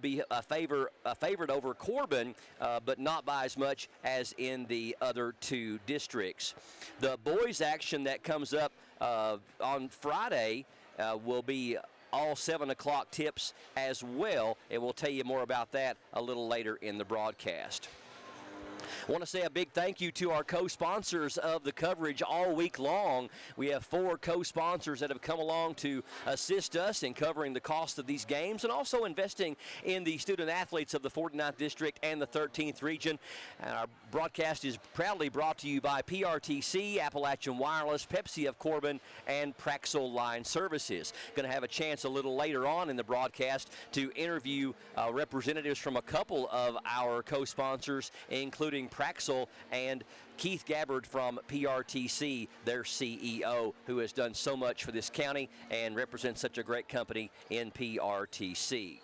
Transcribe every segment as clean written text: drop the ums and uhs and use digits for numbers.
be a favorite over Corbin, but not by as much as in the other two districts. The boys action that comes up on Friday will be all 7 o'clock tips as well, and we'll tell you more about that a little later in the broadcast. I want to say a big thank you to our co-sponsors of the coverage all week long. We have 4 co-sponsors that have come along to assist us in covering the cost of these games and also investing in the student athletes of the 49th District and the 13th Region. And our broadcast is proudly brought to you by PRTC, Appalachian Wireless, Pepsi of Corbin, and Praxel Line Services. Going to have a chance a little later on in the broadcast to interview representatives from a couple of our co-sponsors, including Praxel and Keith Gabbard from PRTC, their CEO, who has done so much for this county and represents such a great company in PRTC.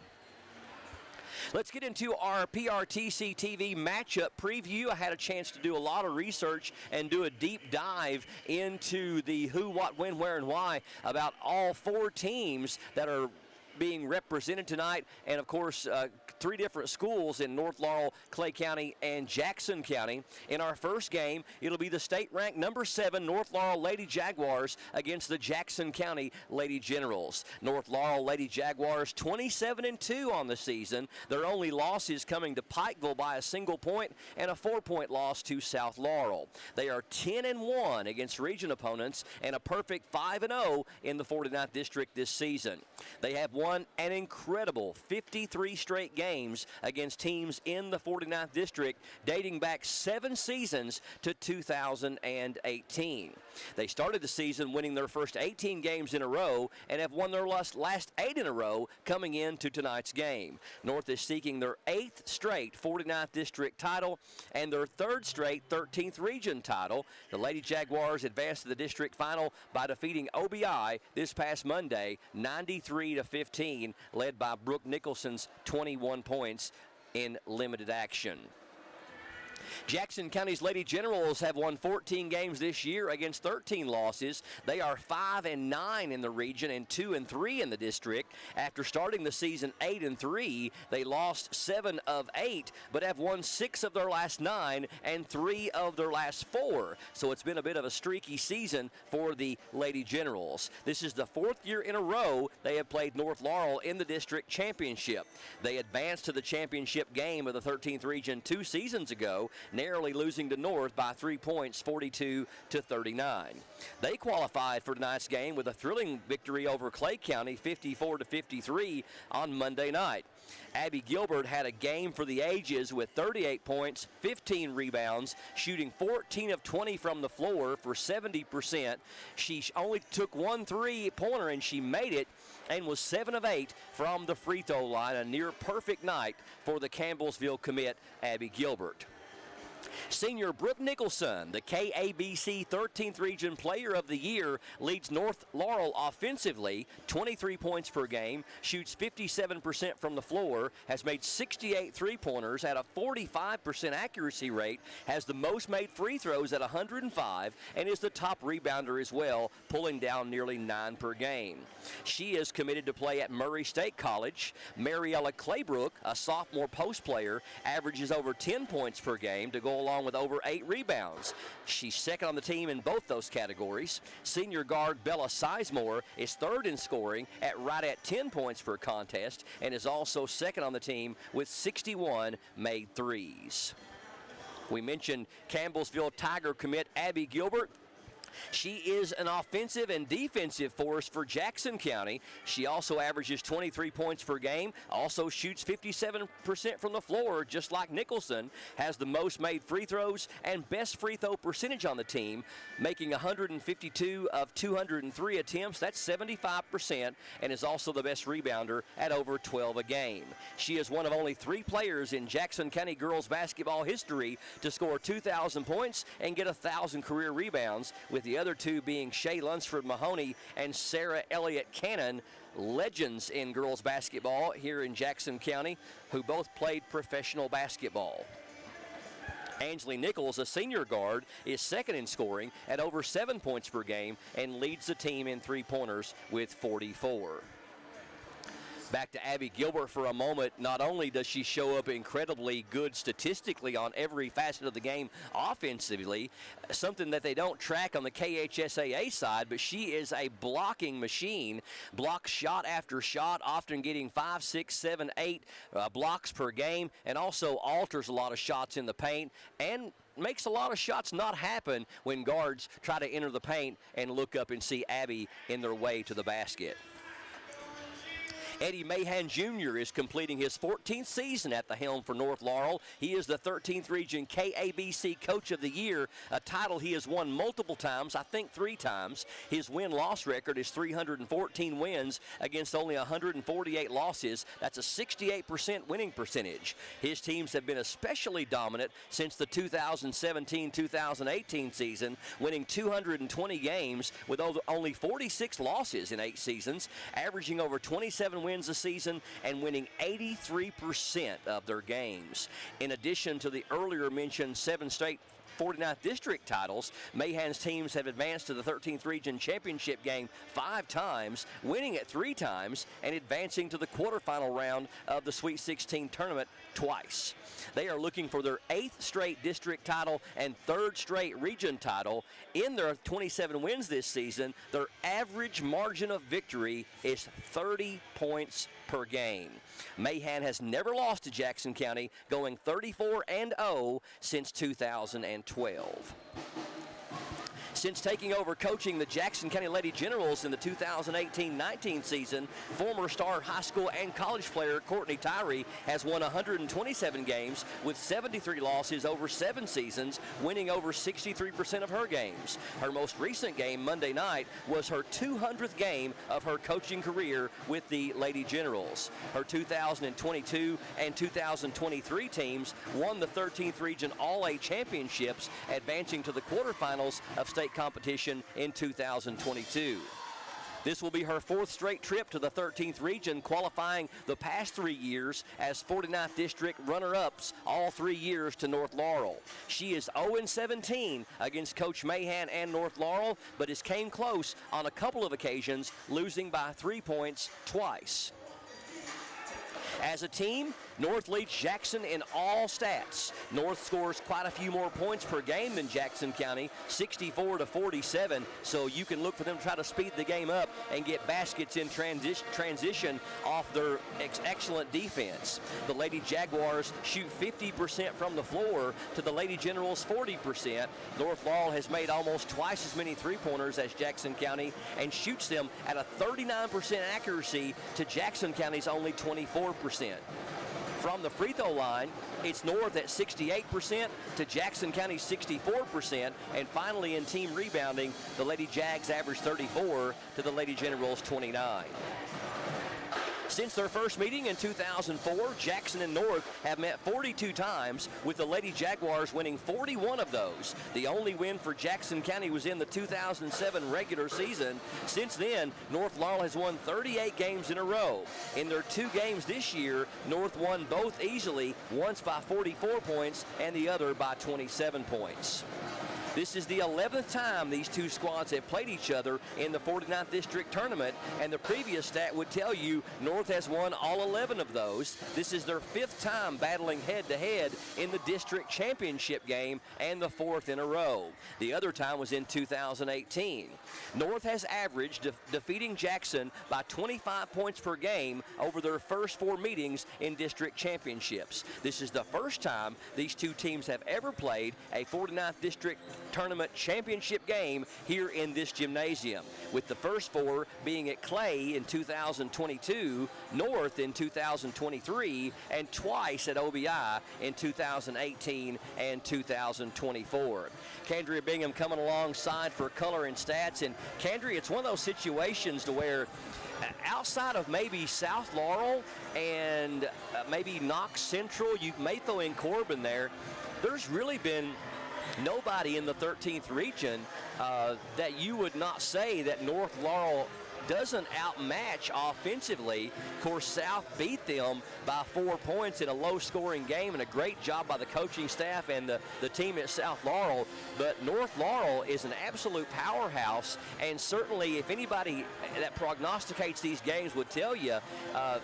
Let's get into our PRTC TV matchup preview. I had a chance to do a lot of research and do a deep dive into the who, what, when, where, and why about all 4 teams that are being represented tonight, and of course 3 different schools in North Laurel, Clay County, and Jackson County. In our first game, it'll be the state-ranked number 7 North Laurel Lady Jaguars against the Jackson County Lady Generals. North Laurel Lady Jaguars 27-2 on the season. Their only losses coming to Pikeville by a single point and a 4-point loss to South Laurel. They are 10-1 against region opponents and a perfect 5-0 in the 49th District this season. They have won an incredible 53 straight games against teams in the 49th District, dating back 7 seasons to 2018. They started the season winning their first 18 games in a row and have won their last 8 in a row coming into tonight's game. North is seeking their 8th straight 49th District title and their 3rd straight 13th Region title. The Lady Jaguars advanced to the district final by defeating OBI this past Monday, 93-15. Led by Brooke Nicholson's 21 points in limited action. Jackson County's Lady Generals have won 14 games this year against 13 losses. They are 5-9 in the region and 2-3 in the district. After starting the season 8-3, they lost 7 of 8, but have won 6 of their last 9 and 3 of their last 4. So it's been a bit of a streaky season for the Lady Generals. This is the 4th year in a row they have played North Laurel in the district championship. They advanced to the championship game of the 13th Region 2 seasons ago, narrowly losing to North by 3 points, 42-39. They qualified for tonight's game with a thrilling victory over Clay County, 54-53 on Monday night. Abby Gilbert had a game for the ages with 38 points, 15 rebounds, shooting 14 of 20 from the floor for 70%. She only took 1 3-pointer and she made it, and was 7 of 8 from the free throw line. A near perfect night for the Campbellsville commit, Abby Gilbert. Senior Brooke Nicholson, the KABC 13th Region Player of the Year, leads North Laurel offensively, 23 points per game, shoots 57% from the floor, has made 68 three-pointers at a 45% accuracy rate, has the most made free throws at 105, and is the top rebounder as well, pulling down nearly 9 per game. She is committed to play at Murray State College. Mariella Claybrook, a sophomore post player, averages over 10 points per game to go along with over 8 rebounds. She's second on the team in both those categories. Senior guard Bella Sizemore is 3rd in scoring at right at 10 points per contest and is also second on the team with 61 made threes. We mentioned Campbellsville Tiger commit Abby Gilbert. She is an offensive and defensive force for Jackson County. She also averages 23 points per game, also shoots 57% from the floor, just like Nicholson, has the most made free throws and best free throw percentage on the team, making 152 of 203 attempts. That's 75%, and is also the best rebounder at over 12 a game. She is one of only 3 players in Jackson County girls basketball history to score 2,000 points and get 1,000 career rebounds, with the other 2 being Shay Lunsford Mahoney and Sarah Elliott Cannon, legends in girls basketball here in Jackson County, who both played professional basketball. Angeli Nichols, a senior guard, is second in scoring at over 7 points per game and leads the team in three-pointers with 44. Back to Abby Gilbert for a moment. Not only does she show up incredibly good statistically on every facet of the game offensively, something that they don't track on the KHSAA side, but she is a blocking machine. Blocks shot after shot, often getting 5, 6, 7, 8 blocks per game, and also alters a lot of shots in the paint and makes a lot of shots not happen when guards try to enter the paint and look up and see Abby in their way to the basket. Eddie Mahan Jr. is completing his 14th season at the helm for North Laurel. He is the 13th Region KABC Coach of the Year, a title he has won multiple times, I think 3 times. His win-loss record is 314 wins against only 148 losses. That's a 68% winning percentage. His teams have been especially dominant since the 2017-2018 season, winning 220 games with only 46 losses in 8 seasons, averaging over 27 wins a season and winning 83% of their games. In addition to the earlier mentioned 7 straight 49th District titles, Mahan's teams have advanced to the 13th Region Championship game 5 times, winning it 3 times, and advancing to the quarterfinal round of the Sweet 16 tournament twice. They are looking for their 8th straight district title and 3rd straight region title. In their 27 wins this season, their average margin of victory is 30 points per game. Mahan has never lost to Jackson County, going 34-0 since 2012. Since taking over coaching the Jackson County Lady Generals in the 2018-19 season, former star high school and college player Courtney Tyree has won 127 games with 73 losses over 7 seasons, winning over 63% of her games. Her most recent game Monday night was her 200th game of her coaching career with the Lady Generals. Her 2022 and 2023 teams won the 13th Region All-A Championships, advancing to the quarterfinals of state competition in 2022. This will be her 4th straight trip to the 13th Region, qualifying the past 3 years as 49th District runner-ups all 3 years to North Laurel. She is 0-17 against Coach Mahan and North Laurel, but has came close on a couple of occasions, losing by 3 points twice. As a team, North leads Jackson in all stats. North scores quite a few more points per game than Jackson County, 64-47, so you can look for them to try to speed the game up and get baskets in transition off their excellent defense. The Lady Jaguars shoot 50% from the floor to the Lady Generals 40%. North Laurel has made almost twice as many three-pointers as Jackson County and shoots them at a 39% accuracy to Jackson County's only 24%. From the free throw line, it's North at 68% to Jackson County's 64%. And finally, in team rebounding, the Lady Jags average 34 to the Lady Generals 29. Since their first meeting in 2004, Jackson and North have met 42 times, with the Lady Jaguars winning 41 of those. The only win for Jackson County was in the 2007 regular season. Since then, North Laurel has won 38 games in a row. In their 2 games this year, North won both easily, once by 44 points and the other by 27 points. This is the 11th time these two squads have played each other in the 49th District Tournament, and the previous stat would tell you North has won all 11 of those. This is their 5th time battling head-to-head in the District Championship game and the 4th in a row. The other time was in 2018. North has averaged defeating Jackson by 25 points per game over their first 4 meetings in District Championships. This is the first time these two teams have ever played a 49th District Tournament championship game here in this gymnasium, with the first 4 being at Clay in 2022, North in 2023, and twice at OBI in 2018 and 2024. Candria Bingham coming alongside for color and stats. And Candria, it's one of those situations to where outside of maybe South Laurel and maybe Knox Central, you may throw in Corbin there, there's really been nobody in the 13th region that you would not say that North Laurel doesn't outmatch offensively. Of course, South beat them by 4 points in a low-scoring game, and a great job by the coaching staff and the team at South Laurel. But North Laurel is an absolute powerhouse, and certainly if anybody that prognosticates these games would tell you,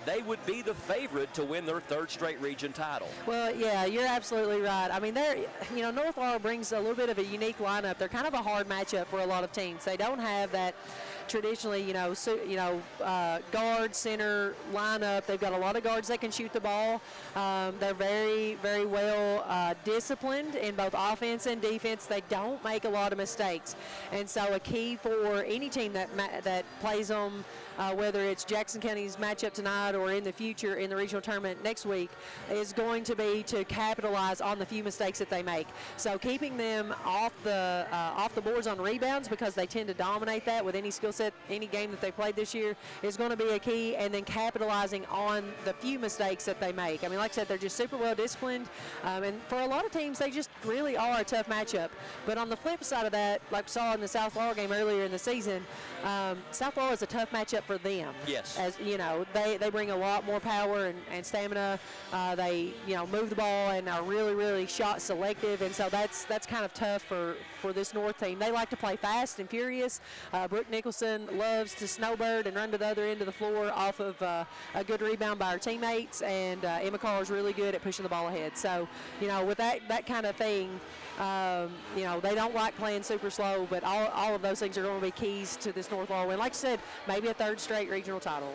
they would be the favorite to win their third straight region title. Well, yeah, you're absolutely right. I mean, North Laurel brings a little bit of a unique lineup. They're kind of a hard matchup for a lot of teams. They don't have that traditionally, guard center lineup. They've got a lot of guards that can shoot the ball. They're very, very well disciplined in both offense and defense. They don't make a lot of mistakes, and so a key for any team that plays them, whether it's Jackson County's matchup tonight or in the future in the regional tournament next week, is going to be to capitalize on the few mistakes that they make. So keeping them off the boards on rebounds, because they tend to dominate that with any skill set, any game that they played this year, is going to be a key, and then capitalizing on the few mistakes that they make. I mean, like I said, they're just super well disciplined, and for a lot of teams, they just really are a tough matchup. But on the flip side of that, like we saw in the South Laurel game earlier in the season, South Laurel is a tough matchup for them. Yes. As you know, they bring a lot more power and stamina. They move the ball and are really, really shot selective, and so that's kind of tough for this North team. They like to play fast and furious. Brooke Nicholson loves to snowbird and run to the other end of the floor off of a good rebound by her teammates, and Emma Carr is really good at pushing the ball ahead. So with that kind of thing, they don't like playing super slow, but all of those things are going to be keys to this North Laurel win. Like I said, maybe a third straight regional title.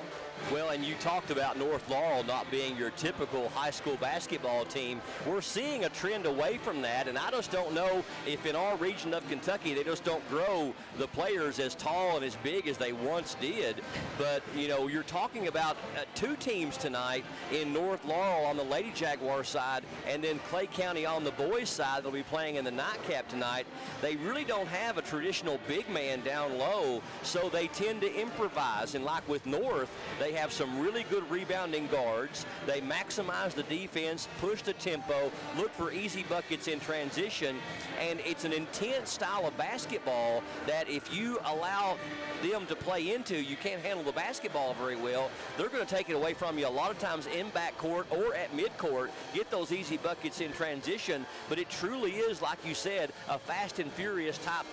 Well, and you talked about North Laurel not being your typical high school basketball team. We're seeing a trend away from that, and I just don't know if in our region of Kentucky they just don't grow the players as tall and as big as they once did. But, you're talking about two teams tonight in North Laurel on the Lady Jaguar side, and then Clay County on the boys side that'll be playing in the nightcap tonight. They really don't have a traditional big man down low, so they tend to improvise. And like with North, they have some really good rebounding guards. They maximize the defense, push the tempo, look for easy buckets in transition, and it's an intense style of basketball that if you allow them to play into, you can't handle the basketball very well. They're going to take it away from you a lot of times in backcourt or at midcourt, get those easy buckets in transition, but it truly is, like you said, a fast and furious type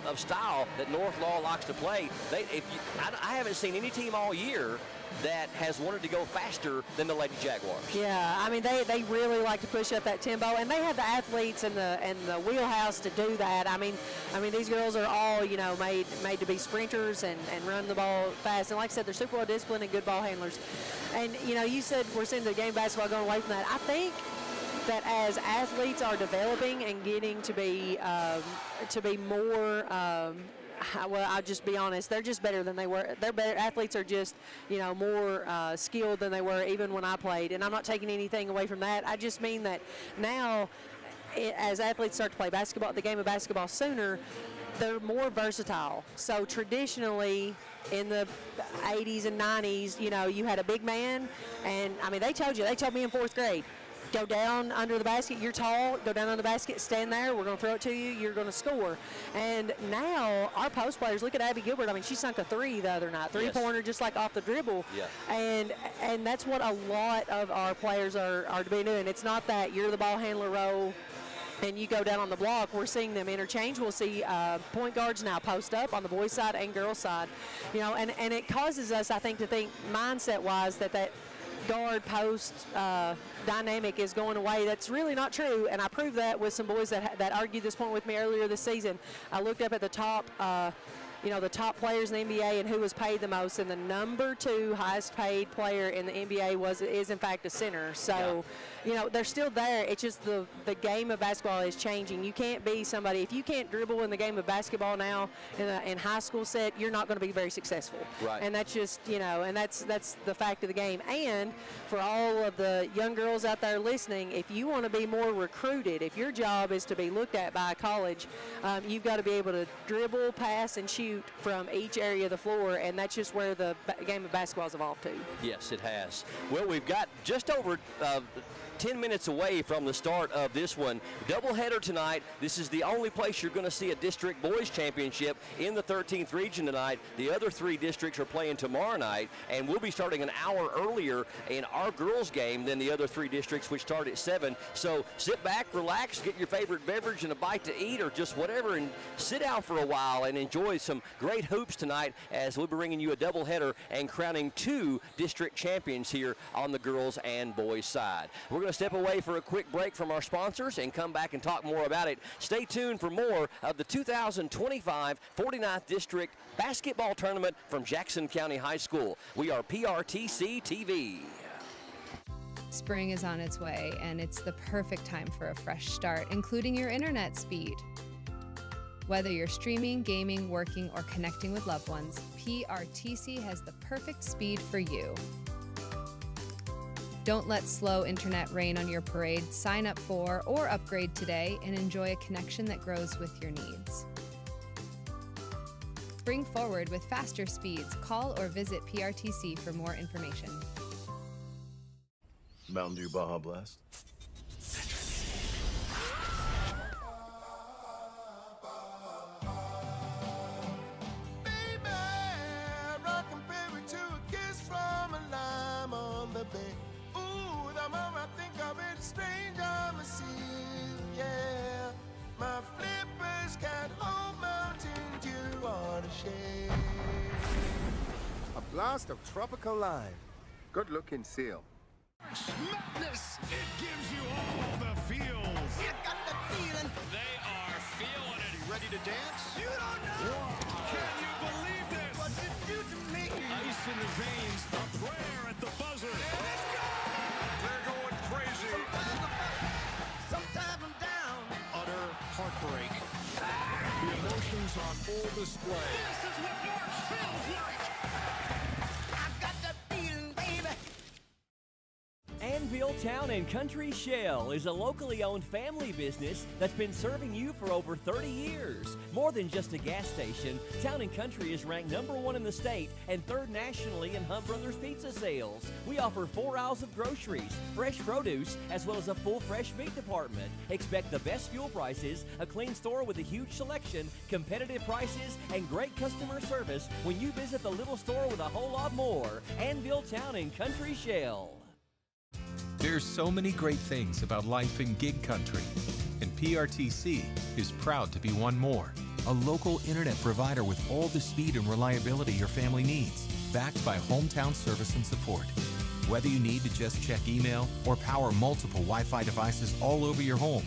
of style that North Laurel likes to play. I haven't seen any team all year that has wanted to go faster than the Lady Jaguars. Yeah, I mean, they really like to push up that tempo, and they have the athletes and the wheelhouse to do that. I mean, these girls are all, made to be sprinters and run the ball fast. And like I said, they're super well disciplined and good ball handlers. And, you said we're seeing the game basketball going away from that. I think that as athletes are developing and getting to be more well, I'll just be honest, they're just better than they were. They're better. Athletes are just, more skilled than they were even when I played. And I'm not taking anything away from that. I just mean that now, as athletes start to play basketball, the game of basketball sooner, they're more versatile. So traditionally, in the 80s and 90s, you had a big man, and they told me in fourth grade, go down under the basket, you're tall, go down under the basket, stand there, we're going to throw it to you, you're going to score. And now our post players, look at Abby Gilbert, she sunk a three the other night, three-pointer just like off the dribble. Yeah. And that's what a lot of our players are to be doing. It's not that you're the ball handler role and you go down on the block. We're seeing them interchange. We'll see point guards now post up on the boys' side and girls' side. And it causes us, I think, to think mindset-wise that guard post dynamic is going away. That's really not true, and I proved that with some boys that argued this point with me earlier this season. I looked up at the top the top players in the NBA and who was paid the most, and the number 2 highest paid player in the NBA is in fact a center. So they're still there. It's just the game of basketball is changing. You can't be somebody, if you can't dribble in the game of basketball now in high school set, you're not going to be very successful. Right. And that's just, and that's the fact of the game. And for all of the young girls out there listening, if you want to be more recruited, if your job is to be looked at by a college, you've got to be able to dribble, pass, and shoot shoot from each area of the floor, and that's just where the game of basketball has evolved to. Yes, it has. Well, we've got just over 10 minutes away from the start of this one. Doubleheader tonight. This is the only place you're going to see a district boys championship in the 13th region tonight. The other 3 districts are playing tomorrow night, and we'll be starting an hour earlier in our girls game than the other 3 districts, which start at 7. So sit back, relax, get your favorite beverage and a bite to eat or just whatever, and sit down for a while and enjoy some great hoops tonight as we'll be bringing you a doubleheader and crowning 2 district champions here on the girls and boys side. We're going to step away for a quick break from our sponsors and come back and talk more about it. Stay tuned for more of the 2025 49th District Basketball Tournament from Jackson County High School. We are PRTC TV. Spring is on its way, and it's the perfect time for a fresh start, including your internet speed. Whether you're streaming, gaming, working, or connecting with loved ones, PRTC has the perfect speed for you. Don't let slow internet rain on your parade. Sign up for or upgrade today and enjoy a connection that grows with your needs. Spring forward with faster speeds. Call or visit PRTC for more information. Mountain Dew Baja Blast. Baby, rock and baby to a kiss from a lime on the bay. Ooh, the moment I think of it, strange on the sea, yeah. My flippers can't hold Mountain Dew on a shade. A blast of tropical lime. Good looking seal. Madness! It gives you all the feels. You got the feeling. They are feeling it. Ready to dance? You don't know. Can you believe this? What you do to me? Ice in the veins, a prayer at the buzzer. Let's go. They're going crazy. Sometimes I'm down. Utter heartbreak. The emotions on full display. This is what March feels like. I got the feeling, baby. Anvil Town and Country Shell is a locally owned family business that's been serving you for over 30 years. More than just a gas station, Town and Country is ranked #1 in the state and 3rd nationally in Hunt Brothers pizza sales. We offer 4 aisles of groceries, fresh produce, as well as a full fresh meat department. Expect the best fuel prices, a clean store with a huge selection, competitive prices, and great customer service when you visit the little store with a whole lot more. Anvil Town and Country Shell. There's so many great things about life in gig country, and PRTC is proud to be one more. A local internet provider with all the speed and reliability your family needs, backed by hometown service and support. Whether you need to just check email or power multiple Wi-Fi devices all over your home,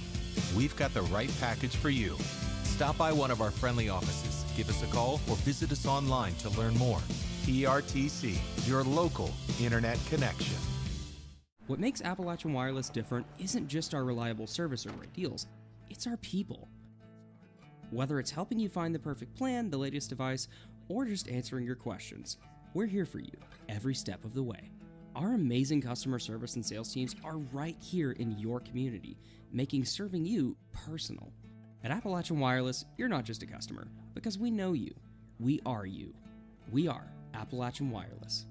we've got the right package for you. Stop by one of our friendly offices, give us a call, or visit us online to learn more. PRTC, your local internet connection. What makes Appalachian Wireless different isn't just our reliable service or great deals, it's our people. Whether it's helping you find the perfect plan, the latest device, or just answering your questions, we're here for you every step of the way. Our amazing customer service and sales teams are right here in your community, making serving you personal. At Appalachian Wireless, you're not just a customer, because we know you. We are you. We are Appalachian Wireless.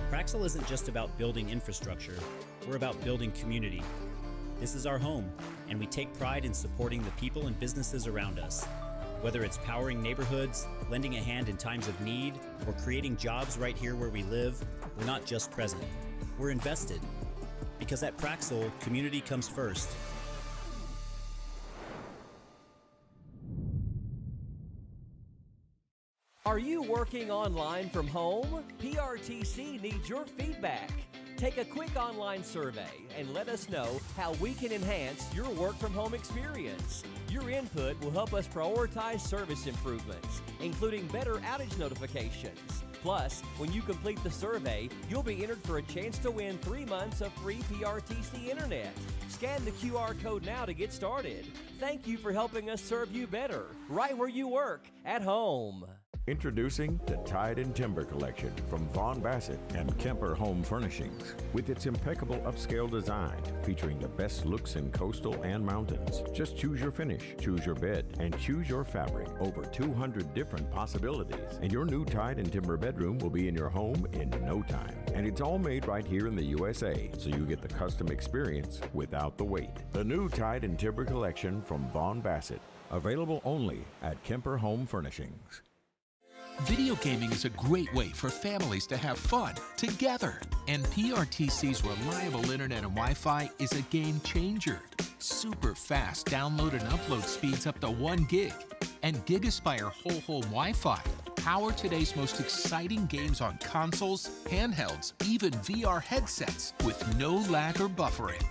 Praxel isn't just about building infrastructure, we're about building community. This is our home, and we take pride in supporting the people and businesses around us. Whether it's powering neighborhoods, lending a hand in times of need, or creating jobs right here where we live, we're not just present, we're invested. Because at Praxel, community comes first. Are you working online from home? PRTC needs your feedback. Take a quick online survey and let us know how we can enhance your work from home experience. Your input will help us prioritize service improvements, including better outage notifications. Plus, when you complete the survey, you'll be entered for a chance to win 3 months of free PRTC internet. Scan the QR code now to get started. Thank you for helping us serve you better, right where you work, at home. Introducing the Tide and Timber Collection from Vaughn Bassett and Kemper Home Furnishings. With its impeccable upscale design, featuring the best looks in coastal and mountains. Just choose your finish, choose your bed, and choose your fabric. Over 200 different possibilities. And your new Tide and Timber bedroom will be in your home in no time. And it's all made right here in the USA, so you get the custom experience without the wait. The new Tide and Timber Collection from Vaughn Bassett. Available only at Kemper Home Furnishings. Video gaming is a great way for families to have fun together. And PRTC's reliable internet and Wi-Fi is a game changer. Super fast download and upload speeds up to 1 gig. And GigaSpire whole home Wi-Fi. Power today's most exciting games on consoles, handhelds, even VR headsets with no lag or buffering.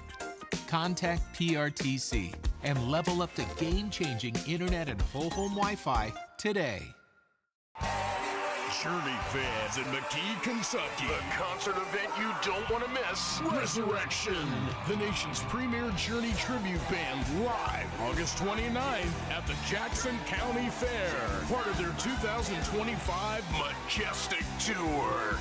Contact PRTC and level up to game-changing internet and whole home Wi-Fi today. Journey fans in McKee, Kentucky. The concert event you don't want to miss. Resurrection. The nation's premier Journey tribute band live August 29th at the Jackson County Fair. Part of their 2025 Majestic Tour.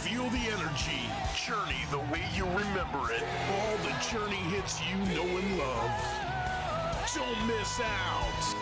Feel the energy. Journey the way you remember it. All the Journey hits you know and love. Don't miss out.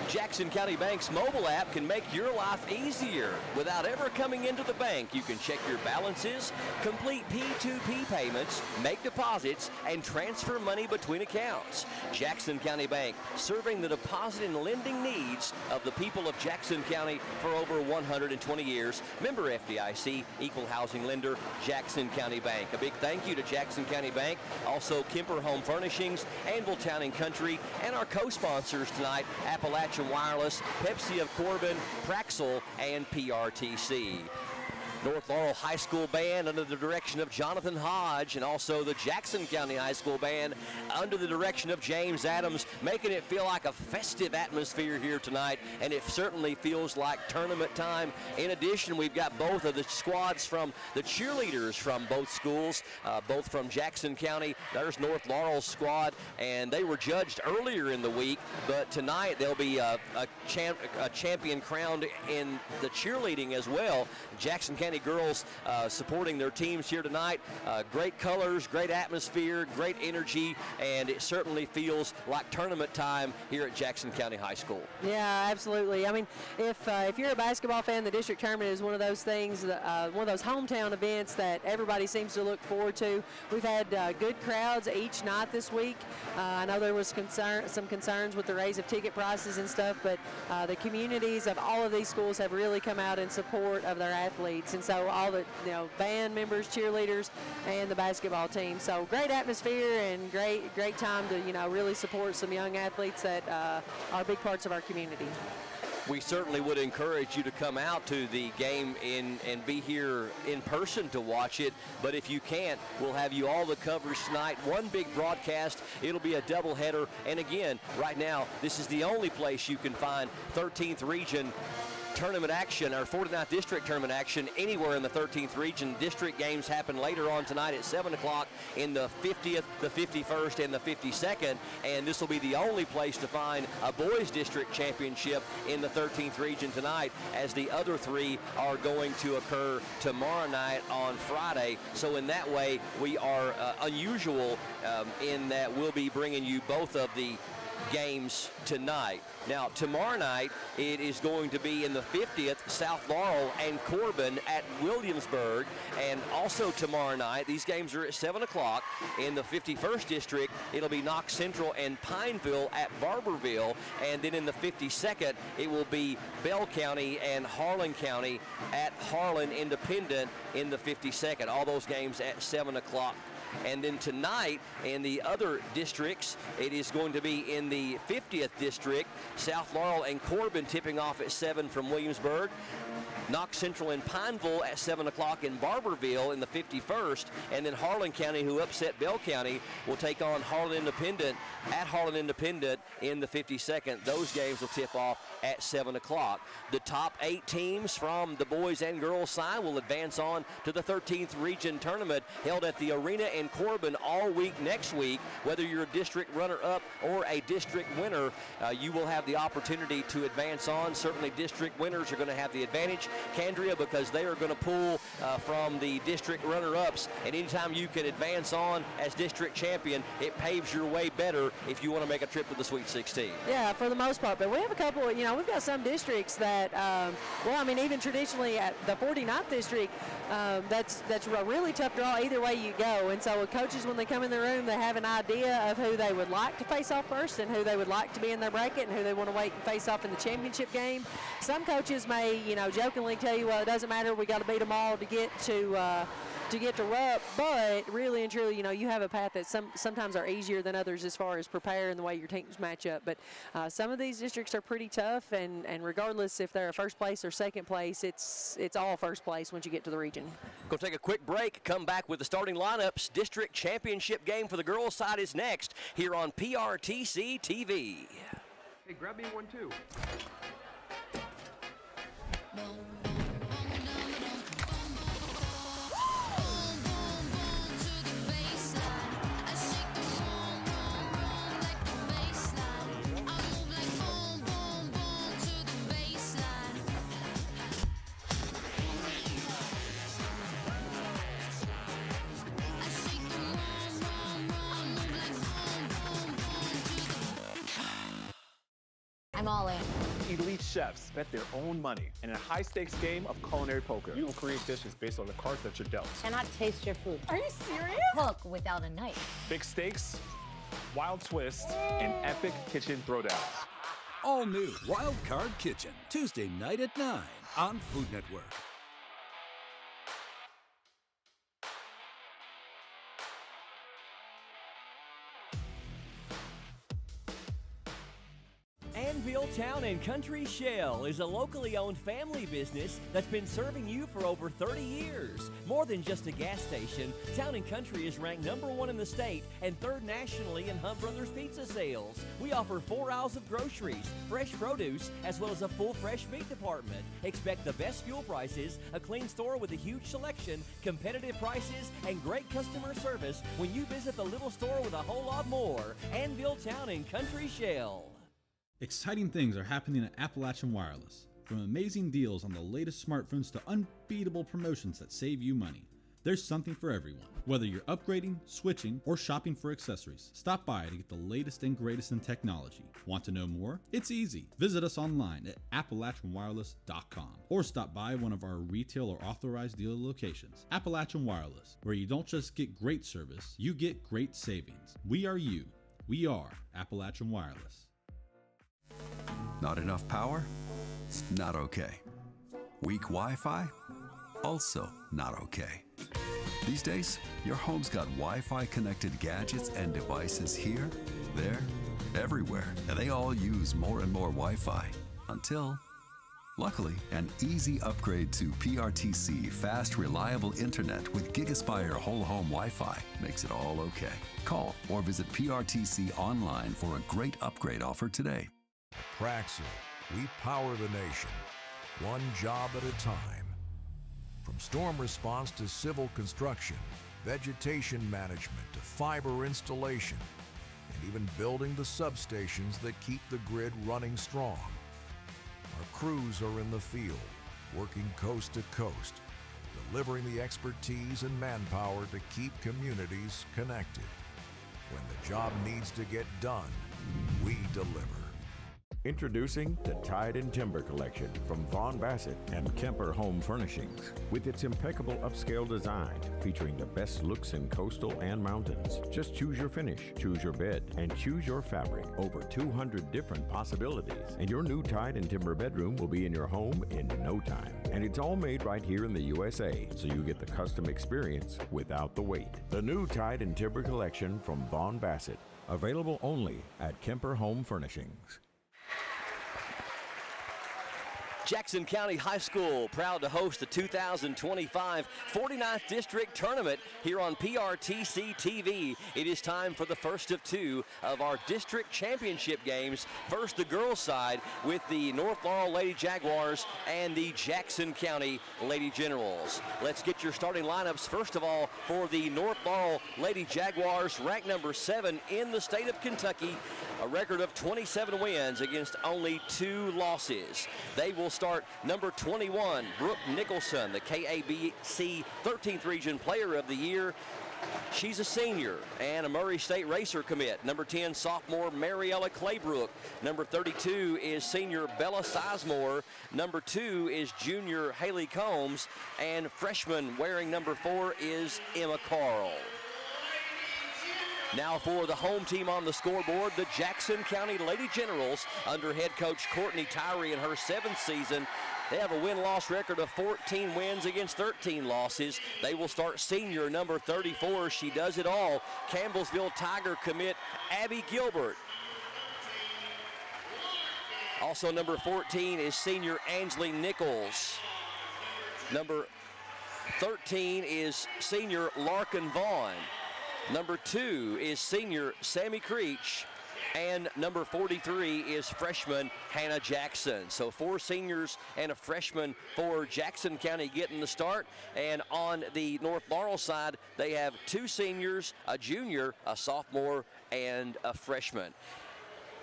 Jackson County Bank's mobile app can make your life easier. Without ever coming into the bank, you can check your balances, complete P2P payments, make deposits, and transfer money between accounts. Jackson County Bank, serving the deposit and lending needs of the people of Jackson County for over 120 years. Member FDIC, equal housing lender, Jackson County Bank. A big thank you to Jackson County Bank, also Kemper Home Furnishings, Anvil Town and Country, and our co-sponsors tonight, Appalachian Wireless, Pepsi of Corbin, Praxel, and PRTC. North Laurel High School Band under the direction of Jonathan Hodge, and also the Jackson County High School Band under the direction of James Adams, making it feel like a festive atmosphere here tonight, and it certainly feels like tournament time. In addition, we've got both of the squads from the cheerleaders from both schools, both from Jackson County. There's North Laurel's squad, and they were judged earlier in the week, but tonight there'll be a champion crowned in the cheerleading as well. Jackson County girls supporting their teams here tonight. Great colors, great atmosphere, great energy, and it certainly feels like tournament time here at Jackson County High School. Yeah, absolutely. I mean, if you're a basketball fan, the district tournament is one of those things, one of those hometown events that everybody seems to look forward to. We've had good crowds each night this week. I know there was some concerns with the raise of ticket prices and stuff, but the communities of all of these schools have really come out in support of their athletes, and so all the band members, cheerleaders, and the basketball team. So great atmosphere and great time to really support some young athletes that are big parts of our community. We certainly would encourage you to come out to the game and be here in person to watch it. But if you can't, we'll have you all the coverage tonight. One big broadcast. It'll be a doubleheader. And again, right now, this is the only place you can find 13th Region tournament action, or 49th District tournament action anywhere in the 13th Region. District games happen later on tonight at 7 o'clock in the 50th, the 51st, and the 52nd, and this will be the only place to find a boys district championship in the 13th Region tonight, as the other three are going to occur tomorrow night on Friday. So in that way, we are unusual in that we'll be bringing you both of the games tonight. Now, tomorrow night, it is going to be in the 50th, South Laurel and Corbin at Williamsburg. And also tomorrow night, these games are at 7 o'clock. In the 51st District, it'll be Knox Central and Pineville at Barberville. And then in the 52nd, it will be Bell County and Harlan County at Harlan Independent in the 52nd. All those games at 7 o'clock. And then tonight in the other districts, it is going to be in the 50th District, South Laurel and Corbin tipping off at 7 from Williamsburg. Knox Central and Pineville at 7 o'clock in Barberville in the 51st. And then Harlan County, who upset Bell County, will take on Harlan Independent at Harlan Independent in the 52nd. Those games will tip off at 7 o'clock. The top 8 teams from the boys and girls side will advance on to the 13th region tournament held at the arena in Corbin all week next week. Whether you're a district runner-up or a district winner, you will have the opportunity to advance on. Certainly district winners are going to have the advantage, Candria, because they are going to pull from the district runner-ups, and anytime you can advance on as district champion, it paves your way better if you want to make a trip to the Sweet 16. Yeah, for the most part, but we have a couple, we've got some districts that, even traditionally at the 49th district, that's a really tough draw either way you go. And so with coaches, when they come in the room, they have an idea of who they would like to face off first and who they would like to be in their bracket and who they want to wait and face off in the championship game. Some coaches may, jokingly tell you, well, it doesn't matter, we got to beat them all to get to Rupp, but really and truly, you have a path that sometimes are easier than others as far as prepare and the way your teams match up. But some of these districts are pretty tough, and regardless if they're a first place or second place, it's all first place once you get to the region. Go take a quick break, come back with the starting lineups. District championship game for the girls side is next here on PRTC TV. Hey, grab me one too. I'm all in. Elite chefs bet their own money in a high-stakes game of culinary poker. You will create dishes based on the cards that you're dealt. Cannot taste your food. Are you serious? Cook without a knife. Big stakes, wild twists, and epic kitchen throwdowns. All new Wild Card Kitchen, Tuesday night at 9 on Food Network. Anvil Town and Country Shell is a locally owned family business that's been serving you for over 30 years. More than just a gas station, Town and Country is ranked #1 in the state and 3rd nationally in Hunt Brothers pizza sales. We offer 4 aisles of groceries, fresh produce, as well as a full fresh meat department. Expect the best fuel prices, a clean store with a huge selection, competitive prices, and great customer service when you visit the little store with a whole lot more. Anvil Town and Country Shell. Exciting things are happening at Appalachian Wireless. From amazing deals on the latest smartphones to unbeatable promotions that save you money. There's something for everyone. Whether you're upgrading, switching, or shopping for accessories, stop by to get the latest and greatest in technology. Want to know more? It's easy. Visit us online at AppalachianWireless.com or stop by one of our retail or authorized dealer locations. Appalachian Wireless, where you don't just get great service, you get great savings. We are you. We are Appalachian Wireless. Not enough power? Not okay. Weak Wi-Fi? Also not okay. These days, your home's got Wi-Fi connected gadgets and devices here, there, everywhere, and they all use more and more Wi-Fi until, luckily, an easy upgrade to PRTC fast, reliable internet with GigaSpire whole home Wi-Fi makes it all okay. Call or visit PRTC online for a great upgrade offer today. Praxair, we power the nation, one job at a time. From storm response to civil construction, vegetation management to fiber installation, and even building the substations that keep the grid running strong. Our crews are in the field, working coast to coast, delivering the expertise and manpower to keep communities connected. When the job needs to get done, we deliver. Introducing the Tide and Timber Collection from Vaughn Bassett and Kemper Home Furnishings. With its impeccable upscale design, featuring the best looks in coastal and mountains. Just choose your finish, choose your bed, and choose your fabric. Over 200 different possibilities. And your new Tide and Timber bedroom will be in your home in no time. And it's all made right here in the USA, so you get the custom experience without the wait. The new Tide and Timber Collection from Vaughn Bassett. Available only at Kemper Home Furnishings. Jackson County High School proud to host the 2025 49th District Tournament here on PRTC TV. It is time for the first of two of our district championship games. First, the girls' side with the North Laurel Lady Jaguars and the Jackson County Lady Generals. Let's get your starting lineups. First of all, for the North Laurel Lady Jaguars, ranked number 7 in the state of Kentucky, a record of 27 wins against only 2 losses. They will start number 21, Brooke Nicholson, the KABC 13th Region Player of the Year. She's a senior and a Murray State Racer commit. Number 10, sophomore Mariella Claybrook. Number 32 is senior Bella Sizemore. Number 2 is junior Haley Combs. And freshman wearing number 4 is Emma Carl. Now for the home team on the scoreboard, the Jackson County Lady Generals under head coach Courtney Tyree in her 7th season. They have a win-loss record of 14 wins against 13 losses. They will start senior number 34. She does it all. Campbellsville Tiger commit Abby Gilbert. Also number 14 is senior Ansley Nichols. Number 13 is senior Larkin Vaughn. Number 2 is senior Sammy Creech. And number 43 is freshman Hannah Jackson. So 4 seniors and a freshman for Jackson County getting the start. And on the North Laurel side, they have 2 seniors, a junior, a sophomore, and a freshman.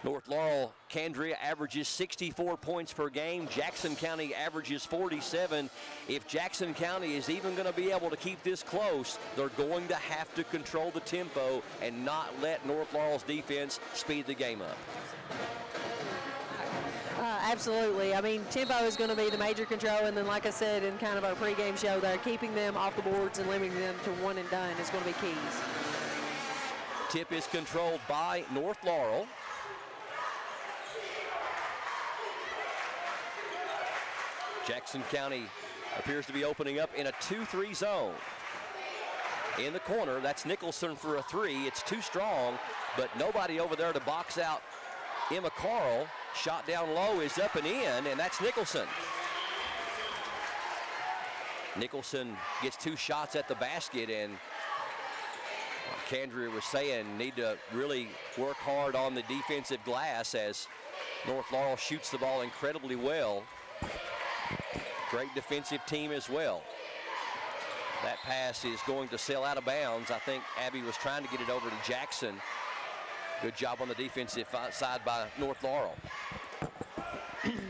North Laurel, Candria averages 64 points per game. Jackson County averages 47. If Jackson County is even going to be able to keep this close, they're going to have to control the tempo and not let North Laurel's defense speed the game up. Absolutely. I mean, tempo is going to be the major control, and then like I said in kind of our pregame show there, keeping them off the boards and limiting them to one and done is going to be keys. Tip is controlled by North Laurel. Jackson County appears to be opening up in a 2-3 zone. In the corner, that's Nicholson for a 3. It's too strong, but nobody over there to box out Emma Carl. Shot down low is up and in, and that's Nicholson. Nicholson gets 2 shots at the basket, and Candria was saying need to really work hard on the defensive glass as North Laurel shoots the ball incredibly well. Great defensive team as well. That pass is going to sail out of bounds. I think Abby was trying to get it over to Jackson. Good job on the defensive side by North Laurel.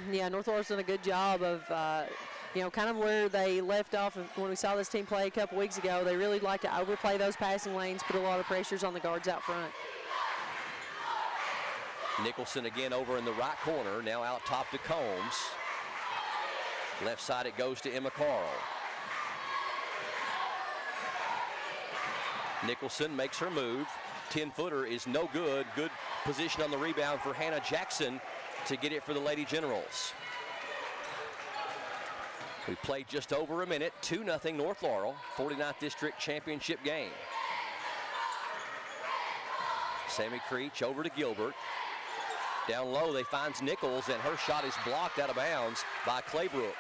Yeah, North Laurel's done a good job of, kind of where they left off when we saw this team play a couple weeks ago. They really like to overplay those passing lanes, put a lot of pressures on the guards out front. Nicholson again over in the right corner, now out top to Combs. Left side it goes to Emma Carl. Nicholson makes her move. 10-footer is no good. Good position on the rebound for Hannah Jackson to get it for the Lady Generals. We played just over a minute. 2-0 North Laurel, 49th District Championship game. Sammy Creech over to Gilbert. Down low, they finds Nichols, and her shot is blocked out of bounds by Claybrook.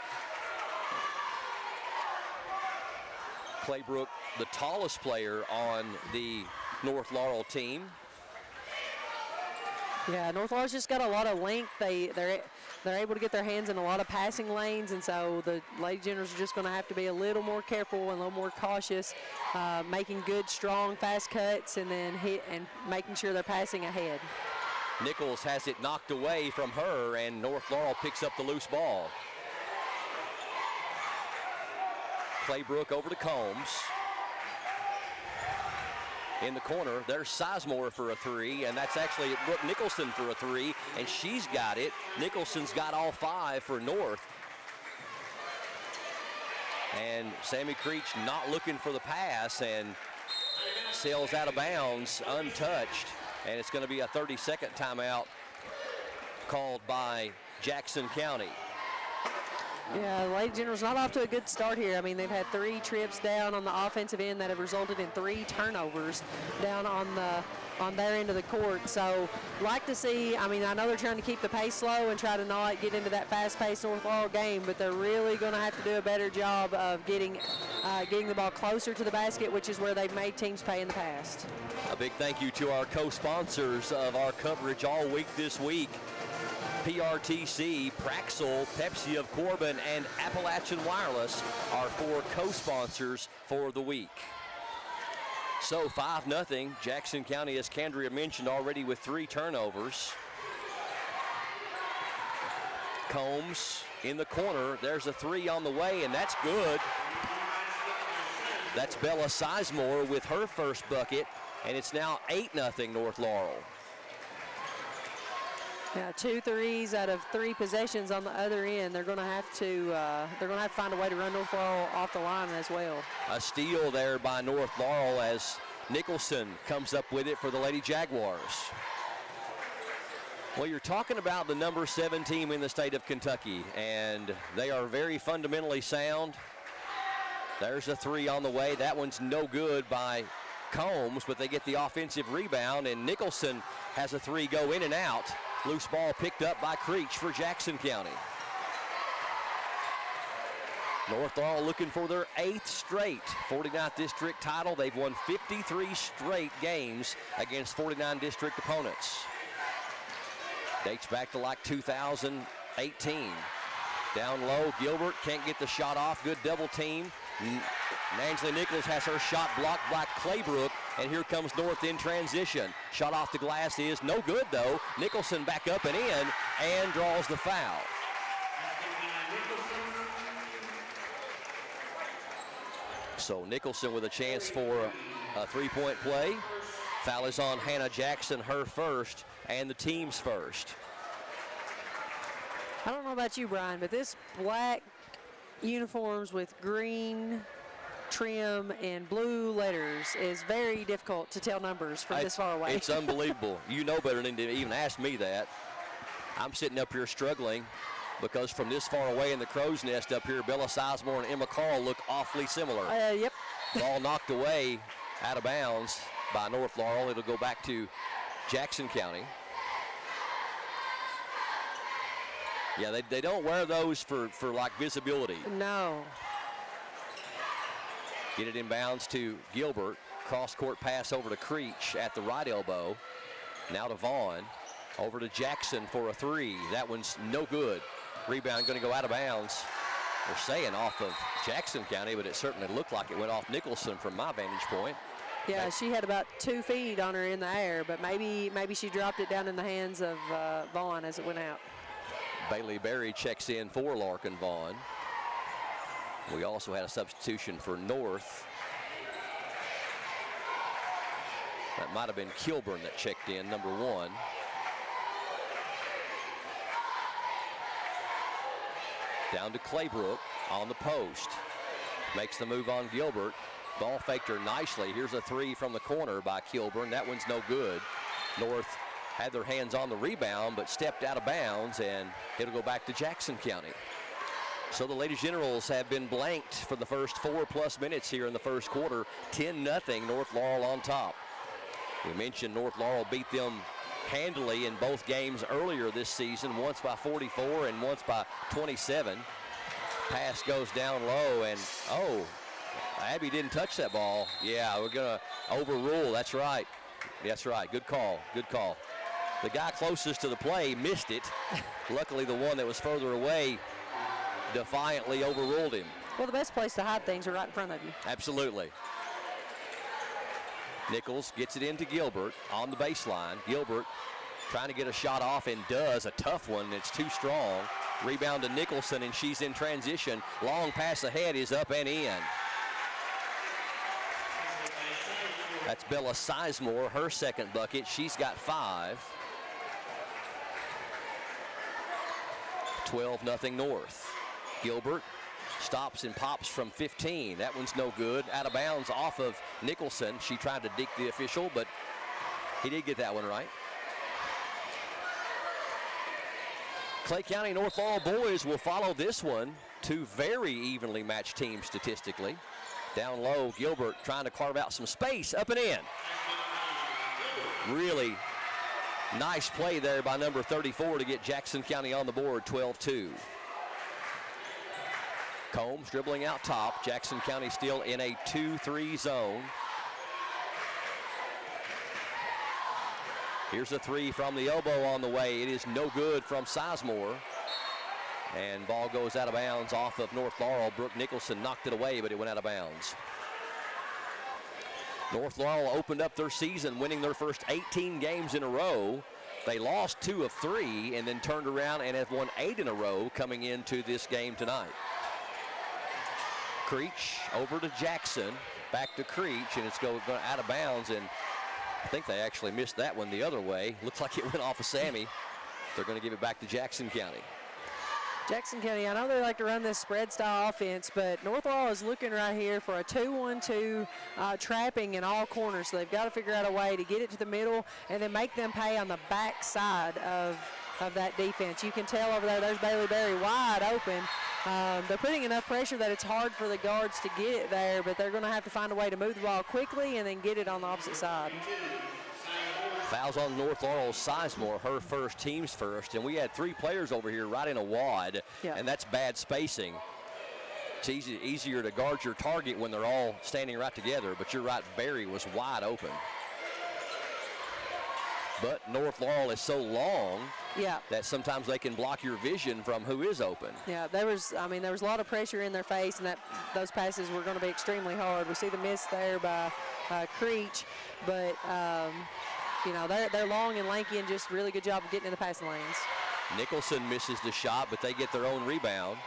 Claybrook, the tallest player on the North Laurel team. Yeah, North Laurel's just got a lot of length. They're able to get their hands in a lot of passing lanes, and so the Lady Generals are just going to have to be a little more careful and a little more cautious, making good, strong, fast cuts, and then hit and making sure they're passing ahead. Nichols has it knocked away from her, and North Laurel picks up the loose ball. Claybrook over to Combs. In the corner, there's Sizemore for a 3, and that's actually Brooke Nicholson for a 3, and she's got it. Nicholson's got all 5 for North. And Sammy Creech not looking for the pass and sails out of bounds untouched. And it's going to be a 30-second timeout called by Jackson County. Yeah, the Lady General's not off to a good start here. I mean, they've had 3 trips down on the offensive end that have resulted in 3 turnovers down on their end of the court. So, like to see, I mean, I know they're trying to keep the pace slow and try to not get into that fast-paced North Laurel game, but they're really going to have to do a better job of getting the ball closer to the basket, which is where they've made teams pay in the past. A big thank you to our co-sponsors of our coverage all week this week. PRTC, Praxel, Pepsi of Corbin, and Appalachian Wireless are 4 co-sponsors for the week. So 5-0, Jackson County, as Candria mentioned, already with 3 turnovers. Combs in the corner. There's a 3 on the way, and that's good. That's Bella Sizemore with her first bucket, and it's now 8-0 North Laurel. Yeah, 2 threes out of 3 possessions on the other end. They're going to have to find a way to run North Laurel off the line as well. A steal there by North Laurel as Nicholson comes up with it for the Lady Jaguars. Well, you're talking about the number 7 team in the state of Kentucky, and they are very fundamentally sound. There's a 3 on the way. That one's no good by Combs, but they get the offensive rebound, and Nicholson has a 3 go in and out. Loose ball picked up by Creech for Jackson County. North Laurel looking for their 8th straight 49th district title. They've won 53 straight games against 49 district opponents. Dates back to like 2018. Down low, Gilbert can't get the shot off. Good double team. Angela Nichols has her shot blocked by Claybrook, and here comes North in transition. Shot off the glass is no good, though. Nicholson back up and in and draws the foul. So Nicholson with a chance for a 3-point play. Foul is on Hannah Jackson, her first, and the team's first. I don't know about you, Brian, but this black uniforms with green trim and blue letters is very difficult to tell numbers from this far away. It's unbelievable. You know better than to even ask me that. I'm sitting up here struggling because from this far away in the crow's nest up here, Bella Sizemore and Emma Carl look awfully similar. Yep. Ball knocked away out of bounds by North Laurel. It'll go back to Jackson County. Yeah, they don't wear those for like visibility. No. Get it inbounds to Gilbert. Cross-court pass over to Creech at the right elbow. Now to Vaughn. Over to Jackson for a 3. That one's no good. Rebound going to go out of bounds. They're saying off of Jackson County, but it certainly looked like it went off Nicholson from my vantage point. Yeah, she had about 2 feet on her in the air, but maybe she dropped it down in the hands of Vaughn as it went out. Bailey Berry checks in for Larkin Vaughn. We also had a substitution for North. That might have been Kilburn that checked in, number 1. Down to Claybrook on the post. Makes the move on Gilbert. Ball faked her nicely. Here's a 3 from the corner by Kilburn. That one's no good. North had their hands on the rebound, but stepped out of bounds, and it'll go back to Jackson County. So the Lady Generals have been blanked for the first 4+ minutes here in the first quarter. 10-0 North Laurel on top. We mentioned North Laurel beat them handily in both games earlier this season, once by 44 and once by 27. Pass goes down low, and Abby didn't touch that ball. Yeah, we're gonna overrule. That's right. That's right. Good call. Good call. The guy closest to the play missed it. Luckily, the one that was further away defiantly overruled him. Well, the best place to hide things are right in front of you. Absolutely. Nichols gets it into Gilbert on the baseline. Gilbert trying to get a shot off and does. A tough one. It's too strong. Rebound to Nicholson, and she's in transition. Long pass ahead is up and in. That's Bella Sizemore, her second bucket. She's got 5. 12-0 North. Gilbert stops and pops from 15. That one's no good. Out of bounds off of Nicholson. She tried to deke the official, but he did get that one right. Clay County North Laurel boys will follow this one Two very evenly matched teams statistically. Down low, Gilbert trying to carve out some space, up and in. Really nice play there by number 34 to get Jackson County on the board, 12-2. Combs dribbling out top. Jackson County still in a 2-3 zone. Here's a three from the elbow on the way. It is no good from Sizemore. And ball goes out of bounds off of North Laurel. Brooke Nicholson knocked it away, but it went out of bounds. North Laurel opened up their season winning their first 18 games in a row. They lost 2 of 3 and then turned around and have won 8 in a row coming into this game tonight. Creech over to Jackson, back to Creech, and it's going out of bounds, and I think they actually missed that one the other way. Looks like it went off of Sammy. They're going to give it back to Jackson County. Jackson County, I know they like to run this spread style offense, but North Laurel is looking right here for a 2-1-2 trapping in all corners. So they've got to figure out a way to get it to the middle and then make them pay on the back side of that defense. You can tell over there's Bailey Berry wide open. They're putting enough pressure that it's hard for the guards to get it there, but they're going to have to find a way to move the ball quickly and then get it on the opposite side. Fouls on North Laurel's Sizemore, her first, team's first, and we had 3 players over here right in a wad, and that's bad spacing. It's easier to guard your target when they're all standing right together, but you're right, Barry was wide open. But North Laurel is so long that sometimes they can block your vision from who is open. Yeah, there was a lot of pressure in their face, and those passes were going to be extremely hard. We see the miss there by Creech, but they're long and lanky and just really good job of getting in the passing lanes. Nicholson misses the shot, but they get their own rebound.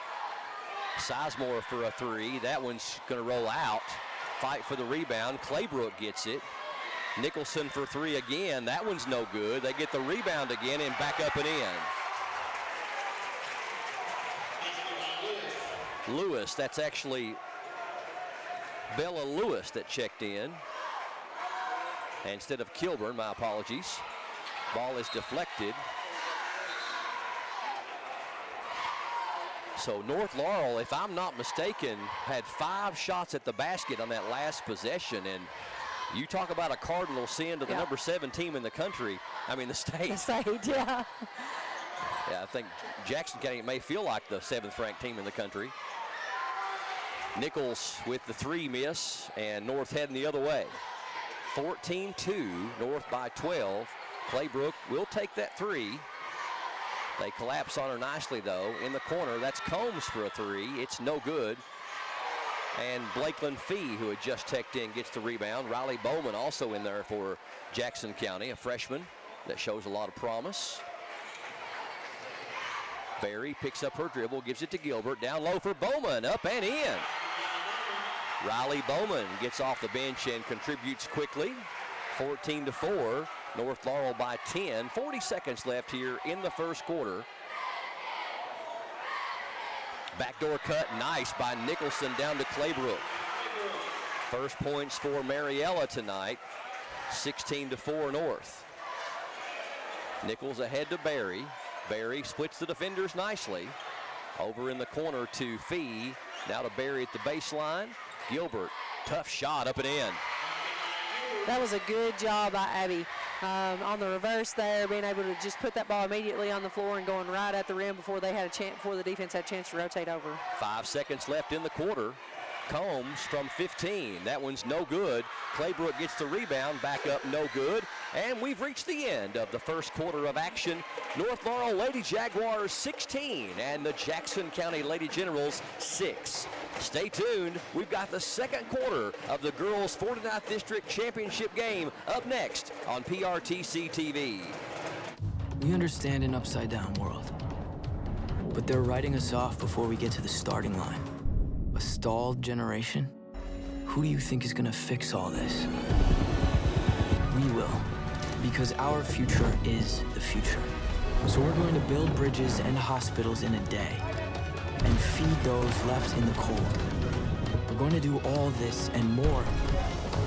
Sizemore for a 3. That one's going to roll out. Fight for the rebound. Claybrook gets it. Nicholson for 3 again. That one's no good. They get the rebound again and back up and in. Lewis, that's actually Bella Lewis that checked in. Instead of Kilburn, my apologies. Ball is deflected. So North Laurel, if I'm not mistaken, had 5 shots at the basket on that last possession, and you talk about a cardinal sin to the number 7 team in the country. I mean, the state. The state, yeah. Yeah, I think Jackson County may feel like the 7th ranked team in the country. Nichols with the 3 miss, and North heading the other way. 14-2, North by 12. Claybrook will take that 3. They collapse on her nicely, though. In the corner, that's Combs for a 3. It's no good. And Blakeland Fee, who had just checked in, gets the rebound. Riley Bowman also in there for Jackson County, a freshman that shows a lot of promise. Barry picks up her dribble, gives it to Gilbert. Down low for Bowman, up and in. Riley Bowman gets off the bench and contributes quickly. 14-4, North Laurel by 10. 40 seconds left here in the first quarter. Backdoor cut, nice by Nicholson down to Claybrook. First points for Mariella tonight, 16-4 North. Nichols ahead to Barry. Barry splits the defenders nicely. Over in the corner to Fee. Now to Barry at the baseline. Gilbert, tough shot up and in. That was a good job by Abby on the reverse there, being able to just put that ball immediately on the floor and going right at the rim before they had a chance, before the defense had a chance to rotate over. 5 seconds left in the quarter. Combs from 15. That one's no good. Claybrook gets the rebound, back up, no good. And we've reached the end of the first quarter of action. North Laurel Lady Jaguars 16 and the Jackson County Lady Generals 6. Stay tuned. We've got the second quarter of the girls 49th District Championship game up next on PRTC TV. We understand an upside-down world, but they're writing us off before we get to the starting line. A stalled generation? Who do you think is gonna fix all this? We will, because our future is the future. So we're going to build bridges and hospitals in a day and feed those left in the cold. We're going to do all this and more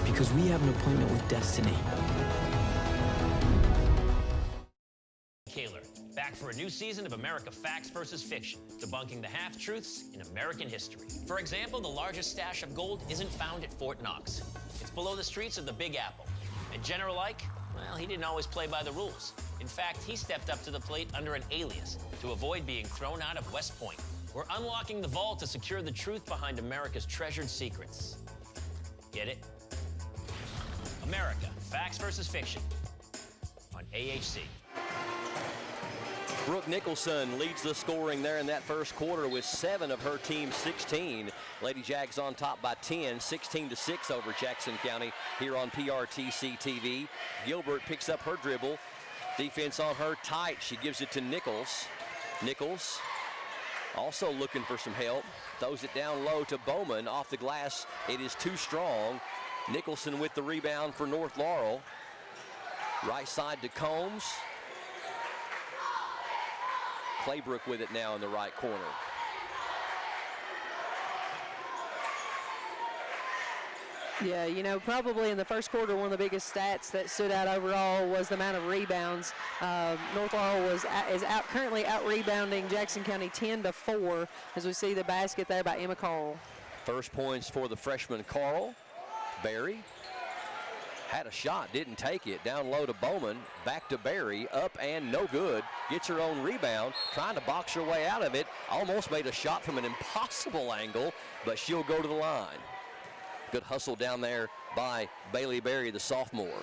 because we have an appointment with destiny. Kaler, back back for a new season of America Facts versus Fiction, debunking the half-truths in American history. For example, the largest stash of gold isn't found at Fort Knox. It's below the streets of the Big Apple. And General Ike, well, he didn't always play by the rules. In fact, he stepped up to the plate under an alias to avoid being thrown out of West Point. We're unlocking the vault to secure the truth behind America's treasured secrets. Get it? America, Facts versus Fiction on AHC. Brooke Nicholson leads the scoring there in that first quarter with 7 of her team's 16. Lady Jags on top by 10, 16-6 over Jackson County here on PRTC TV. Gilbert picks up her dribble. Defense on her tight. She gives it to Nichols. Nichols also looking for some help. Throws it down low to Bowman. Off the glass, it is too strong. Nicholson with the rebound for North Laurel. Right side to Combs. Claybrook with it now in the right corner. Yeah, you know, probably in the first quarter, one of the biggest stats that stood out overall was the amount of rebounds. North Laurel is currently out-rebounding Jackson County 10-4, as we see the basket there by Emma Carl. First points for the freshman Carl. Barry had a shot, didn't take it. Down low to Bowman, back to Barry, up and no good. Gets her own rebound, trying to box her way out of it. Almost made a shot from an impossible angle, but she'll go to the line. Good hustle down there by Bailey Berry, the sophomore.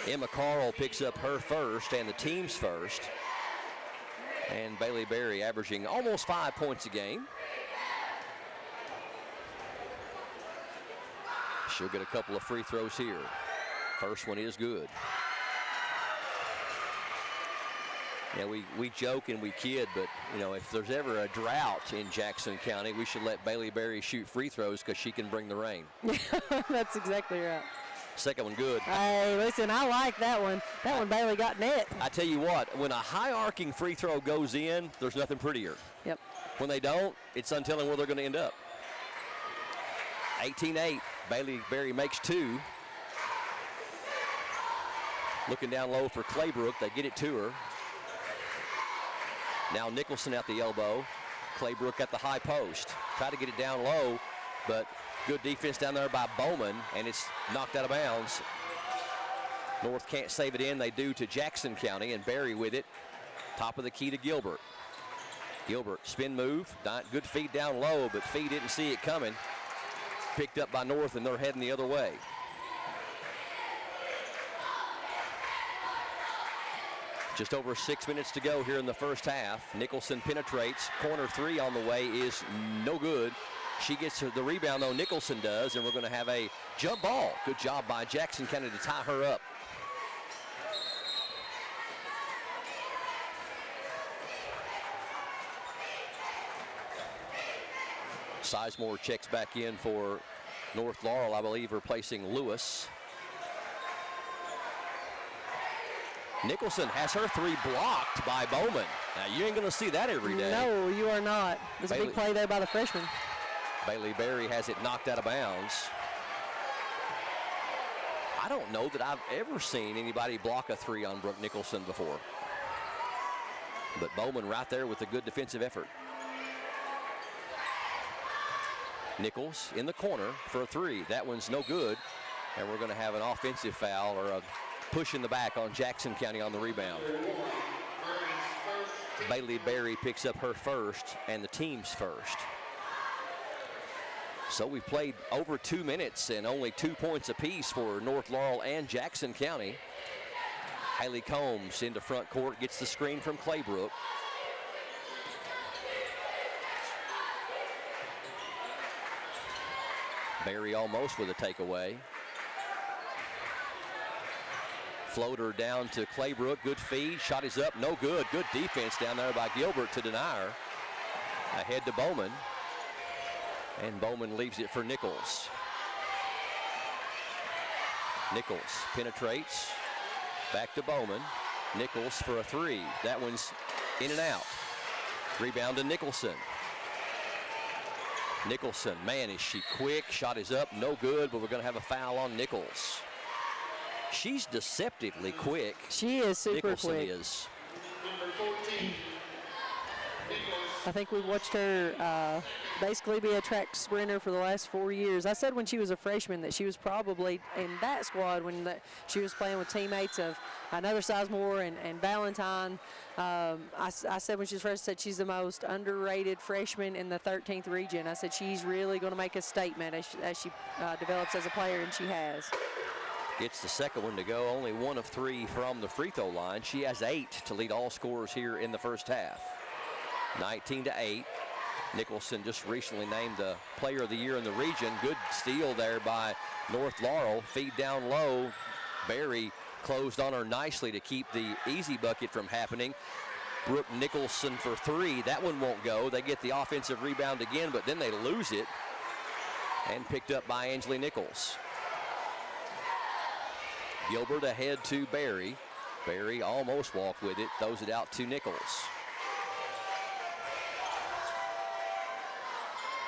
Emma Carl picks up her first and the team's first. And Bailey Berry averaging almost 5 points a game. She'll get a couple of free throws here. First one is good. Yeah, we joke and we kid, but, you know, if there's ever a drought in Jackson County, we should let Bailey Berry shoot free throws because she can bring the rain. That's exactly right. Second one good. Hey, listen, I like that one. That one Bailey got net. I tell you what, when a high-arcing free throw goes in, there's nothing prettier. Yep. When they don't, it's untelling where they're going to end up. 18-8, Bailey Berry makes 2. Looking down low for Claybrook, they get it to her. Now Nicholson at the elbow. Claybrook at the high post. Try to get it down low, but good defense down there by Bowman, and it's knocked out of bounds. North can't save it in. They do to Jackson County, and Barry with it. Top of the key to Gilbert. Gilbert, spin move. Not good feed down low, but Fee didn't see it coming. Picked up by North, and they're heading the other way. Just over 6 minutes to go here in the first half. Nicholson penetrates. Corner 3 on the way is no good. She gets the rebound, though. Nicholson does, and we're going to have a jump ball. Good job by Jackson County to tie her up. Sizemore checks back in for North Laurel, I believe, replacing Lewis. Nicholson has her 3 blocked by Bowman. Now, you ain't going to see that every day. No, you are not. There's a big play there by the freshman. Bailey Berry has it knocked out of bounds. I don't know that I've ever seen anybody block a 3 on Brooke Nicholson before. But Bowman right there with a good defensive effort. Nichols in the corner for a 3. That one's no good. And we're going to have an offensive foul or a push in the back on Jackson County on the rebound. Bailey Berry picks up her first and the team's first. So we've played over 2 minutes and only 2 points apiece for North Laurel and Jackson County. Haley Combs into front court, gets the screen from Claybrook. Berry almost with a takeaway. Floater down to Claybrook, good feed, shot is up, no good. Good defense down there by Gilbert to deny her. Ahead to Bowman. And Bowman leaves it for Nichols. Nichols penetrates, back to Bowman. Nichols for a 3. That one's in and out. Rebound to Nicholson. Nicholson, man, is she quick. Shot is up, no good, but we're going to have a foul on Nichols. She's deceptively quick. She is super Nicholson quick. is. I think we've watched her basically be a track sprinter for the last 4 years. I said when she was a freshman that she was probably in that squad when she was playing with teammates of another Sizemore and Valentine. I said when she was fresh, she's the most underrated freshman in the 13th region. I said she's really going to make a statement as she develops as a player, and she has. Gets the second one to go, only 1 of 3 from the free throw line. She has 8 to lead all scorers here in the first half. 19-8. Nicholson just recently named the player of the year in the region. Good steal there by North Laurel. Feed down low. Berry closed on her nicely to keep the easy bucket from happening. Brooke Nicholson for 3. That one won't go. They get the offensive rebound again, but then they lose it. And picked up by Angeli Nichols. Gilbert ahead to Berry. Berry almost walked with it. Throws it out to Nichols.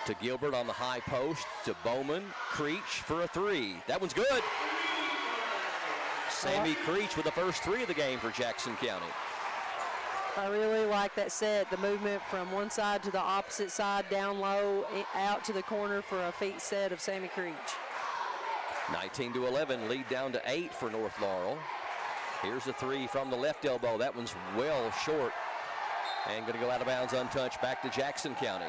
To Gilbert on the high post, to Bowman. Creech for a 3. That one's good. Sammy Creech with the first 3 of the game for Jackson County. I really like that set, the movement from one side to the opposite side, down low, out to the corner for a feet set of Sammy Creech. 19-11, lead down to 8 for North Laurel. Here's a 3 from the left elbow. That one's well short and going to go out of bounds untouched, back to Jackson County.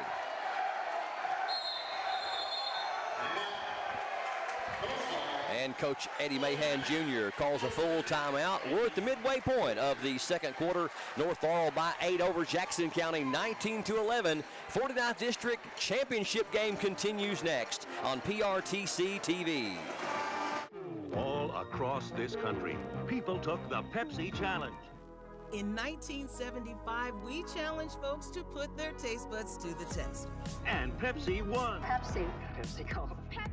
And Coach Eddie Mahan Jr. calls a full timeout. We're at the midway point of the second quarter. North Laurel by 8 over Jackson County, 19-11. 49th District Championship game continues next on PRTC TV. All across this country, people took the Pepsi Challenge. In 1975, we challenged folks to put their taste buds to the test. And Pepsi won. Pepsi. Pepsi Cola. Pepsi.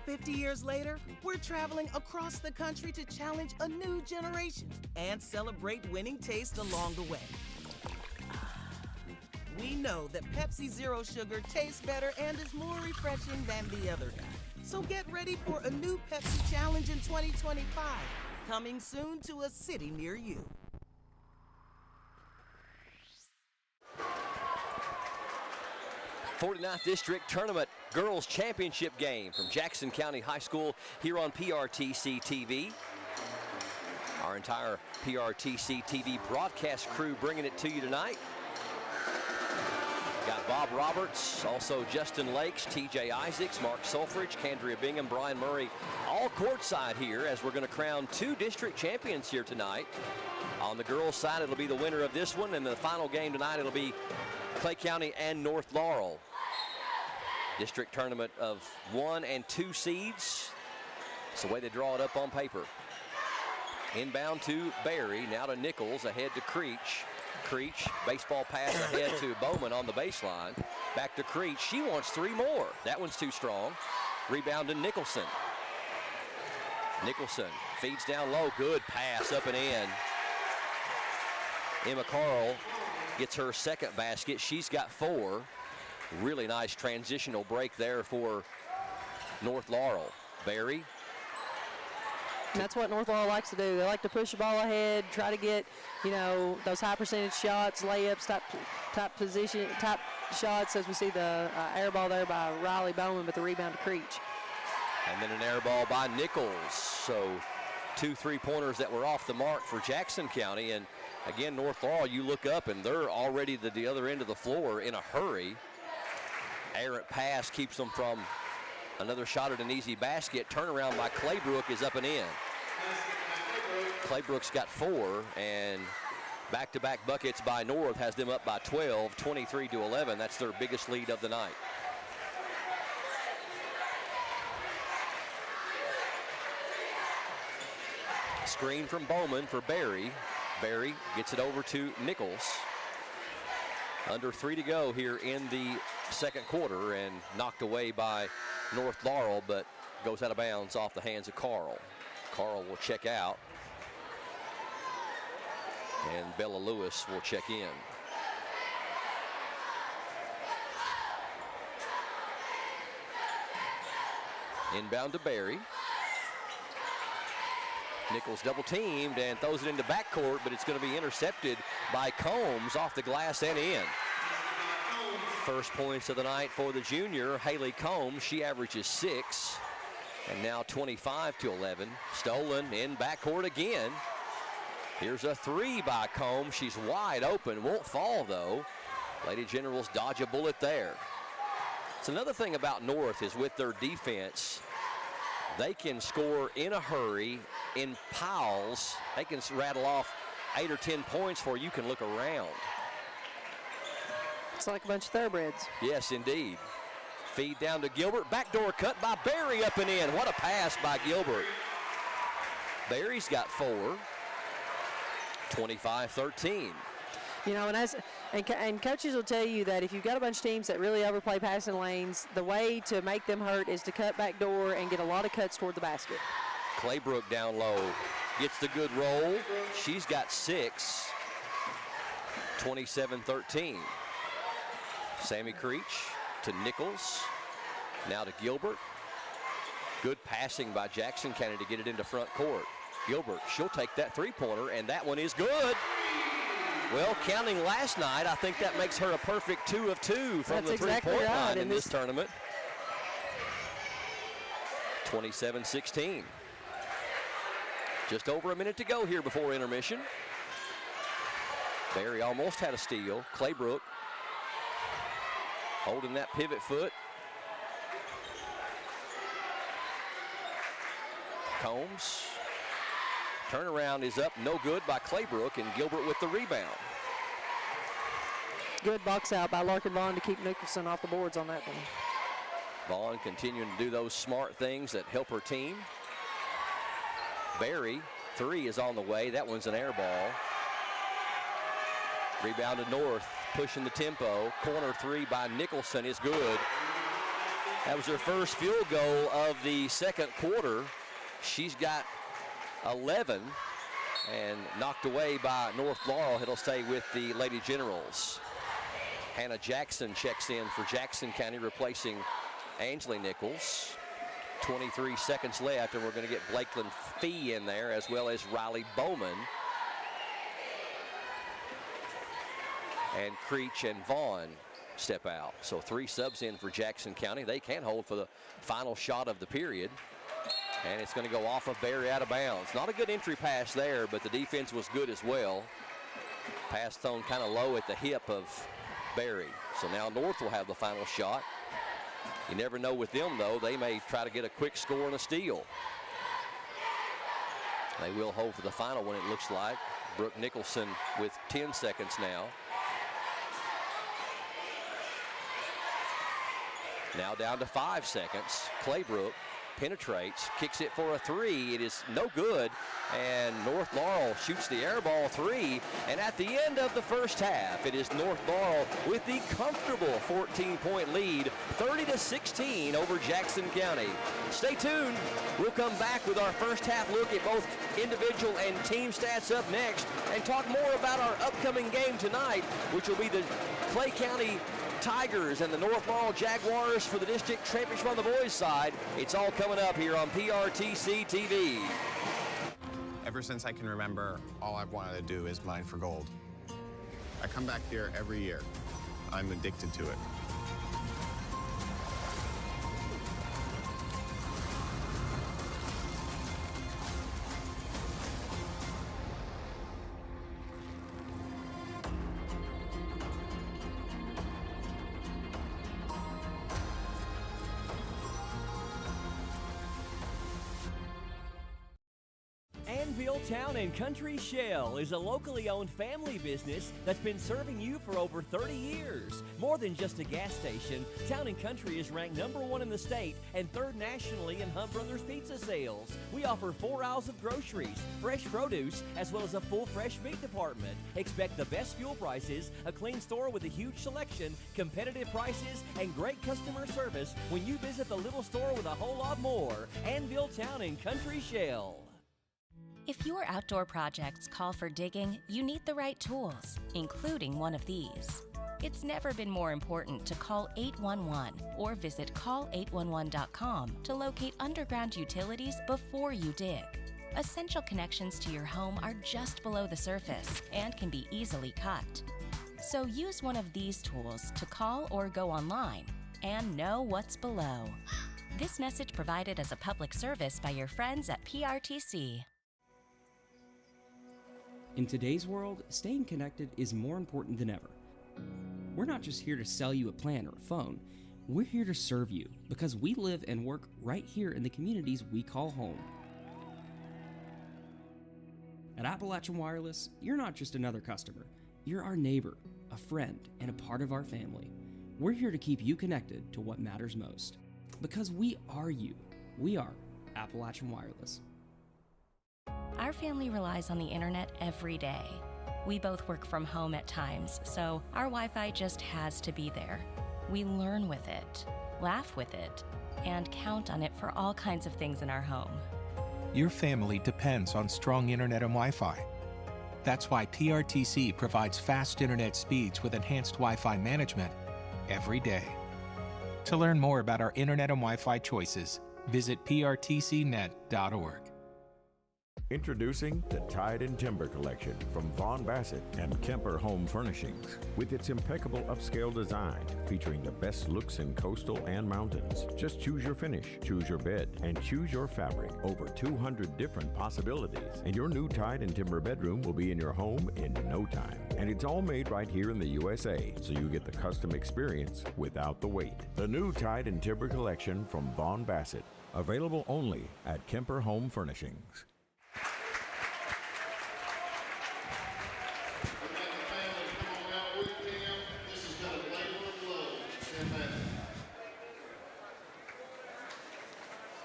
50 years later, we're traveling across the country to challenge a new generation and celebrate winning taste along the way. We know that Pepsi Zero Sugar tastes better and is more refreshing than the other guy. So get ready for a new Pepsi Challenge in 2025, coming soon to a city near you. '49th District Tournament Girls Championship game from Jackson County High School here on PRTC TV. Our entire PRTC TV broadcast crew bringing it to you tonight. Got Bob Roberts, also Justin Lakes, TJ Isaacs, Mark Sulfridge, Candria Bingham, Brian Murray, all courtside here as we're going to crown 2 district champions here tonight. On the girls' side, it'll be the winner of this one, and the final game tonight, it'll be Clay County and North Laurel. District tournament of 1 and 2 seeds. It's the way they draw it up on paper. Inbound to Berry, now to Nichols, ahead to Creech. Creech, baseball pass ahead to Bowman on the baseline. Back to Creech, she wants 3 more. That one's too strong. Rebound to Nicholson. Nicholson feeds down low, good pass up and in. Emma Carl gets her second basket. She's got 4. Really nice transitional break there for North Laurel. Berry. And that's what North Laurel likes to do. They like to push the ball ahead, try to get, those high percentage shots, layups, type shots, as we see the air ball there by Riley Bowman, but the rebound to Creech. And then an air ball by Nichols. So 2 3-pointers that were off the mark for Jackson County. And again, North Laurel, you look up and they're already at the other end of the floor in a hurry. Errant pass keeps them from another shot at an easy basket. Turnaround by Claybrook is up and in. Claybrook's got 4, and back-to-back buckets by North has them up by 12, 23-11. That's their biggest lead of the night. Screen from Bowman for Berry. Berry gets it over to Nichols. Under 3 to go here in the second quarter, and knocked away by North Laurel, but goes out of bounds off the hands of Carl. Carl will check out, and Bella Lewis will check in. Inbound to Berry. Nichols double teamed and throws it into backcourt, but it's going to be intercepted by Combs off the glass and in. First points of the night for the junior, Haley Combs. She averages 6. And now 25-11. Stolen in backcourt again. Here's a 3 by Combs. She's wide open. Won't fall, though. Lady Generals dodge a bullet there. So another thing about North is with their defense, they can score in a hurry, in piles. They can rattle off 8 or 10 points before you can look around. It's like a bunch of thoroughbreds. Yes, indeed. Feed down to Gilbert. Backdoor cut by Berry up and in. What a pass by Gilbert. Berry's got 4. 25-13. You know, and coaches will tell you that if you've got a bunch of teams that really overplay passing lanes, the way to make them hurt is to cut back door and get a lot of cuts toward the basket. Claybrook down low gets the good roll. She's got 6. 27-13. Sammy Creech to Nichols. Now to Gilbert. Good passing by Jackson County to get it into front court. Gilbert, she'll take that three-pointer, and that one is good. Well, counting last night, I think that makes her a perfect 2 of 2 from the three-point line in this tournament. 27-16. Just over a minute to go here before intermission. Berry almost had a steal. Claybrook holding that pivot foot. Combs. Turnaround is up, no good by Claybrook, and Gilbert with the rebound. Good box out by Larkin Vaughn to keep Nicholson off the boards on that one. Vaughn continuing to do those smart things that help her team. Berry, 3 is on the way. That one's an air ball. Rebound to North, pushing the tempo. Corner 3 by Nicholson is good. That was her first field goal of the second quarter. She's got 11 and knocked away by North Laurel. It'll stay with the Lady Generals. Hannah Jackson checks in for Jackson County, replacing Angeli Nichols. 23 seconds left, and we're going to get Blakeland Fee in there, as well as Riley Bowman. And Creech and Vaughn step out. So 3 subs in for Jackson County. They can hold for the final shot of the period. And it's going to go off of Berry out of bounds. Not a good entry pass there, but the defense was good as well. Pass thrown kind of low at the hip of Berry. So now North will have the final shot. You never know with them, though. They may try to get a quick score and a steal. They will hold for the final one, it looks like. Brooke Nicholson with 10 seconds now. Now down to 5 seconds. Claybrook penetrates, kicks it for a 3. It is no good, and North Laurel shoots the air ball 3. And at the end of the first half, it is North Laurel with the comfortable 14-point lead, 30-16 over Jackson County. Stay tuned. We'll come back with our first half look at both individual and team stats up next, and talk more about our upcoming game tonight, which will be the Clay County Tigers and the North Laurel Jaguars for the district championship on the boys' side. It's all coming up here on PRTC TV. Ever since I can remember, all I've wanted to do is mine for gold. I come back here every year. I'm addicted to it. Town and Country Shell is a locally owned family business that's been serving you for over 30 years. More than just a gas station, Town and Country is ranked #1 in the state and 3rd nationally in Hunt Brothers pizza sales. We offer 4 aisles of groceries, fresh produce, as well as a full fresh meat department. Expect the best fuel prices, a clean store with a huge selection, competitive prices, and great customer service when you visit the little store with a whole lot more. Anvil Town and Country Shell. If your outdoor projects call for digging, you need the right tools, including one of these. It's never been more important to call 811 or visit call811.com to locate underground utilities before you dig. Essential connections to your home are just below the surface and can be easily cut. So use one of these tools to call or go online and know what's below. This message provided as a public service by your friends at PRTC. In today's world, staying connected is more important than ever. We're not just here to sell you a plan or a phone. We're here to serve you because we live and work right here in the communities we call home. At Appalachian Wireless, you're not just another customer. You're our neighbor, a friend, and a part of our family. We're here to keep you connected to what matters most. Because we are you. We are Appalachian Wireless. Our family relies on the internet every day. We both work from home at times, so our Wi-Fi just has to be there. We learn with it, laugh with it, and count on it for all kinds of things in our home. Your family depends on strong internet and Wi-Fi. That's why PRTC provides fast internet speeds with enhanced Wi-Fi management every day. To learn more about our internet and Wi-Fi choices, visit prtcnet.org. Introducing the Tide and Timber Collection from Vaughn Bassett and Kemper Home Furnishings. With its impeccable upscale design, featuring the best looks in coastal and mountains. Just choose your finish, choose your bed, and choose your fabric. Over 200 different possibilities. And your new Tide and Timber bedroom will be in your home in no time. And it's all made right here in the USA, so you get the custom experience without the wait. The new Tide and Timber Collection from Vaughn Bassett. Available only at Kemper Home Furnishings.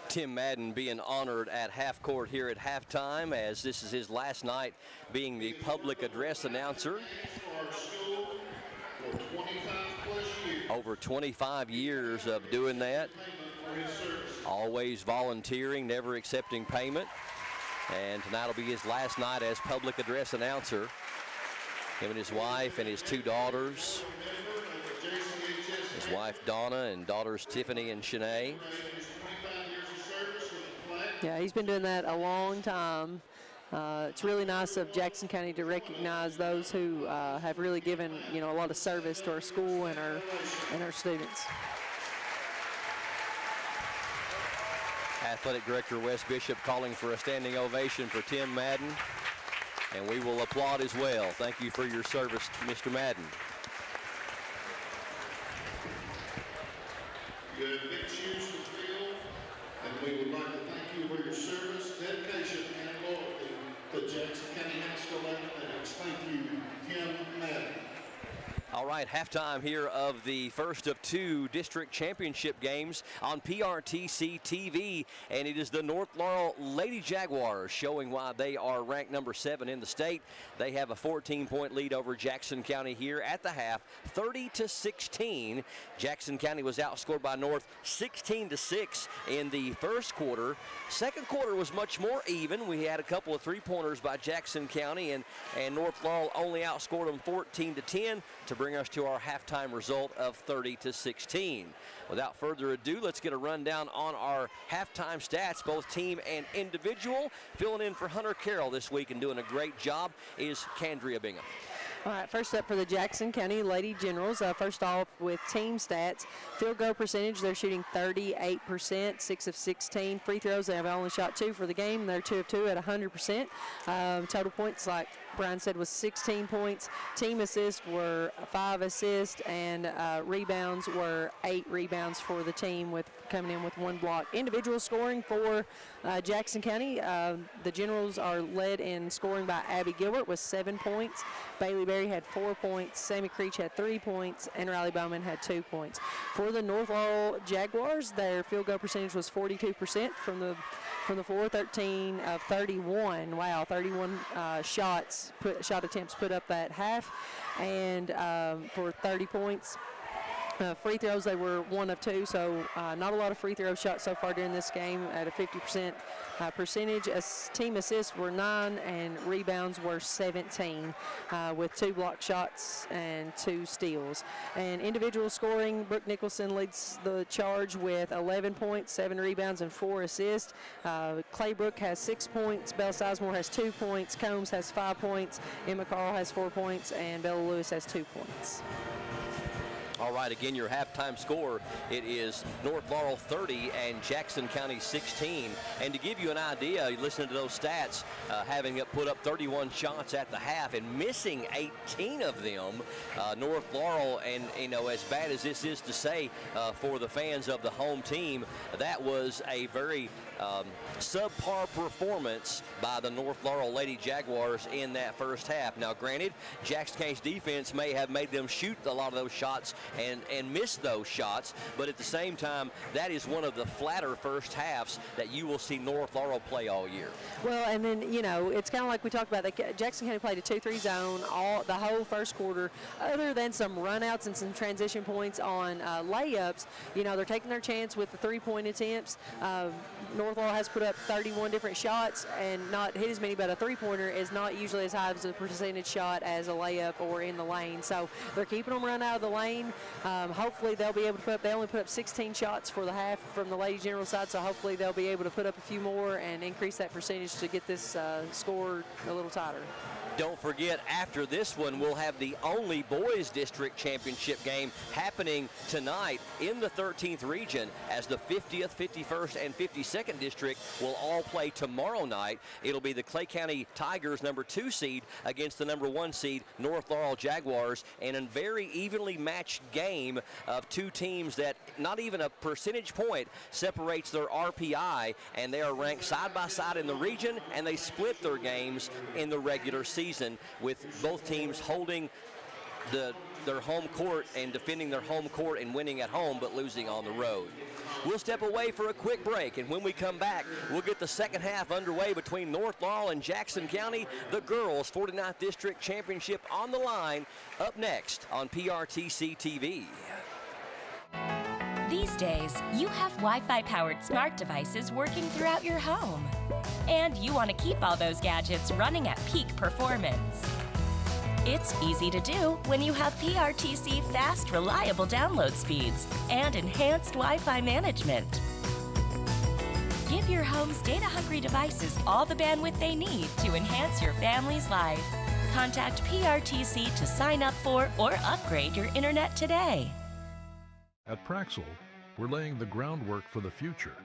Tim Madden being honored at half court here at halftime, as this is his last night being the public address announcer. Over 25 years of doing that. Always volunteering, never accepting payment. And tonight will be his last night as public address announcer. Him and his wife and his two daughters. His wife Donna and daughters Tiffany and Shanae. Yeah, he's been doing that a long time. It's really nice of Jackson County to recognize those who have really given, a lot of service to our school and our students. Athletic Director Wes Bishop calling for a standing ovation for Tim Madden, and we will applaud as well. Thank you for your service, Mr. Madden. You have big shoes to fill, and we would like to thank you for your service, dedication, and loyalty to Jackson County High School Athletics. Thank you, Tim Madden. All right, halftime here of the first of two district championship games on PRTC TV, and it is the North Laurel Lady Jaguars showing why they are ranked number 7 in the state. They have a 14-point lead over Jackson County here at the half, 30-16. Jackson County was outscored by North 16-6 in the first quarter. Second quarter was much more even. We had a couple of three-pointers by Jackson County, and North Laurel only outscored them 14-10 to bring us to our halftime result of 30-16. Without further ado, let's get a rundown on our halftime stats, both team and individual. Filling in for Hunter Carroll this week and doing a great job is Candria Bingham. All right, first up for the Jackson County Lady Generals. First off with team stats, field goal percentage, they're shooting 38%, 6 of 16. Free throws, they have only shot 2 for the game. They're 2 of 2 at 100%. Total points, like Brian said, was 16 points. Team assists were 5 assists, and rebounds were 8 rebounds for the team, with coming in with 1 block. Individual scoring for Jackson County, the Generals are led in scoring by Abby Gilbert with 7 points. Bailey Berry had 4 points. Sammy Creech had 3 points, and Riley Bowman had 2 points. For the North Laurel Jaguars, their field goal percentage was 42% from the floor, 13 of 31. Wow, 31 shot attempts put up that half, and for 30 points. Free throws, they were 1 of 2, so not a lot of free throw shots so far during this game at a 50% percentage. Team assists were 9 and rebounds were 17 with 2 block shots and 2 steals. And individual scoring, Brooke Nicholson leads the charge with 11 points, 7 rebounds, and 4 assists. Claybrook has 6 points, Bella Sizemore has 2 points, Combs has 5 points, Emma Carl has 4 points, and Bella Lewis has 2 points. All right, again, your halftime score, it is North Laurel 30 and Jackson County 16. And to give you an idea, listening to those stats, having put up 31 shots at the half and missing 18 of them, North Laurel, and as bad as this is to say for the fans of the home team, that was a very subpar performance by the North Laurel Lady Jaguars in that first half. Now, granted, Jackson County's defense may have made them shoot a lot of those shots and miss those shots, but at the same time, that is one of the flatter first halves that you will see North Laurel play all year. Well, and then, it's kind of like we talked about, Jackson County played a 2-3 zone the whole first quarter, other than some runouts and some transition points on layups. They're taking their chance with the 3-point attempts. North Laurel has put up 31 different shots and not hit as many, but a 3-pointer is not usually as high as a percentage shot as a layup or in the lane. So they're keeping them run out of the lane. Hopefully they'll be able to they only put up 16 shots for the half from the Lady General side, so hopefully they'll be able to put up a few more and increase that percentage to get this score a little tighter. Don't forget, after this one, we'll have the only boys district championship game happening tonight in the 13th region, as the 50th, 51st, and 52nd district will all play tomorrow night. It'll be the Clay County Tigers, number 2 seed, against the number 1 seed, North Laurel Jaguars, in a very evenly matched game of 2 teams that not even a percentage point separates their RPI, and they are ranked side by side in the region, and they split their games in the regular season, with both teams holding their home court and defending their home court and winning at home but losing on the road. We'll step away for a quick break, and when we come back, we'll get the second half underway between North Laurel and Jackson County. The girls' 49th District Championship on the line, up next on PRTC TV. These days, you have Wi-Fi powered smart devices working throughout your home. And you want to keep all those gadgets running at peak performance. It's easy to do when you have PRTC fast, reliable download speeds and enhanced Wi-Fi management. Give your home's data-hungry devices all the bandwidth they need to enhance your family's life. Contact PRTC to sign up for or upgrade your internet today. At Praxel, we're laying the groundwork for the future,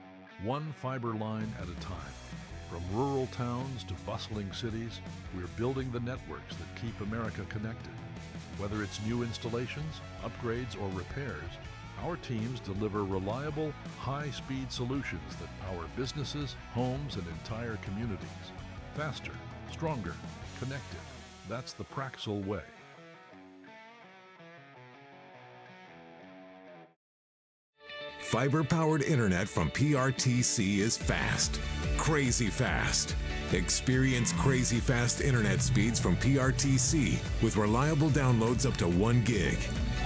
one fiber line at a time. From rural towns to bustling cities, we're building the networks that keep America connected. Whether it's new installations, upgrades, or repairs, our teams deliver reliable, high-speed solutions that power businesses, homes, and entire communities. Faster, stronger, connected. That's the Praxel way. Fiber-powered internet from PRTC is fast. Crazy fast. Experience crazy fast internet speeds from PRTC with reliable downloads up to 1 gig.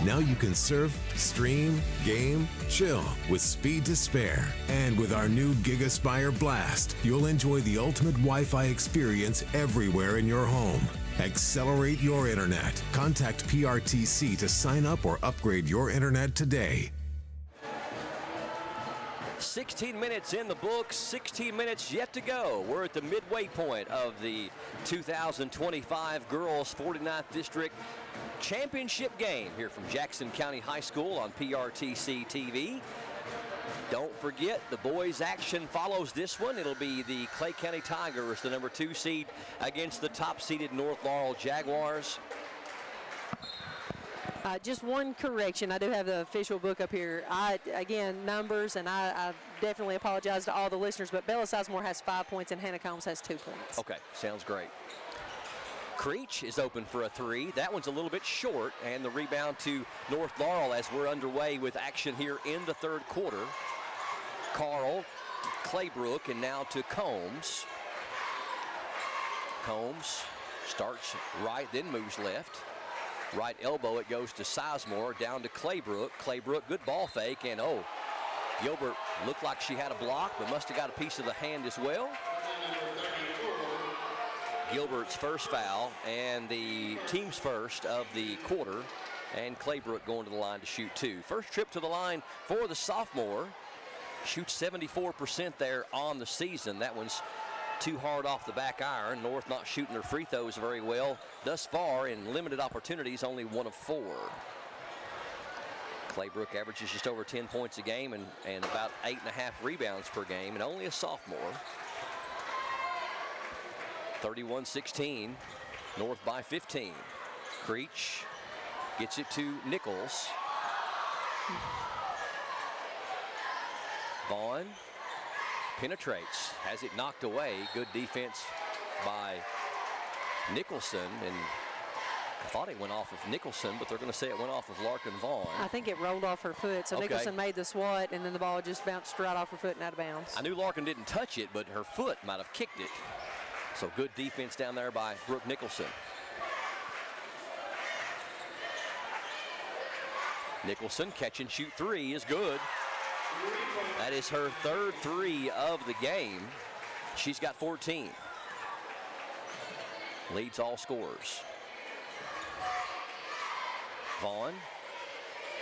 Now you can surf, stream, game, chill with speed to spare. And with our new GigaSpire Blast, you'll enjoy the ultimate Wi-Fi experience everywhere in your home. Accelerate your internet. Contact PRTC to sign up or upgrade your internet today. 16 minutes in the books, 16 minutes yet to go. We're at the midway point of the 2025 Girls 49th District Championship game here from Jackson County High School on PRTC TV. Don't forget, the boys' action follows this one. It'll be the Clay County Tigers, the number 2 seed, against the top-seeded North Laurel Jaguars. Just one correction. I do have the official book up here. Again, numbers, and I definitely apologize to all the listeners, but Bella Sizemore has 5 points and Hannah Combs has 2 points. Okay, sounds great. Creech is open for a 3. That one's a little bit short, and the rebound to North Laurel as we're underway with action here in the third quarter. Carl, Claybrook, and now to Combs. Combs starts right, then moves left. Right elbow, it goes to Sizemore, down to Claybrook. Claybrook, good ball fake, and Gilbert looked like she had a block, but must have got a piece of the hand as well. Gilbert's first foul, and the team's first of the quarter, and Claybrook going to the line to shoot 2. First trip to the line for the sophomore. Shoots 74% there on the season. That one's too hard off the back iron. North not shooting their free throws very well thus far in limited opportunities, only 1 of 4. Claybrook averages just over 10 points a game and about 8.5 rebounds per game, and only a sophomore. 31-16, North by 15. Creech gets it to Nichols. Vaughn penetrates, has it knocked away. Good defense by Nicholson, and I thought it went off of Nicholson, but they're going to say it went off of Larkin Vaughn. I think it rolled off her foot, so Okay. Nicholson made the swat, and then the ball just bounced right off her foot and out of bounds. I knew Larkin didn't touch it, but her foot might have kicked it. So good defense down there by Brooke Nicholson. Nicholson catch and shoot 3 is good. That is her third 3 of the game. She's got 14. Leads all scorers. Vaughn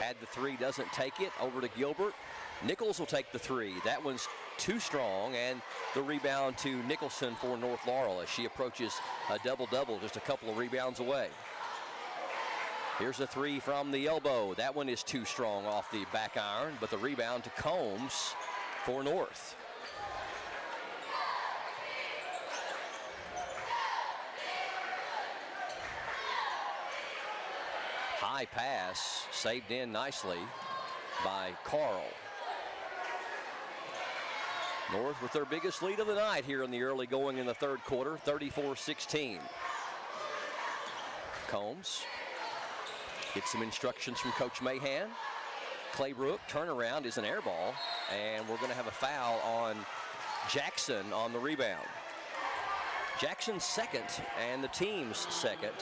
had the 3, doesn't take it. Over to Gilbert. Nichols will take the 3. That one's too strong, and the rebound to Nicholson for North Laurel as she approaches a double-double, just a couple of rebounds away. Here's a 3 from the elbow. That one is too strong off the back iron, but the rebound to Combs for North. High pass, saved in nicely by Carl. North with their biggest lead of the night here in the early going in the third quarter, 34-16. Combs gets some instructions from Coach Mahan. Claybrook turnaround is an air ball, and we're going to have a foul on Jackson on the rebound. Jackson's second and the team's second.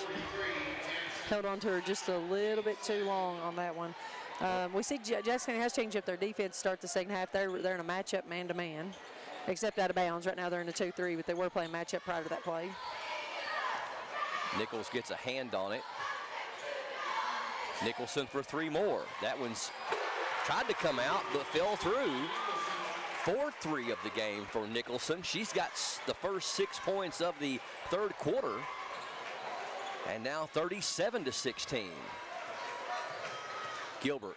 Held on to her just a little bit too long on that one. We see Jackson County has changed up their defense to start the second half. They're in a matchup man-to-man, except out of bounds. Right now they're in a 2-3, but they were playing matchup prior to that play. Nichols gets a hand on it. Nicholson for 3 more. That one's tried to come out, but fell through. 4-3 of the game for Nicholson. She's got the first 6 points of the third quarter. And now 37-16. Gilbert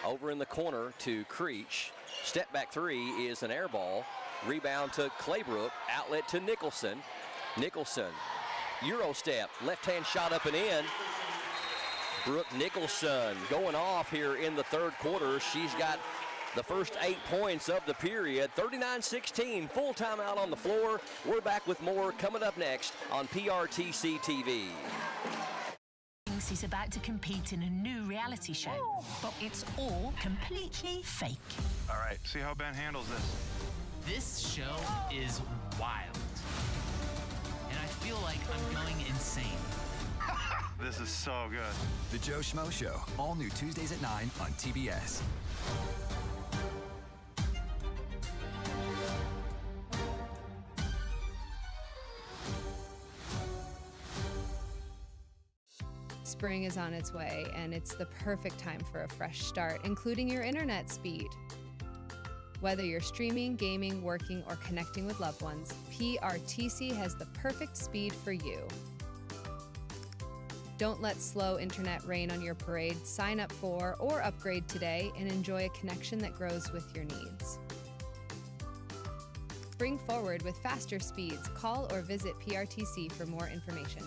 over in the corner to Creech. Step back 3 is an air ball. Rebound to Claybrook. Outlet to Nicholson. Nicholson, Euro step. Left-hand shot up and in. Brooke Nicholson going off here in the third quarter. She's got the first 8 points of the period. 39-16, full timeout on the floor. We're back with more coming up next on PRTC TV. He's about to compete in a new reality show, but it's all completely fake. All right, see how Ben handles this. This show is wild, and I feel like I'm going insane. This is so good. The Joe Schmo Show, all new Tuesdays at 9 on TBS. Spring is on its way, and it's the perfect time for a fresh start, including your internet speed. Whether you're streaming, gaming, working, or connecting with loved ones, PRTC has the perfect speed for you. Don't let slow internet rain on your parade. Sign up for or upgrade today and enjoy a connection that grows with your needs. Spring forward with faster speeds. Call or visit PRTC for more information.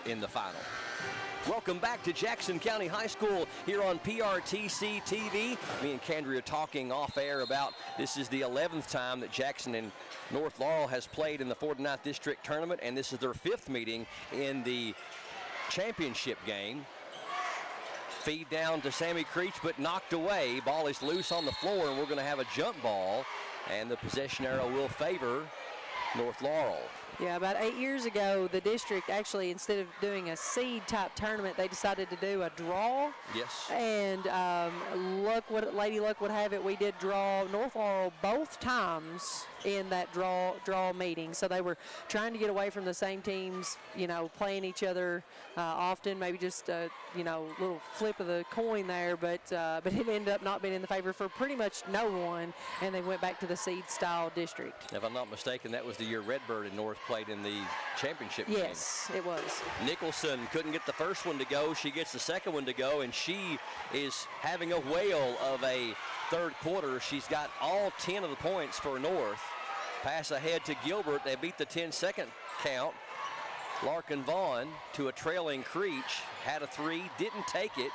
In the final. Welcome back to Jackson County High School here on PRTC TV. Me and Kendria are talking off air about this is the 11th time that Jackson and North Laurel has played in the 49th District Tournament, and this is their 5th meeting in the championship game. Feed down to Sammy Creech, but knocked away. Ball is loose on the floor, and we're going to have a jump ball, and the possession arrow will favor North Laurel. Yeah, about 8 years ago, the district actually, instead of doing a seed type tournament, they decided to do a draw. Yes. And Lady Luck would have it, we did draw North Laurel both times in that draw meeting. So they were trying to get away from the same teams, playing each other often, maybe just little flip of the coin there, but it ended up not being in the favor for pretty much no one, and they went back to the seed style district. If I'm not mistaken, that was the year Redbird and North played in the championship game. Yes, it was. Nicholson couldn't get the first one to go. She gets the second one to go, and she is having a whale of a third quarter. She's got all 10 of the points for North. Pass ahead to Gilbert. They beat the 10-second count. Larkin Vaughn to a trailing Creech. Had a three, didn't take it.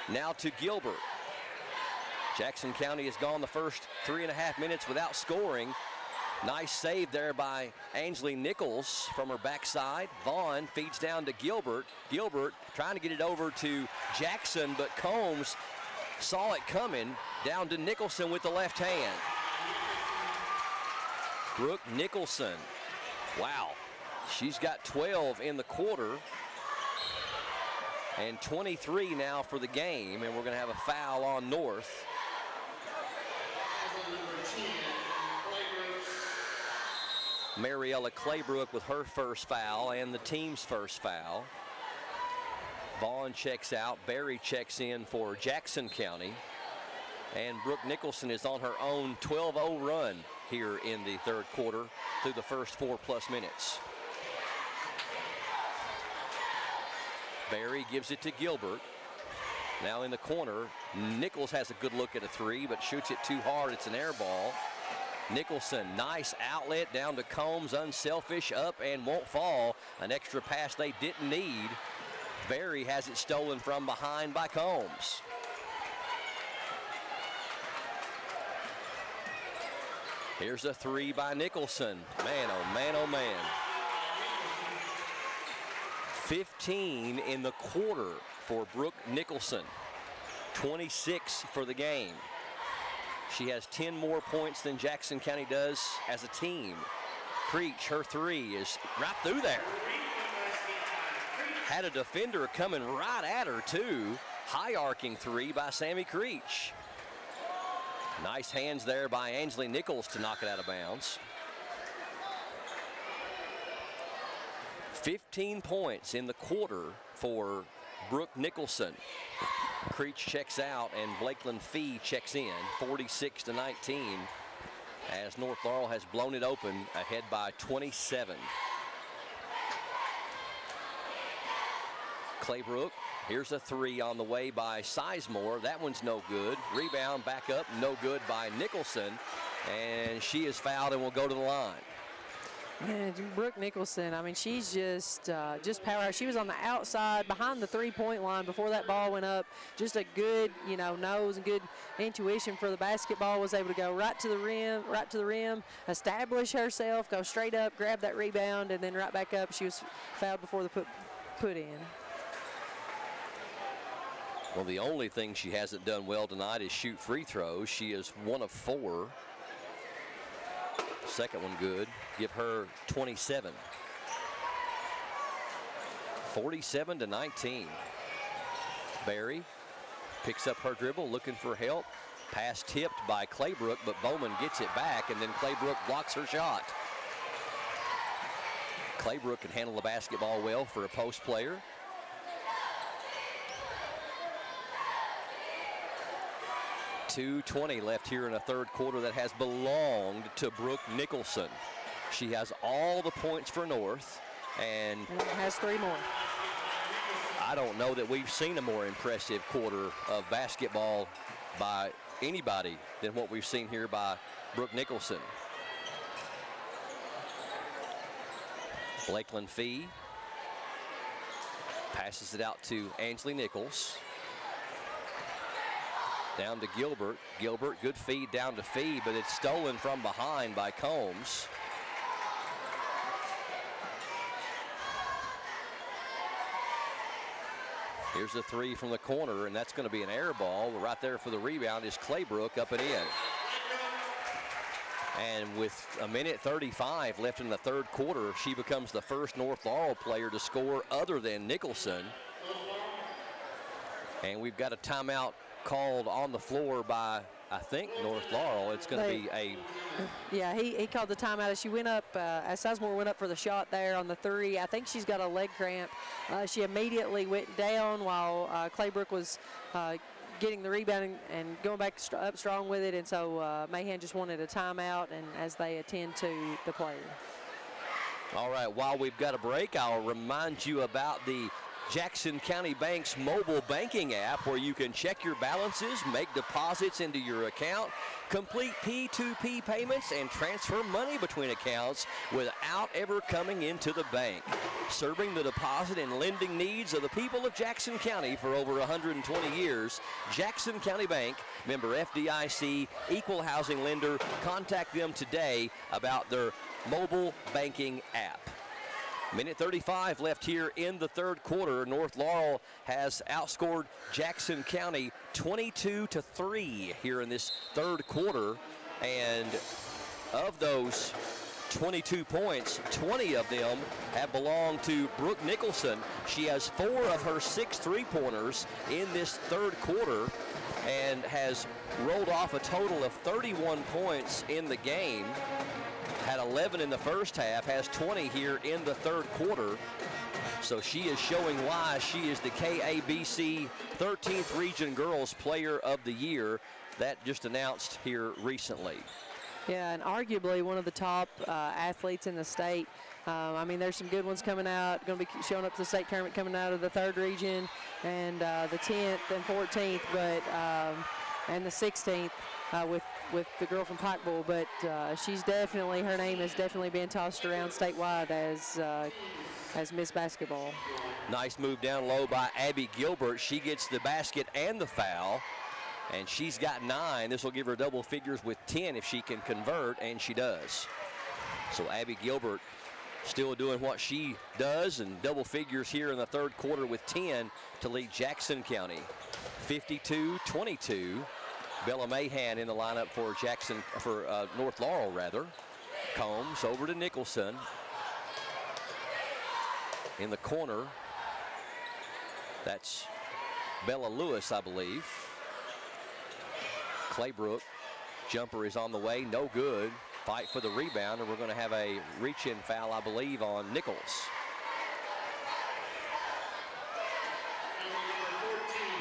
Now to Gilbert. Jackson County has gone the first 3.5 minutes without scoring. Nice save there by Ainsley Nichols from her backside. Vaughn feeds down to Gilbert. Gilbert trying to get it over to Jackson, but Combs saw it coming. Down to Nicholson with the left hand. Brooke Nicholson. Wow. She's got 12 in the quarter. And 23 now for the game, and we're going to have a foul on North. Mariella Claybrook with her first foul and the team's first foul. Vaughn checks out. Barry checks in for Jackson County. And Brooke Nicholson is on her own 12-0 run here in the third quarter through the first 4+ minutes. Barry gives it to Gilbert. Now in the corner, Nichols has a good look at a three, but shoots it too hard. It's an air ball. Nicholson, nice outlet down to Combs, unselfish, up and won't fall. An extra pass they didn't need. Barry has it stolen from behind by Combs. Here's a three by Nicholson. Man, oh man, oh man. 15 in the quarter for Brooke Nicholson. 26 for the game. She has 10 more points than Jackson County does as a team. Creech, her three is right through there. Had a defender coming right at her too. High arcing three by Sammy Creech. Nice hands there by Ainsley Nichols to knock it out of bounds. 15 points in the quarter for Brooke Nicholson. Creech checks out and Blakeland Fee checks in, 46-19, as North Laurel has blown it open, ahead by 27. Claybrook, here's a three on the way by Sizemore. That one's no good. Rebound back up, no good by Nicholson, and she is fouled and will go to the line. Man, Brooke Nicholson, I mean, she's just power. She was on the outside behind the three-point line before that ball went up. Just a good, nose and good intuition for the basketball. Was able to go right to the rim, establish herself, go straight up, grab that rebound, and then right back up. She was fouled before the put in. Well, the only thing she hasn't done well tonight is shoot free throws. She is 1 of 4. Second one good. Give her 27. 47-19. Barry picks up her dribble, looking for help. Pass tipped by Claybrook, but Bowman gets it back, and then Claybrook blocks her shot. Claybrook can handle the basketball well for a post player. .220 left here in a third quarter that has belonged to Brooke Nicholson. She has all the points for North and has 3 more. I don't know that we've seen a more impressive quarter of basketball by anybody than what we've seen here by Brooke Nicholson. Blakeland Fee passes it out to Ainsley Nichols. Down to Gilbert. Gilbert, good feed down to Fee, but it's stolen from behind by Combs. Here's a three from the corner, and that's going to be an air ball. Right there for the rebound is Claybrook, up and in. And with a minute 35 left in the third quarter, she becomes the first North Laurel player to score other than Nicholson. And we've got a timeout called on the floor by, I think, North Laurel. It's going to be a... Yeah, he called the timeout as she went up, as Sizemore went up for the shot there on the three. I think she's got a leg cramp. She immediately went down while Claybrook was getting the rebound and going back up strong with it. And so Mahan just wanted a timeout, and as they attend to the player. All right, while we've got a break, I'll remind you about the Jackson County Bank's mobile banking app, where you can check your balances, make deposits into your account, complete P2P payments, and transfer money between accounts without ever coming into the bank. Serving the deposit and lending needs of the people of Jackson County for over 120 years, Jackson County Bank, member FDIC, equal housing lender. Contact them today about their mobile banking app. Minute 35 left here in the third quarter. North Laurel has outscored Jackson County 22-3 here in this third quarter. And of those 22 points, 20 of them have belonged to Brooke Nicholson. She has 4 of her 6 3-pointers in this third quarter and has rolled off a total of 31 points in the game. Had 11 in the first half, has 20 here in the third quarter. So she is showing why she is the KABC 13th Region Girls Player of the Year. That just announced here recently. Yeah, and arguably one of the top athletes in the state. I mean, there's some good ones coming out, going to be showing up to the state tournament coming out of the 3rd region and the 10th and 14th, but and the 16th with the girl from Pikeville. But she's definitely, her name has definitely been tossed around statewide as Miss Basketball. Nice move down low by Abby Gilbert. She gets the basket and the foul, and she's got 9. This will give her double figures with 10 if she can convert, and she does. So Abby Gilbert still doing what she does, and double figures here in the third quarter with 10 to lead Jackson County 52-22. Bella Mahan in the lineup for North Laurel rather. Combs over to Nicholson. In the corner, that's Bella Lewis, I believe. Claybrook, jumper is on the way, no good. Fight for the rebound, and we're going to have a reach-in foul, I believe, on Nichols.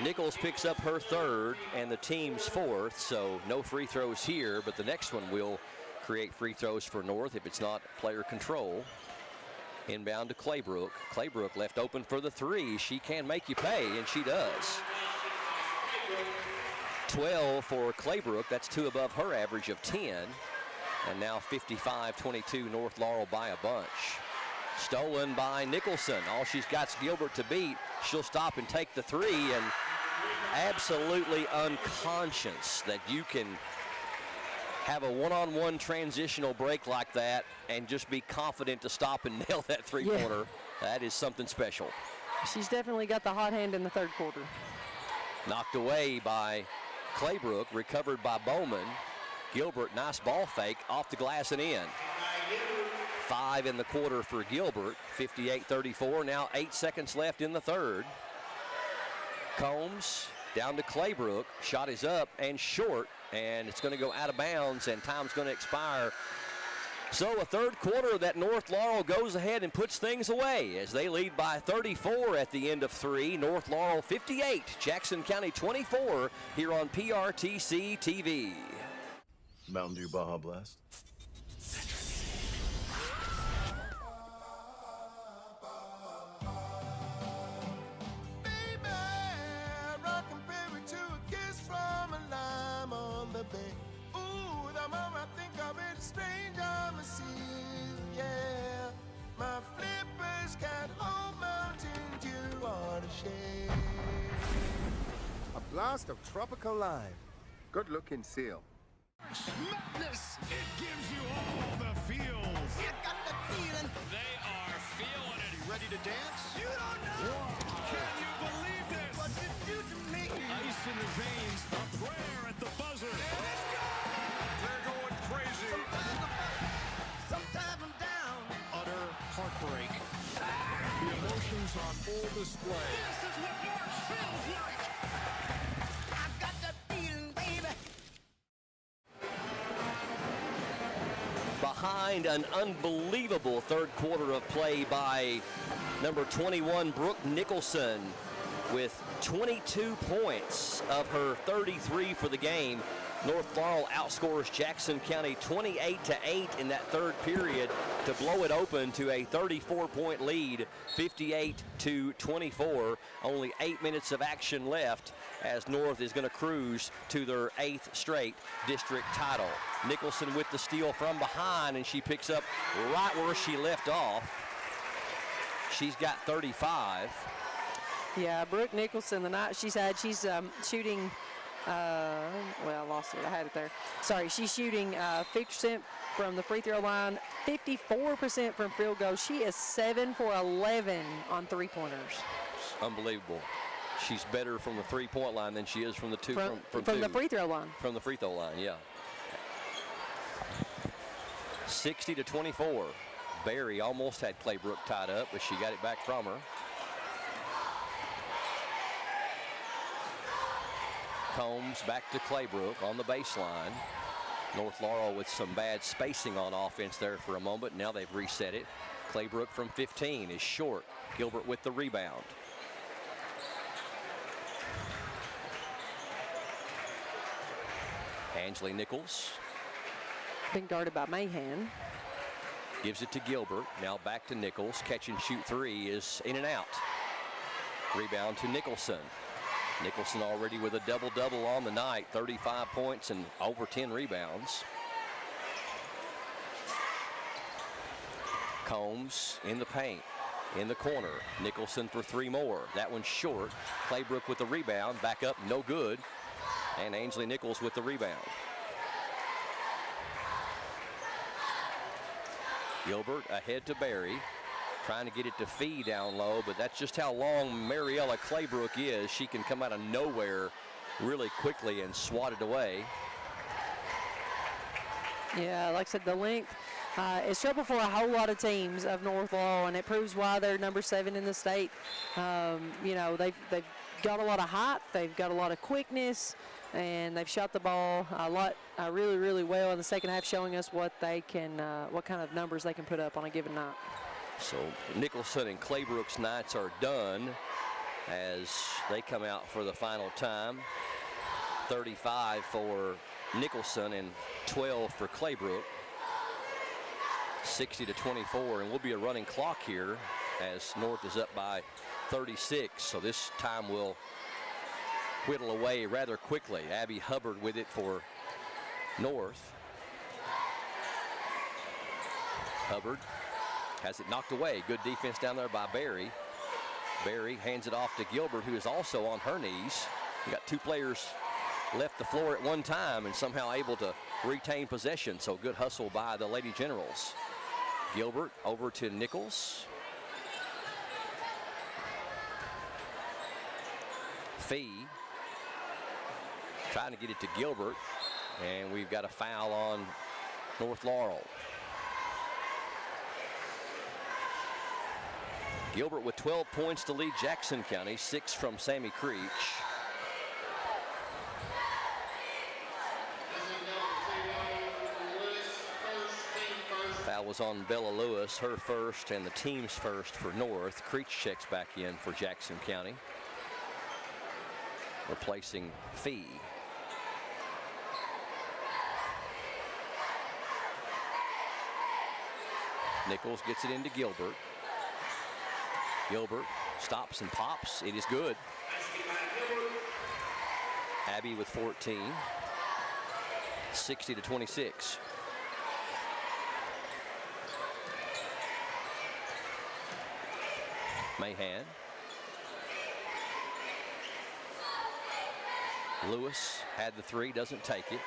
Nichols picks up her 3rd and the team's 4th, so no free throws here, but the next one will create free throws for North if it's not player control. Inbound to Claybrook. Claybrook left open for the 3. She can make you pay, and she does. 12 for Claybrook. That's 2 above her average of 10. And now 55-22, North Laurel by a bunch. Stolen by Nicholson. All she's got's Gilbert to beat. She'll stop and take the 3, and absolutely unconscious that you can have a one-on-one transitional break like that and just be confident to stop and nail that 3-pointer. Yeah. That is something special. She's definitely got the hot hand in the third quarter. Knocked away by Claybrook, recovered by Bowman. Gilbert, nice ball fake, off the glass and in. 5 in the quarter for Gilbert, 58-34. Now 8 seconds left in the third. Combs down to Claybrook. Shot is up and short, and it's going to go out of bounds, and time's going to expire. So a third quarter that North Laurel goes ahead and puts things away as they lead by 34 at the end of 3. North Laurel 58, Jackson County 24 here on PRTC TV. Mountain Dew Baja Blast. Ooh, the moment I think I've been strange on the sea, yeah. My flippers can't hold Mountain Dew on a shade. A blast of tropical lime. Good looking seal. Madness! It gives you all the feels. You got the feeling. They are feeling it. You ready to dance? You don't know. Whoa. Can you believe this? What did you do to me? Ice in the veins. A prayer at the buzzer. And it's gone. They're going crazy. It's on full display. This is what March feels like. I've got the feeling, baby. Behind an unbelievable third quarter of play by number 21, Brooke Nicholson, with 22 points of her 33 for the game. North Laurel outscores Jackson County 28-8 in that third period to blow it open to a 34-point lead, 58-24. Only 8 minutes of action left as North is going to cruise to their 8th straight district title. Nicholson with the steal from behind, and she picks up right where she left off. She's got 35. Yeah, Brooke Nicholson, the night she's had, she's shooting, well, I lost it. I had it there. Sorry, she's shooting 50% from the free throw line, 54% from field goal. She is 7 for 11 on three-pointers. Unbelievable. She's better from the three-point line than she is from the two. From the free throw line. From the free throw line, yeah. 60-24. Barry almost had Claybrook tied up, but she got it back from her. Combs back to Claybrook on the baseline. North Laurel with some bad spacing on offense there for a moment. Now they've reset it. Claybrook from 15 is short. Gilbert with the rebound. Angeli Nichols. Been guarded by Mahan. Gives it to Gilbert. Now back to Nichols. Catch and shoot three is in and out. Rebound to Nicholson. Nicholson already with a double-double on the night. 35 points and over 10 rebounds. Combs in the paint. In the corner. Nicholson for three more. That one's short. Claybrook with the rebound. Back up, no good. And Angeli Nichols with the rebound. Gilbert ahead to Barry, trying to get it to Fee down low, but that's just how long Mariella Claybrook is. She can come out of nowhere really quickly and swat it away. Yeah, like I said, the length is trouble for a whole lot of teams of North Laurel, and it proves why they're number 7 in the state. You know, they've got a lot of height, they've got a lot of quickness, and they've shot the ball a lot, really, really well in the second half, showing us what they can, what kind of numbers they can put up on a given night. So Nicholson and Claybrook's nights are done as they come out for the final time. 35 for Nicholson and 12 for Claybrook. 60-24, and will be a running clock here as North is up by 36. So this time will whittle away rather quickly. Abby Hubbard with it for North. Hubbard has it knocked away. Good defense down there by Barry. Barry hands it off to Gilbert, who is also on her knees. You got two players left the floor at one time and somehow able to retain possession. So good hustle by the Lady Generals. Gilbert over to Nichols. Fee trying to get it to Gilbert, and we've got a foul on North Laurel. Gilbert with 12 points to lead Jackson County, 6 from Sammy Creech. Foul was on Bella Lewis, her first and the team's first for North. Creech checks back in for Jackson County, replacing Fee. Nichols gets it into Gilbert. Gilbert stops and pops. It is good. Abby with 14. 60-26. Mahan. Lewis had the three, doesn't take it.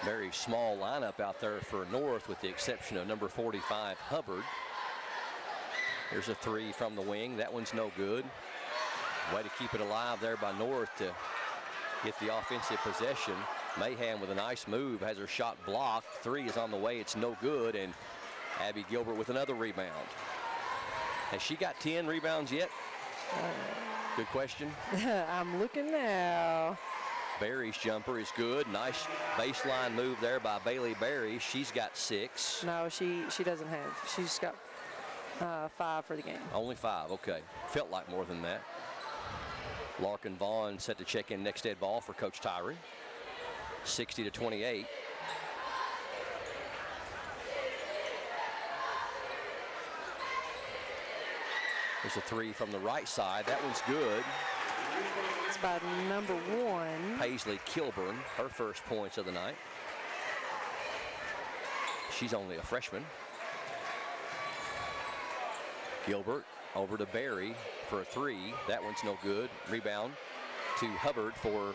Very small lineup out there for North with the exception of number 45, Hubbard. Here's a three from the wing. That one's no good. Way to keep it alive there by North to get the offensive possession. Mahan with a nice move, has her shot blocked. Three is on the way, it's no good, and Abby Gilbert with another rebound. Has she got 10 rebounds yet? Good question. I'm looking now. Barry's jumper is good. Nice baseline move there by Bailey Barry. She's got 6. No, she doesn't have. She's got 5 for the game. Only 5, okay. Felt like more than that. Larkin Vaughn set to check in next dead ball for Coach Tyree. 60-28. There's a 3 from the right side. That one's good. It's by number 1. Paisley Kilburn, her first points of the night. She's only a freshman. Gilbert over to Barry for a 3. That one's no good. Rebound to Hubbard for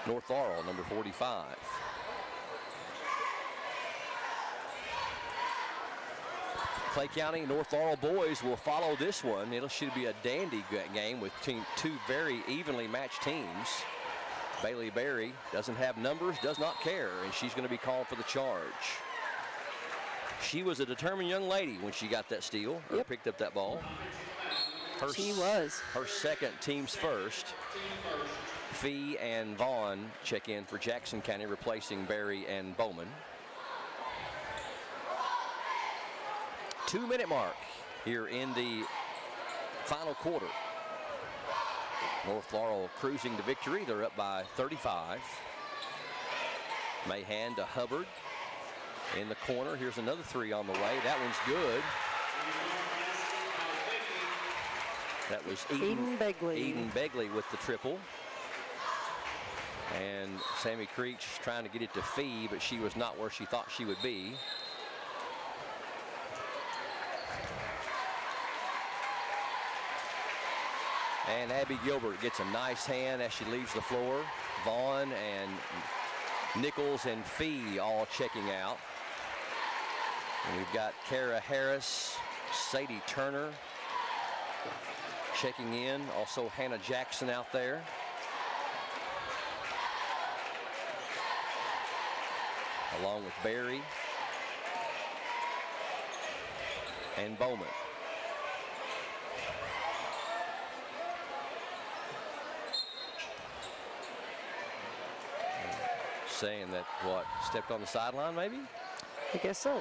North Laurel, number 45. Clay County North Laurel boys will follow this one. It should be a dandy game with two very evenly matched teams. Bailey Barry doesn't have numbers, does not care, and she's going to be called for the charge. She was a determined young lady when she got that steal, or picked up that ball. She was. Her second, team's first. Fee and Vaughn check in for Jackson County, replacing Barry and Bowman. 2-minute mark here in the final quarter. North Laurel cruising to victory. They're up by 35. Mahan to Hubbard in the corner. Here's another 3 on the way. That one's good. That was Eden Begley with the triple. And Sammy Creech trying to get it to Fee, but she was not where she thought she would be. And Abby Gilbert gets a nice hand as she leaves the floor. Vaughn and Nichols and Fee all checking out. And we've got Kara Harris, Sadie Turner checking in. Also Hannah Jackson out there. Along with Barry and Bowman. Saying that, stepped on the sideline maybe? I guess so.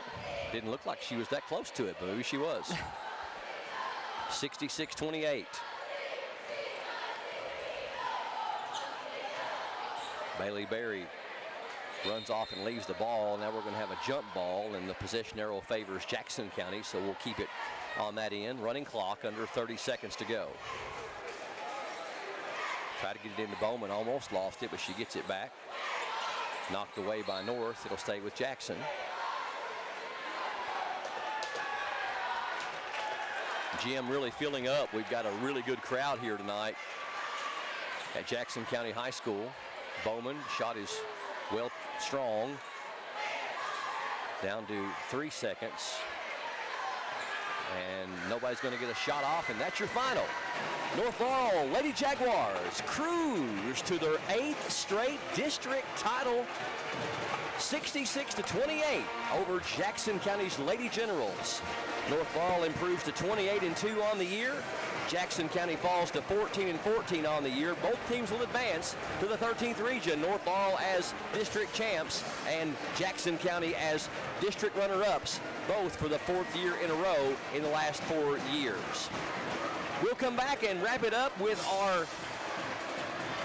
Didn't look like she was that close to it, but maybe she was. 66-28. Bailey Barry runs off and leaves the ball. Now we're going to have a jump ball, and the possession arrow favors Jackson County, so we'll keep it on that end. Running clock, under 30 seconds to go. Try to get it into Bowman, almost lost it, but she gets it back. Knocked away by North. It'll stay with Jackson. Gym really filling up. We've got a really good crowd here tonight at Jackson County High School. Bowman shot is strong. Down to 3 seconds. And nobody's going to get a shot off, and that's your final. North Laurel Lady Jaguars cruise to their 8th straight district title, 66-28 over Jackson County's Lady Generals. North Laurel improves to 28-2 on the year. Jackson County falls to 14-14 on the year. Both teams will advance to the 13th region. North Laurel as district champs and Jackson County as district runner-ups, both for the 4th year in a row in the last 4 years. We'll come back and wrap it up with our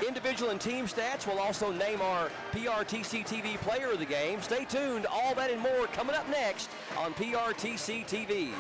individual and team stats. We'll also name our PRTC TV player of the game. Stay tuned. All that and more coming up next on PRTC TV.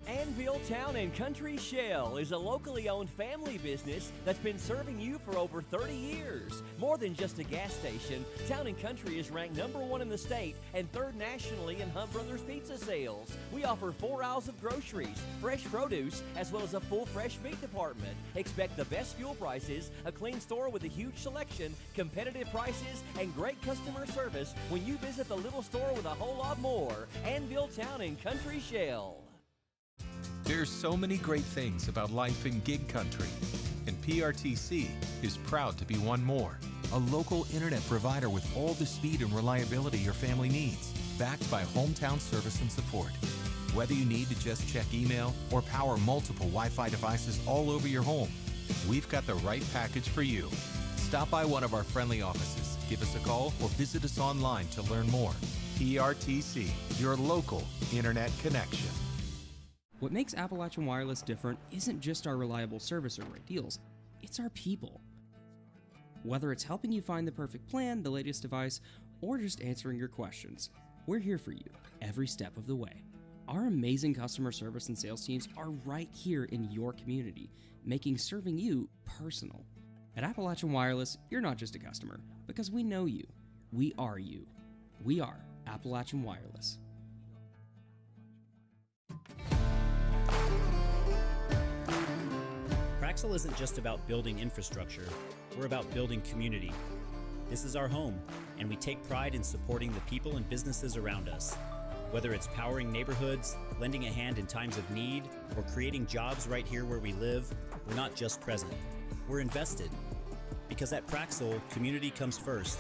Anvil Town and Country Shell is a locally owned family business that's been serving you for over 30 years. More than just a gas station, Town and Country is ranked #1 in the state and 3rd nationally in Hunt Brothers Pizza sales. We offer 4 aisles of groceries, fresh produce, as well as a full fresh meat department. Expect the best fuel prices, a clean store with a huge selection, competitive prices, and great customer service when you visit the little store with a whole lot more. Anvil Town and Country Shell. There's so many great things about life in gig country, and PRTC is proud to be one more. a local internet provider with all the speed and reliability your family needs, backed by hometown service and support. Whether you need to just check email or power multiple Wi-Fi devices all over your home, we've got the right package for you. Stop by one of our friendly offices, give us a call, or visit us online to learn more. PRTC, your local internet connection. What makes Appalachian Wireless different isn't just our reliable service or great deals, it's our people. Whether it's helping you find the perfect plan, the latest device, or just answering your questions, we're here for you every step of the way. Our amazing customer service and sales teams are right here in your community, making serving you personal. At Appalachian Wireless, you're not just a customer, because we know you. We are you. We are Appalachian Wireless. Praxel isn't just about building infrastructure, we're about building community. This is our home, and we take pride in supporting the people and businesses around us. Whether it's powering neighborhoods, lending a hand in times of need, or creating jobs right here where we live, we're not just present, we're invested. Because at Praxel, community comes first.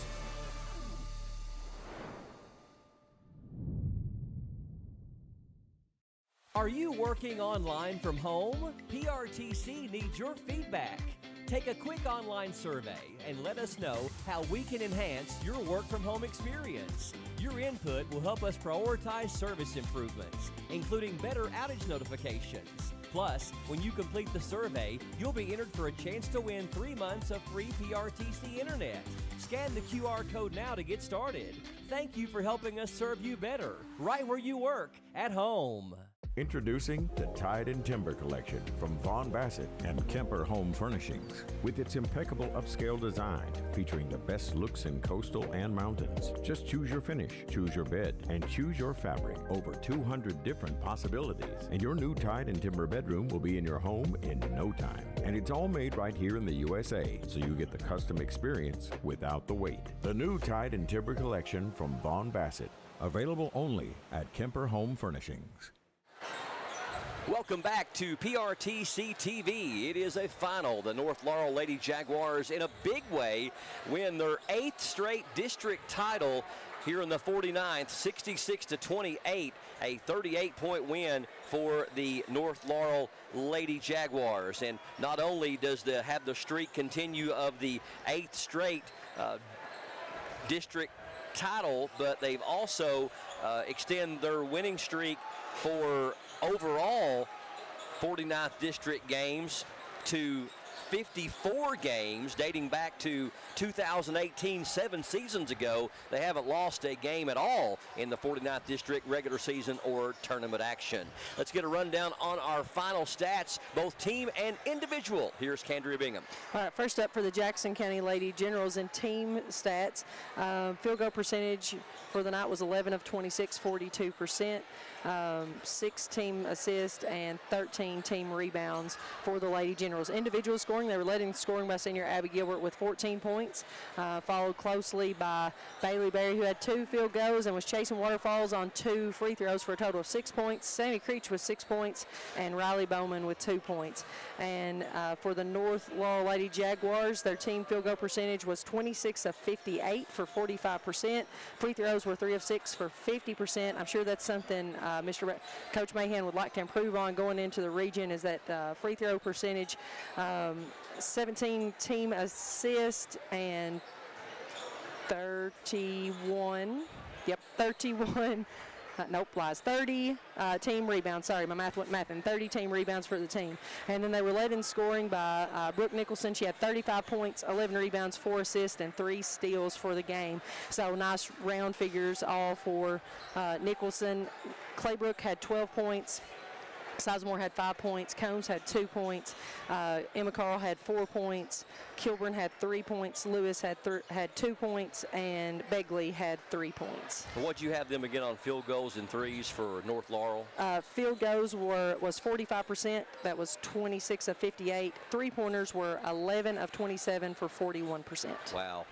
Are you working online from home? PRTC needs your feedback. Take a quick online survey and let us know how we can enhance your work from home experience. Your input will help us prioritize service improvements, including better outage notifications. Plus, when you complete the survey, you'll be entered for a chance to win 3 months of free PRTC Internet. Scan the QR code now to get started. Thank you for helping us serve you better, right where you work, at home. Introducing the Tide and Timber Collection from Vaughn Bassett and Kemper Home Furnishings. With its impeccable upscale design, featuring the best looks in coastal and mountains. Just choose your finish, choose your bed, and choose your fabric. Over 200 different possibilities. And your new Tide and Timber bedroom will be in your home in no time. And it's all made right here in the USA, so you get the custom experience without the wait. The new Tide and Timber Collection from Vaughn Bassett. Available only at Kemper Home Furnishings. Welcome back to PRTC TV. It is a final. The North Laurel Lady Jaguars, in a big way, win their 8th straight district title here in the 49th, 66-28, a 38-point win for the North Laurel Lady Jaguars. And not only does have the streak continue of the 8th straight district title, but they've also extend their winning streak for overall 49th district games to 54 games, dating back to 2018, 7 seasons ago. They haven't lost a game at all in the 49th district regular season or tournament action. Let's get a rundown on our final stats, both team and individual. Here's Candria Bingham. All right, first up for the Jackson County Lady Generals in team stats. Field goal percentage for the night was 11 of 26, 42%. 6 team assists and 13 team rebounds for the Lady Generals. Individual scoring, they were led in scoring by senior Abby Gilbert with 14 points, followed closely by Bailey Berry, who had 2 field goals and was chasing waterfalls on 2 free throws for a total of 6 points. Sammy Creech with 6 points and Riley Bowman with 2 points. And for the North Laurel Lady Jaguars, their team field goal percentage was 26 of 58 for 45%. Free throws were 3 of 6 for 50%. I'm sure that's something Coach Mahan would like to improve on going into the region, is that free throw percentage. 17 team assists and 31. Yep, 31. Nope, lies. 30 team rebounds. Sorry, my math went mathing. 30 team rebounds for the team. And then they were led in scoring by Brooke Nicholson. She had 35 points, 11 rebounds, 4 assists, and 3 steals for the game. So nice round figures all for Nicholson. Claybrook had 12 points. Sizemore had 5 points. Combs had 2 points. Emma Carl had 4 points. Kilburn had 3 points. Lewis had 2 points, and Begley had 3 points. What'd you have them again on field goals and threes for North Laurel? Field goals was 45%. That was 26 of 58. 3-pointers were 11 of 27 for 41%. Wow.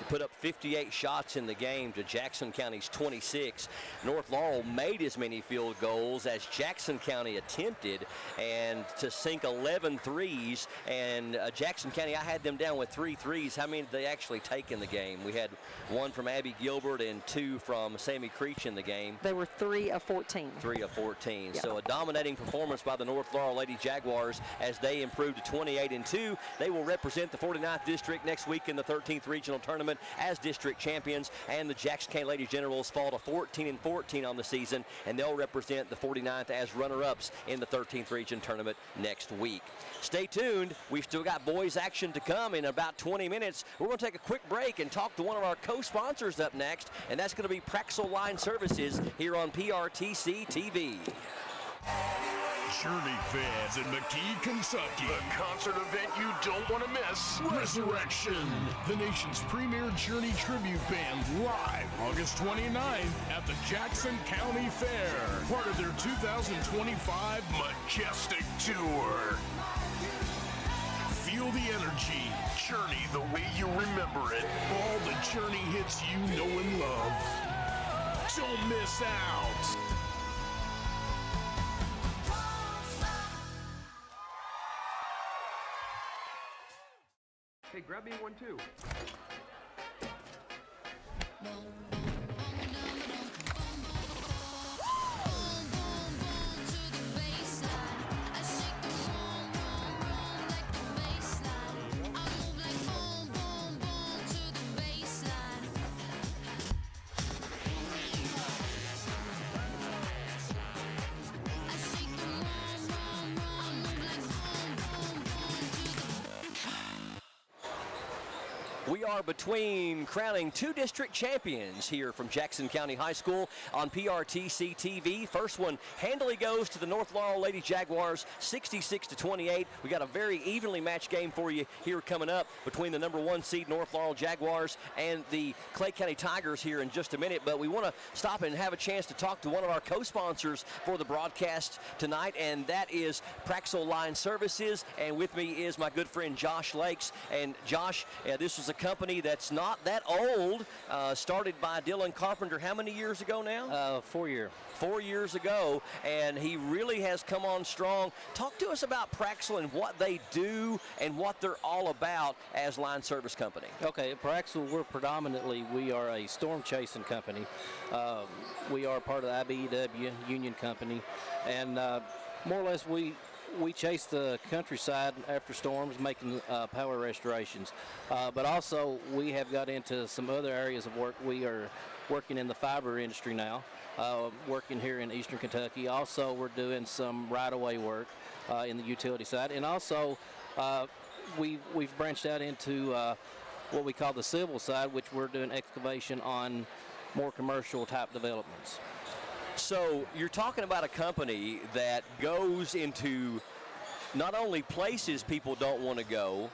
put up 58 shots in the game to Jackson County's 26. North Laurel made as many field goals as Jackson County attempted, and to sink 11 threes. And Jackson County, I had them down with 3 threes. How many did they actually take in the game? We had 1 from Abby Gilbert and 2 from Sammy Creech in the game. They were 3 of 14. 3 of 14. Yeah. So a dominating performance by the North Laurel Lady Jaguars as they improved to 28-2. They will represent the 49th District next week in the 13th Regional Tournament as district champions, and the Jackson County Lady Generals fall to 14-14 on the season, and they'll represent the 49th as runner-ups in the 13th Region Tournament next week. Stay tuned. We've still got boys action to come in about 20 minutes. We're going to take a quick break and talk to one of our co-sponsors up next, and that's going to be Praxel Line Services here on PRTC TV. Journey fans in McKee, Kentucky. The concert event you don't want to miss. Resurrection, the nation's premier Journey tribute band, live August 29th at the Jackson County Fair. Part of their 2025 Majestic Tour. Feel the energy. Journey the way you remember it. All the Journey hits you know and love. Don't miss out. Hey, grab me one too. We are between crowning 2 district champions here from Jackson County High School on PRTC TV. First one handily goes to the North Laurel Lady Jaguars, 66-28. We got a very evenly matched game for you here coming up between the number 1 seed North Laurel Jaguars and the Clay County Tigers here in just a minute. But we want to stop and have a chance to talk to one of our co-sponsors for the broadcast tonight, and that is Praxel Line Services. And with me is my good friend Josh Lakes. And Josh, this was a company that's not that old, started by Dylan Carpenter how many years ago now? 4 years. 4 years ago, and he really has come on strong. Talk to us about Praxel and what they do and what they're all about as line service company. Okay, at Praxel, we are a storm chasing company. We are part of the IBEW Union Company, and more or less we chase the countryside after storms, making power restorations. But also, we have got into some other areas of work. We are working in the fiber industry now, working here in Eastern Kentucky. Also, we're doing some right-of-way work in the utility side. And also, we've branched out into what we call the civil side, which we're doing excavation on more commercial-type developments. So you're talking about a company that goes into not only places people don't want to go,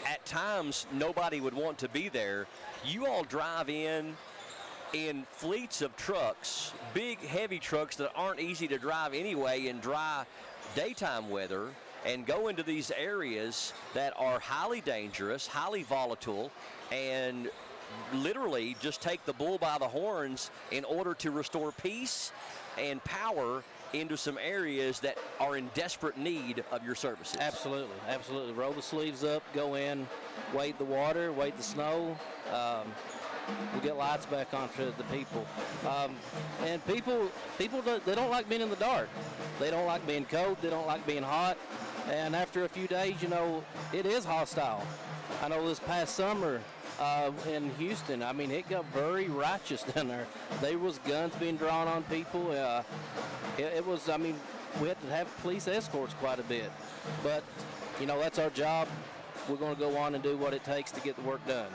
at times nobody would want to be there. You all drive in fleets of trucks, big heavy trucks that aren't easy to drive anyway in dry daytime weather, and go into these areas that are highly dangerous, highly volatile, and literally just take the bull by the horns in order to restore peace and power into some areas that are in desperate need of your services. Absolutely, absolutely. Roll the sleeves up, go in, wade the water, wade the snow. We'll get lights back on for the people. And people, they don't like being in the dark. They don't like being cold. They don't like being hot. And after a few days, it is hostile. I know this past summer, in Houston, it got very righteous down there. There was guns being drawn on people. It was, we had to have police escorts quite a bit. But, that's our job. We're going to go on and do what it takes to get the work done.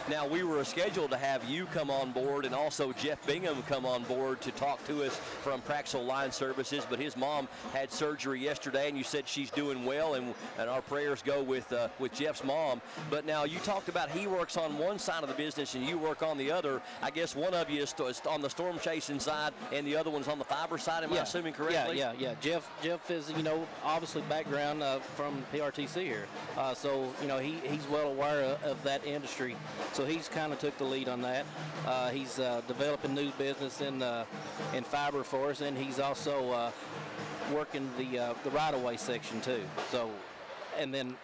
Now, we were scheduled to have you come on board and also Jeff Bingham come on board to talk to us from Praxel Line Services, but his mom had surgery yesterday, and you said she's doing well, and our prayers go with Jeff's mom. But now you talked about he works on one side of the business and you work on the other. I guess one of you is on the storm chasing side and the other one's on the fiber side, am I assuming correctly? Yeah. Jeff is, obviously background from PRTC here. So he's well aware of that industry, so he's kind of took the lead on that. He's developing new business in fiber for us, and he's also working the right-of-way section too. So, and then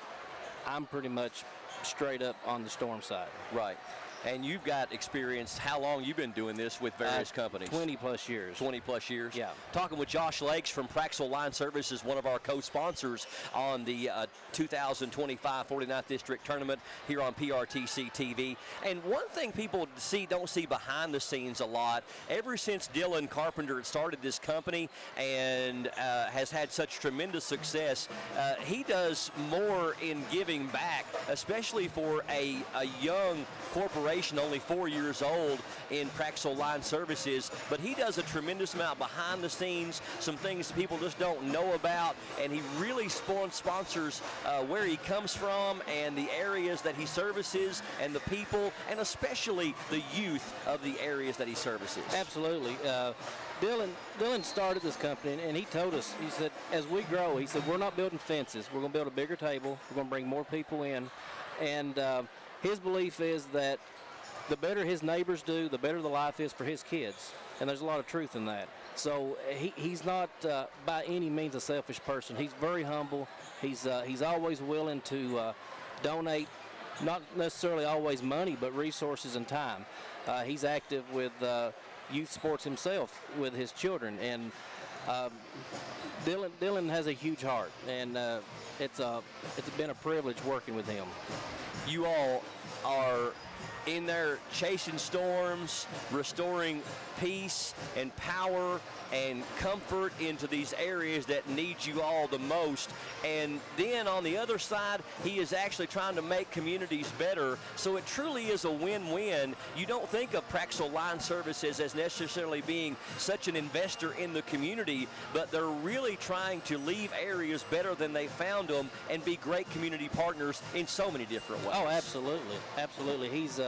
I'm pretty much straight up on the storm side. Right. And you've got experience. How long you've been doing this with various companies? 20 plus years. 20 plus years? Yeah. Talking with Josh Lakes from Praxel Line Services, one of our co-sponsors on the 2025 49th District Tournament here on PRTC TV. And one thing people don't see behind the scenes a lot, ever since Dylan Carpenter had started this company and has had such tremendous success, he does more in giving back, especially for a young corporation, only 4 years old in Praxel Line Services, but he does a tremendous amount behind the scenes, some things people just don't know about, and he really sponsors where he comes from and the areas that he services and the people, and especially the youth of the areas that he services. Absolutely. Dylan started this company, and he told us, he said, as we grow, he said, we're not building fences. We're going to build a bigger table. We're going to bring more people in. And his belief is that the better his neighbors do, the better the life is for his kids. And there's a lot of truth in that. So he's not by any means a selfish person. He's very humble. He's always willing to donate, not necessarily always money, but resources and time. He's active with youth sports himself with his children. And Dylan has a huge heart, and it's been a privilege working with him. You all are in there chasing storms, restoring peace and power and comfort into these areas that need you all the most. And then on the other side, he is actually trying to make communities better. So it truly is a win-win. You don't think of Praxel Line Services as necessarily being such an investor in the community, but they're really trying to leave areas better than they found them and be great community partners in so many different ways. Oh, absolutely. Absolutely. He's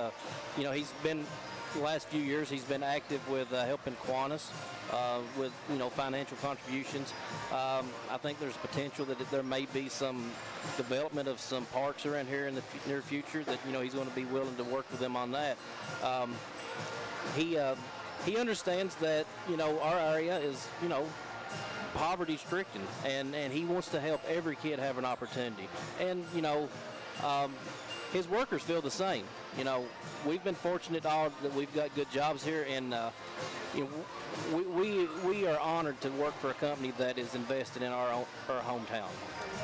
been, the last few years, he's been active with helping Kiwanis with, financial contributions. I think there's potential that there may be some development of some parks around here in the near future that, he's going to be willing to work with them on that. He understands that, our area is, poverty stricken, and he wants to help every kid have an opportunity. And, his workers feel the same. We've been fortunate that we've got good jobs here, and we are honored to work for a company that is invested in our hometown.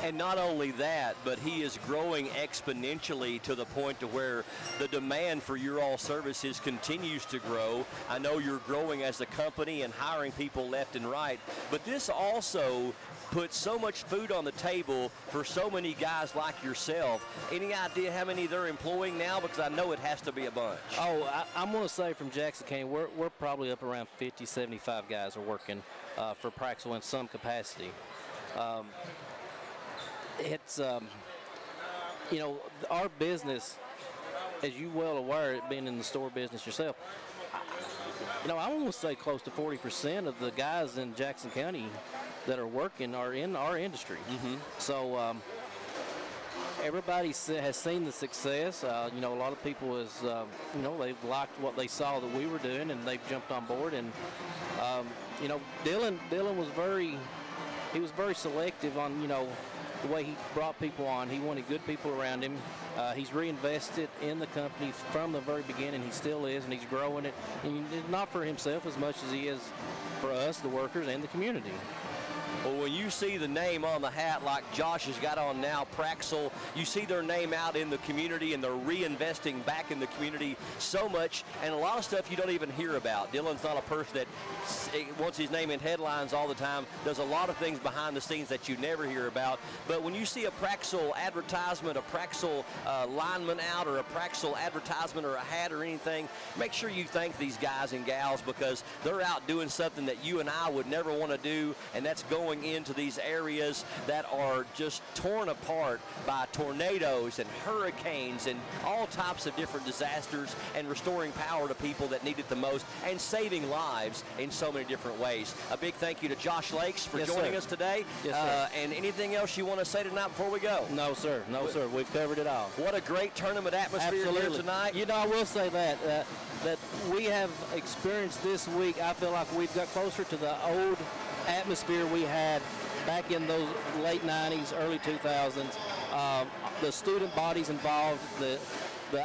And not only that, but he is growing exponentially to the point to where the demand for your all services continues to grow. I know you're growing as a company and hiring people left and right, but this also puts so much food on the table for so many guys like yourself. Any idea how many they're employing now? Because I know it has to be a bunch. Oh, I'm going to say from Jackson County, we're probably up around 50, 75 guys are working for Praxel in some capacity. It's, our business, as you well aware, being in the store business yourself, I want to say close to 40% of the guys in Jackson County that are working are in our industry. Mm-hmm. So everybody has seen the success. A lot of people they've liked what they saw that we were doing, and they've jumped on board. And Dylan was very selective on the way he brought people on. He wanted good people around him. He's reinvested in the company from the very beginning. He still is, and he's growing it. And not for himself as much as he is for us, the workers, and the community. Well, when you see the name on the hat like Josh has got on now, Praxel, you see their name out in the community, and they're reinvesting back in the community so much, and a lot of stuff you don't even hear about. Dylan's not a person that wants his name in headlines all the time, does a lot of things behind the scenes that you never hear about. But when you see a Praxel advertisement, a Praxel lineman out, or a Praxel advertisement or a hat or anything, make sure you thank these guys and gals, because they're out doing something that you and I would never want to do, and that's going going into these areas that are just torn apart by tornadoes and hurricanes and all types of different disasters, and restoring power to people that need it the most and saving lives in so many different ways. A big thank you to Josh Lakes for joining us today. Yes, sir. And anything else you want to say tonight before we go? No, sir. No, sir. We've covered it all. What a great tournament atmosphere here tonight. You know, I will say that we have experienced this week. I feel like we've got closer to the old atmosphere we had back in those late 90s, early 2000s. The student bodies involved, the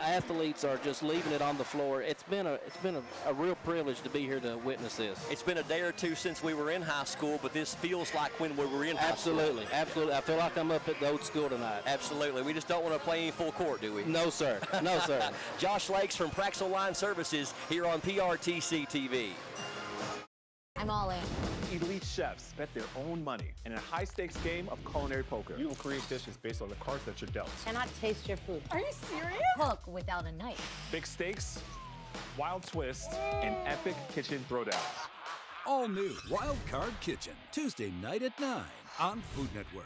athletes are just leaving it on the floor. It's been a real privilege to be here to witness this. It's been a day or two since we were in high school, but this feels like when we were in high school. Absolutely. I feel like I'm up at the old school tonight. Absolutely. We just don't want to play any full court, do we? No, sir. No, sir. Josh Lakes from Praxel Line Services here on PRTC TV. I'm all in. Elite chefs bet their own money in a high-stakes game of culinary poker. You will create dishes based on the cards that you're dealt. Cannot taste your food. Are you serious? Cook without a knife. Big stakes, wild twists, and epic kitchen throwdowns. All new Wild Card Kitchen, Tuesday night at 9 on Food Network.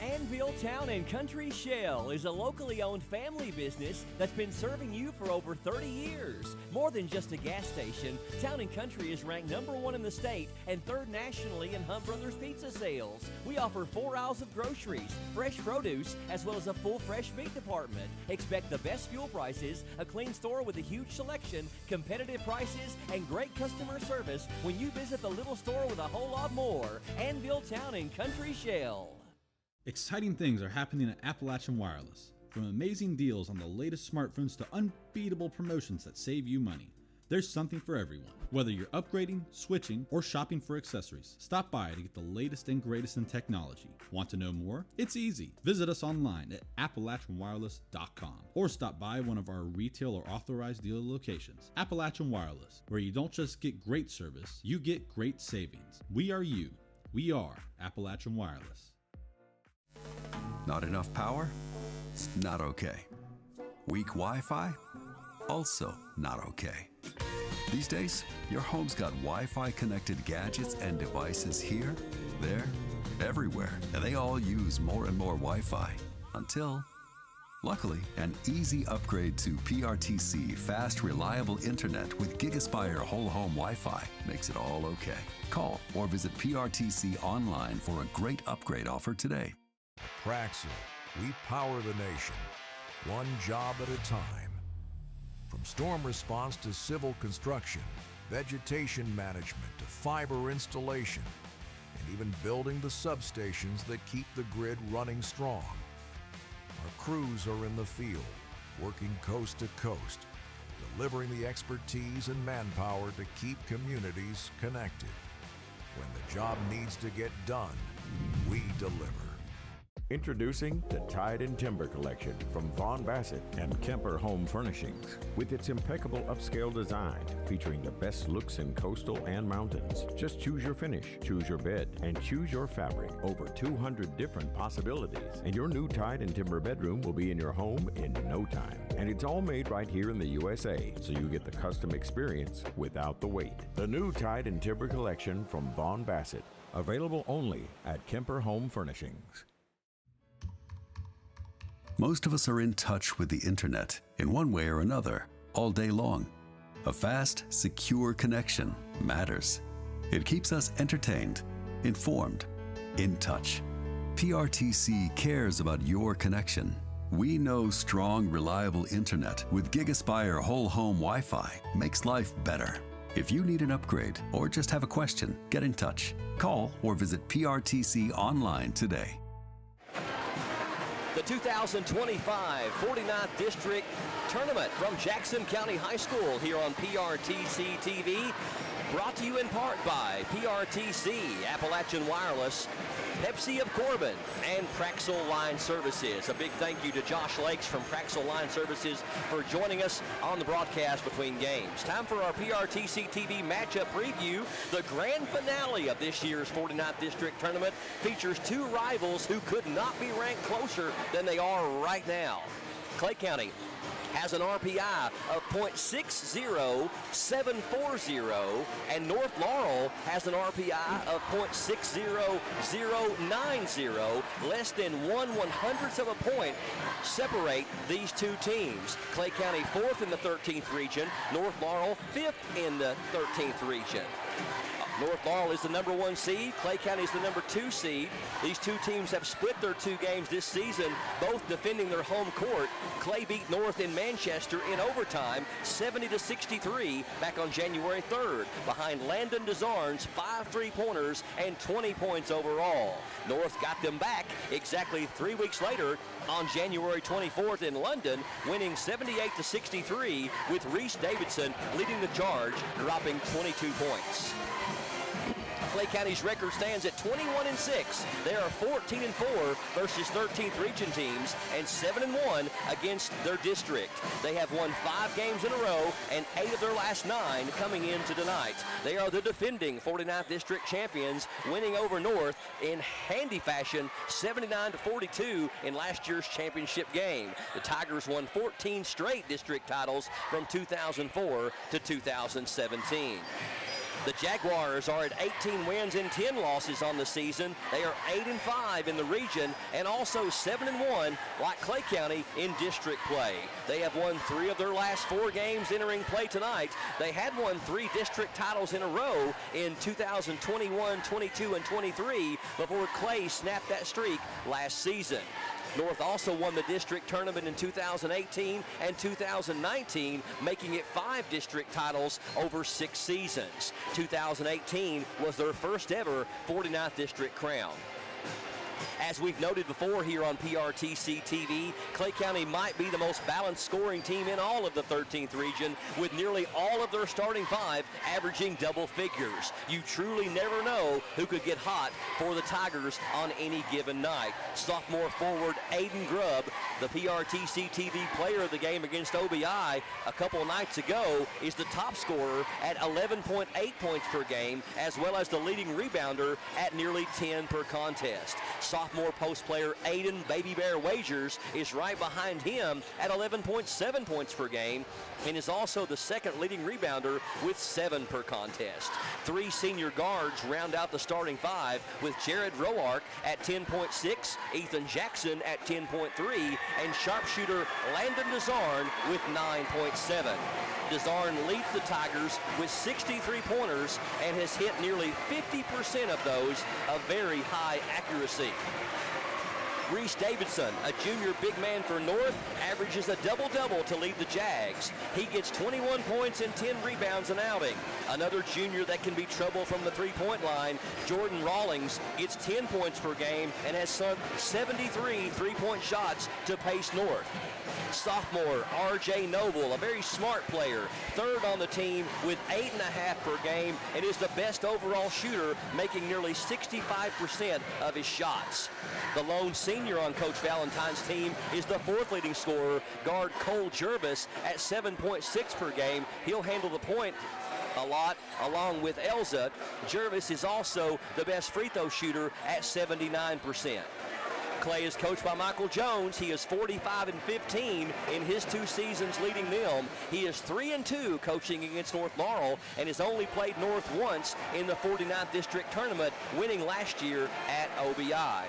Anvil Town and Country Shell is a locally owned family business that's been serving you for over 30 years. More than just a gas station, Town and Country is ranked #1 in the state and 3rd nationally in Hunt Brothers pizza sales. We offer 4 aisles of groceries, fresh produce, as well as a full fresh meat department. Expect the best fuel prices, a clean store with a huge selection, competitive prices, and great customer service when you visit the little store with a whole lot more. Anvil Town and Country Shell. Exciting things are happening at Appalachian Wireless. From amazing deals on the latest smartphones to unbeatable promotions that save you money. There's something for everyone. Whether you're upgrading, switching, or shopping for accessories, stop by to get the latest and greatest in technology. Want to know more? It's easy. Visit us online at AppalachianWireless.com or stop by one of our retail or authorized dealer locations. Appalachian Wireless, where you don't just get great service, you get great savings. We are you. We are Appalachian Wireless. Not enough power? Not okay. Weak Wi-Fi? Also not okay. These days, your home's got Wi-Fi connected gadgets and devices here, there, everywhere, and they all use more and more Wi-Fi until, luckily, an easy upgrade to PRTC fast, reliable internet with GigaSpire whole home Wi-Fi makes it all okay. Call or visit PRTC online for a great upgrade offer today. Praxel, we power the nation, one job at a time. From storm response to civil construction, vegetation management to fiber installation, and even building the substations that keep the grid running strong. Our crews are in the field, working coast to coast, delivering the expertise and manpower to keep communities connected. When the job needs to get done, we deliver. Introducing the Tide and Timber Collection from Vaughn Bassett and Kemper Home Furnishings. With its impeccable upscale design, featuring the best looks in coastal and mountains. Just choose your finish, choose your bed, and choose your fabric. Over 200 different possibilities. And your new Tide and Timber bedroom will be in your home in no time. And it's all made right here in the USA, so you get the custom experience without the wait. The new Tide and Timber Collection from Vaughn Bassett. Available only at Kemper Home Furnishings. Most of us are in touch with the internet in one way or another all day long. A fast, secure connection matters. It keeps us entertained, informed, in touch. PRTC cares about your connection. We know strong, reliable internet with GigaSpire whole home Wi-Fi makes life better. If you need an upgrade or just have a question, get in touch. Call or visit PRTC online today. The 2025 49th District Tournament from Jackson County High School here on PRTC TV. Brought to you in part by PRTC, Appalachian Wireless, Pepsi of Corbin, and Praxel Line Services. A big thank you to Josh Lakes from Praxel Line Services for joining us on the broadcast between games. Time for our PRTC TV matchup preview. The grand finale of this year's 49th District Tournament features two rivals who could not be ranked closer than they are right now. Clay County has an RPI of .60740, and North Laurel has an RPI of .60090. Less than 1/100th of a point separate these two teams. Clay County 4th in the 13th region, North Laurel 5th in the 13th region. North Laurel is the number 1 seed. Clay County is the number 2 seed. These two teams have split their 2 games this season, both defending their home court. Clay beat North in Manchester in overtime, 70-63, back on January 3rd, behind Landon DeZarn's 5 3-pointers and 20 points overall. North got them back exactly 3 weeks later on January 24th in London, winning 78-63, with Reese Davidson leading the charge, dropping 22 points. Clay County's record stands at 21-6. They are 14-4 versus 13th region teams and 7-1 against their district. They have won 5 games in a row and 8 of their last 9 coming into tonight. They are the defending 49th district champions, winning over North in handy fashion, 79-42 in last year's championship game. The Tigers won 14 straight district titles from 2004 to 2017. The Jaguars are at 18 wins and 10 losses on the season. They are 8-5 in the region and also 7-1 like Clay County in district play. They have won 3 of their last 4 games entering play tonight. They had won 3 district titles in a row in 2021, 22, and 23 before Clay snapped that streak last season. North also won the district tournament in 2018 and 2019, making it 5 district titles over 6 seasons. 2018 was their first ever 49th district crown. As we've noted before here on PRTC TV, Clay County might be the most balanced scoring team in all of the 13th region, with nearly all of their starting 5 averaging double figures. You truly never know who could get hot for the Tigers on any given night. Sophomore forward Aiden Grubb, the PRTC TV player of the game against OBI a couple nights ago, is the top scorer at 11.8 points per game, as well as the leading rebounder at nearly 10 per contest. Sophomore post player Aiden Baby Bear Wagers is right behind him at 11.7 points per game and is also the second leading rebounder with 7 per contest. 3 senior guards round out the starting 5 with Jared Roark at 10.6, Ethan Jackson at 10.3, and sharpshooter Landon DeZarn with 9.7. DeZarn leads the Tigers with 63 pointers and has hit nearly 50% of those of very high accuracy. Reese Davidson, a junior big man for North, averages a double-double to lead the Jags. He gets 21 points and 10 rebounds an outing. Another junior that can be trouble from the three-point line, Jordan Rawlings, gets 10 points per game and has sunk 73 three-point shots to pace North. Sophomore R.J. Noble, a very smart player, third on the team with 8.5 per game and is the best overall shooter, making nearly 65% of his shots. The lone senior on Coach Valentine's team is the 4th leading scorer, guard Cole Jervis, at 7.6 per game. He'll handle the point a lot along with Elza. Jervis is also the best free throw shooter at 79%. Clay is coached by Michael Jones. He is 45-15 in his 2 seasons leading them. He is 3-2 coaching against North Laurel and has only played North once in the 49th district tournament, winning last year at OBI.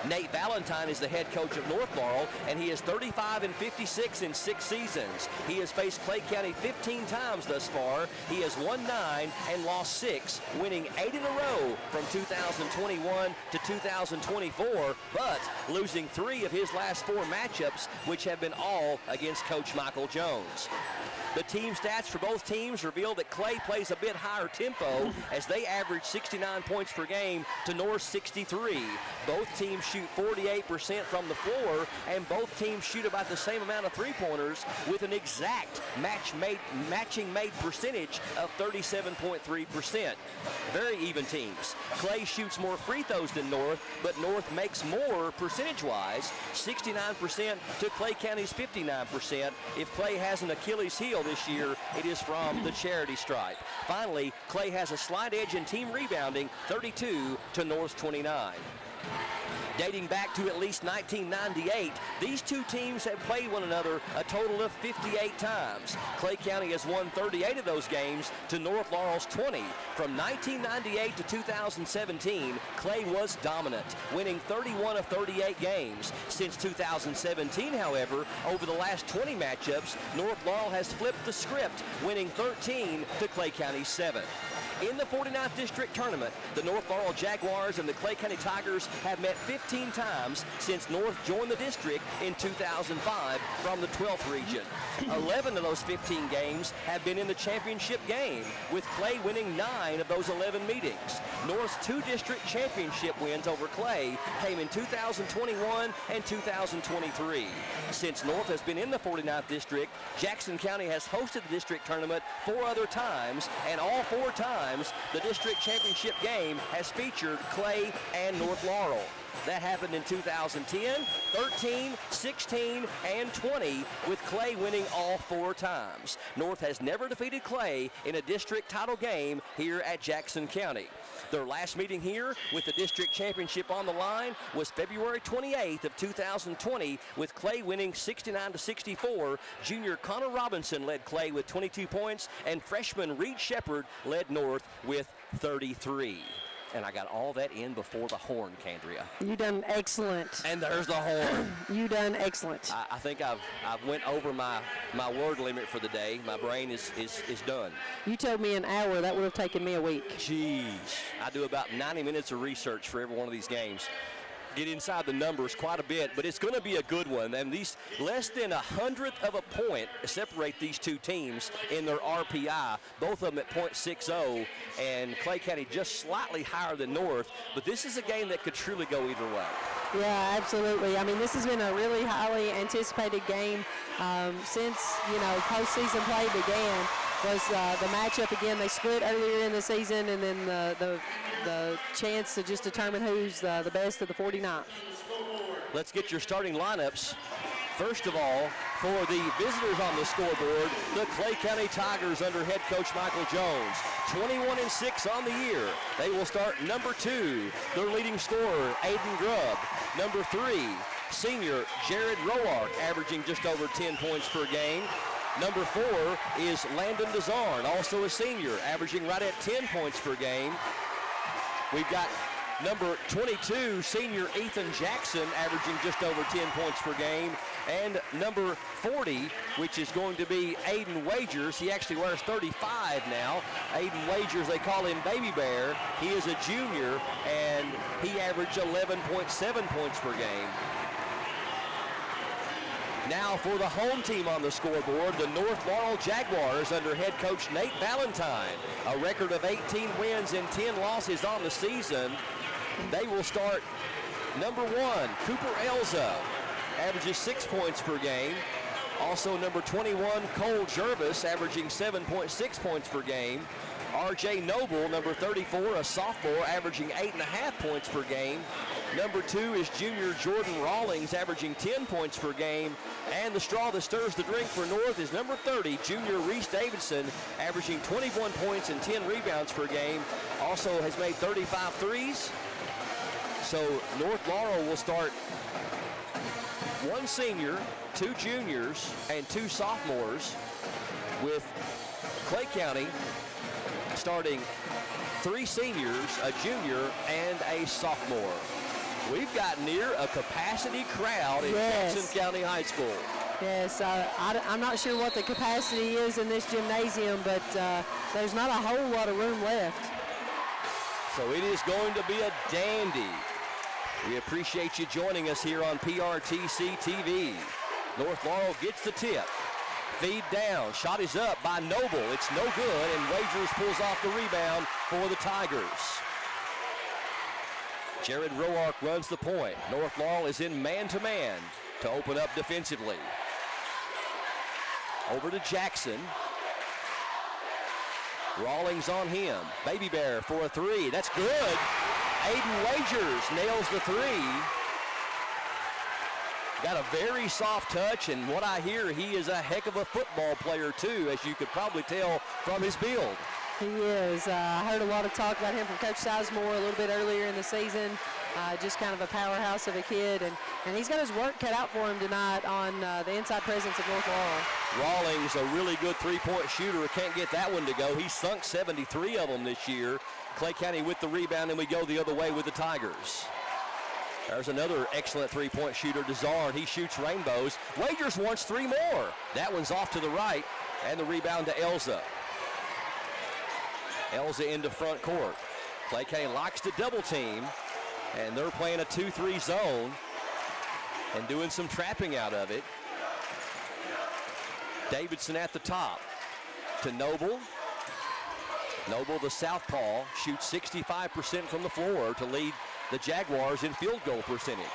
Nate Valentine is the head coach of North Laurel, and he is 35-56 in 6 seasons. He has faced Clay County 15 times thus far. He has won 9 and lost 6, winning 8 in a row from 2021 to 2024, but losing 3 of his last 4 matchups, which have been all against Coach Michael Jones. The team stats for both teams reveal that Clay plays a bit higher tempo as they average 69 points per game to North's 63. Both teams shoot 48% from the floor, and both teams shoot about the same amount of three-pointers with an exact matching made percentage of 37.3%. Very even teams. Clay shoots more free throws than North, but North makes more percentage-wise, 69% to Clay County's 59%. If Clay has an Achilles heel this year, it is from the charity stripe. Finally, Clay has a slight edge in team rebounding, 32 to North's 29. Dating back to at least 1998, these two teams have played one another a total of 58 times. Clay County has won 38 of those games to North Laurel's 20. From 1998 to 2017, Clay was dominant, winning 31 of 38 games. Since 2017, however, over the last 20 matchups, North Laurel has flipped the script, winning 13 to Clay County's 7. In the 49th District Tournament, the North Laurel Jaguars and the Clay County Tigers have met 15 times since North joined the district in 2005 from the 12th region. 11 of those 15 games have been in the championship game, with Clay winning 9 of those 11 meetings. North's 2 district championship wins over Clay came in 2021 and 2023. Since North has been in the 49th District, Jackson County has hosted the district tournament 4 other times, and all 4 times the district championship game has featured Clay and North Laurel. That happened in 2010, 13, 16, and 20, with Clay winning all 4 times. North has never defeated Clay in a district title game here at Jackson County. Their last meeting here with the district championship on the line was February 28th of 2020, with Clay winning 69-64. Junior Connor Robinson led Clay with 22 points, and freshman Reed Shepard led North with 33. And I got all that in before the horn, Candria. You done excellent. And there's the horn. You done excellent. I think I've went over my word limit for the day. My brain is done. You told me an hour. That would have taken me a week. Jeez. I do about 90 minutes of research for every one of these games. Get inside the numbers quite a bit, but it's going to be a good one. And these less than 100th of a point separate these two teams in their RPI, both of them at .60, and Clay County just slightly higher than North. But this is a game that could truly go either way. Yeah, absolutely. I mean, this has been a really highly anticipated game since, postseason play began. Was the matchup again? They split earlier in the season, and then the chance to just determine who's the best of the 49th. Let's get your starting lineups. First of all, for the visitors on the scoreboard, the Clay County Tigers under head coach Michael Jones, 21-6 on the year. They will start number 2, their leading scorer, Aiden Grubb. Number 3, senior Jared Roark, averaging just over 10 points per game. Number 4 is Landon DeZarn, also a senior, averaging right at 10 points per game. We've got number 22, senior Ethan Jackson, averaging just over 10 points per game. And number 40, which is going to be Aiden Wagers. He actually wears 35 now. Aiden Wagers, they call him Baby Bear. He is a junior, and he averaged 11.7 points per game. Now for the home team on the scoreboard, the North Laurel Jaguars under head coach Nate Valentine. A record of 18 wins and 10 losses on the season. They will start number 1, Cooper Elza, averages 6 points per game. Also number 21, Cole Jervis, averaging 7.6 points per game. R.J. Noble, number 34, a sophomore, averaging 8.5 points per game. Number 2 is junior Jordan Rawlings, averaging 10 points per game. And the straw that stirs the drink for North is number 30, junior Reese Davidson, averaging 21 points and 10 rebounds per game. Also has made 35 threes. So North Laurel will start 1 senior, 2 juniors, and 2 sophomores, with Clay County starting 3 seniors, a junior, and a sophomore. We've got near a capacity crowd in Jackson County High School. Yes, I'm not sure what the capacity is in this gymnasium, but there's not a whole lot of room left. So it is going to be a dandy. We appreciate you joining us here on PRTC TV. North Laurel gets the tip. Feed down. Shot is up by Noble. It's no good, and Wagers pulls off the rebound for the Tigers. Jared Roark runs the point. North Laurel is in man-to-man to open up defensively. Over to Jackson. Rawlings on him. Baby Bear for a 3. That's good. Aiden Wagers nails the 3. Got a very soft touch, and what I hear, he is a heck of a football player too, as you could probably tell from his build. He is. I heard a lot of talk about him from Coach Sizemore a little bit earlier in the season. just kind of a powerhouse of a kid, and he's got his work cut out for him tonight on the inside presence of North Laurel. Rawlings, a really good three-point shooter, can't get that one to go. He's sunk 73 of them this year. Clay County with the rebound, and we go the other way with the Tigers. There's another excellent three-point shooter, Desard. He shoots rainbows. Wagers wants 3 more. That one's off to the right, and the rebound to Elza. Elza into front court. Clay County likes to double team, and they're playing a 2-3 zone and doing some trapping out of it. Davidson at the top to Noble. Noble, the southpaw, shoots 65% from the floor to lead the Jaguars in field goal percentage.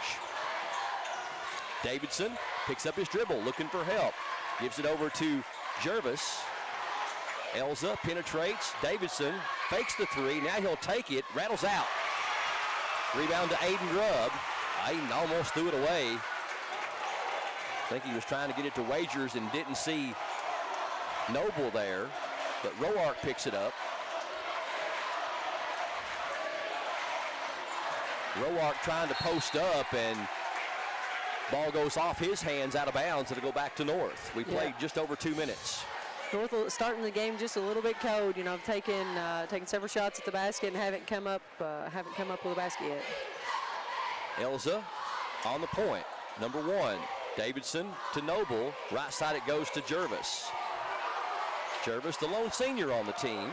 Davidson picks up his dribble, looking for help. Gives it over to Jervis. Elza penetrates. Davidson fakes the 3. Now he'll take it. Rattles out. Rebound to Aiden Grubb. Aiden almost threw it away. I think he was trying to get it to Wagers and didn't see Noble there. But Roark picks it up. Roark trying to post up, and ball goes off his hands out of bounds. It'll go back to North. We played just over 2 minutes. North starting the game just a little bit cold. You know, taking several shots at the basket and haven't come up with a basket yet. Elza on the point. Number 1, Davidson to Noble. Right side it goes to Jervis. Jervis, the lone senior on the team.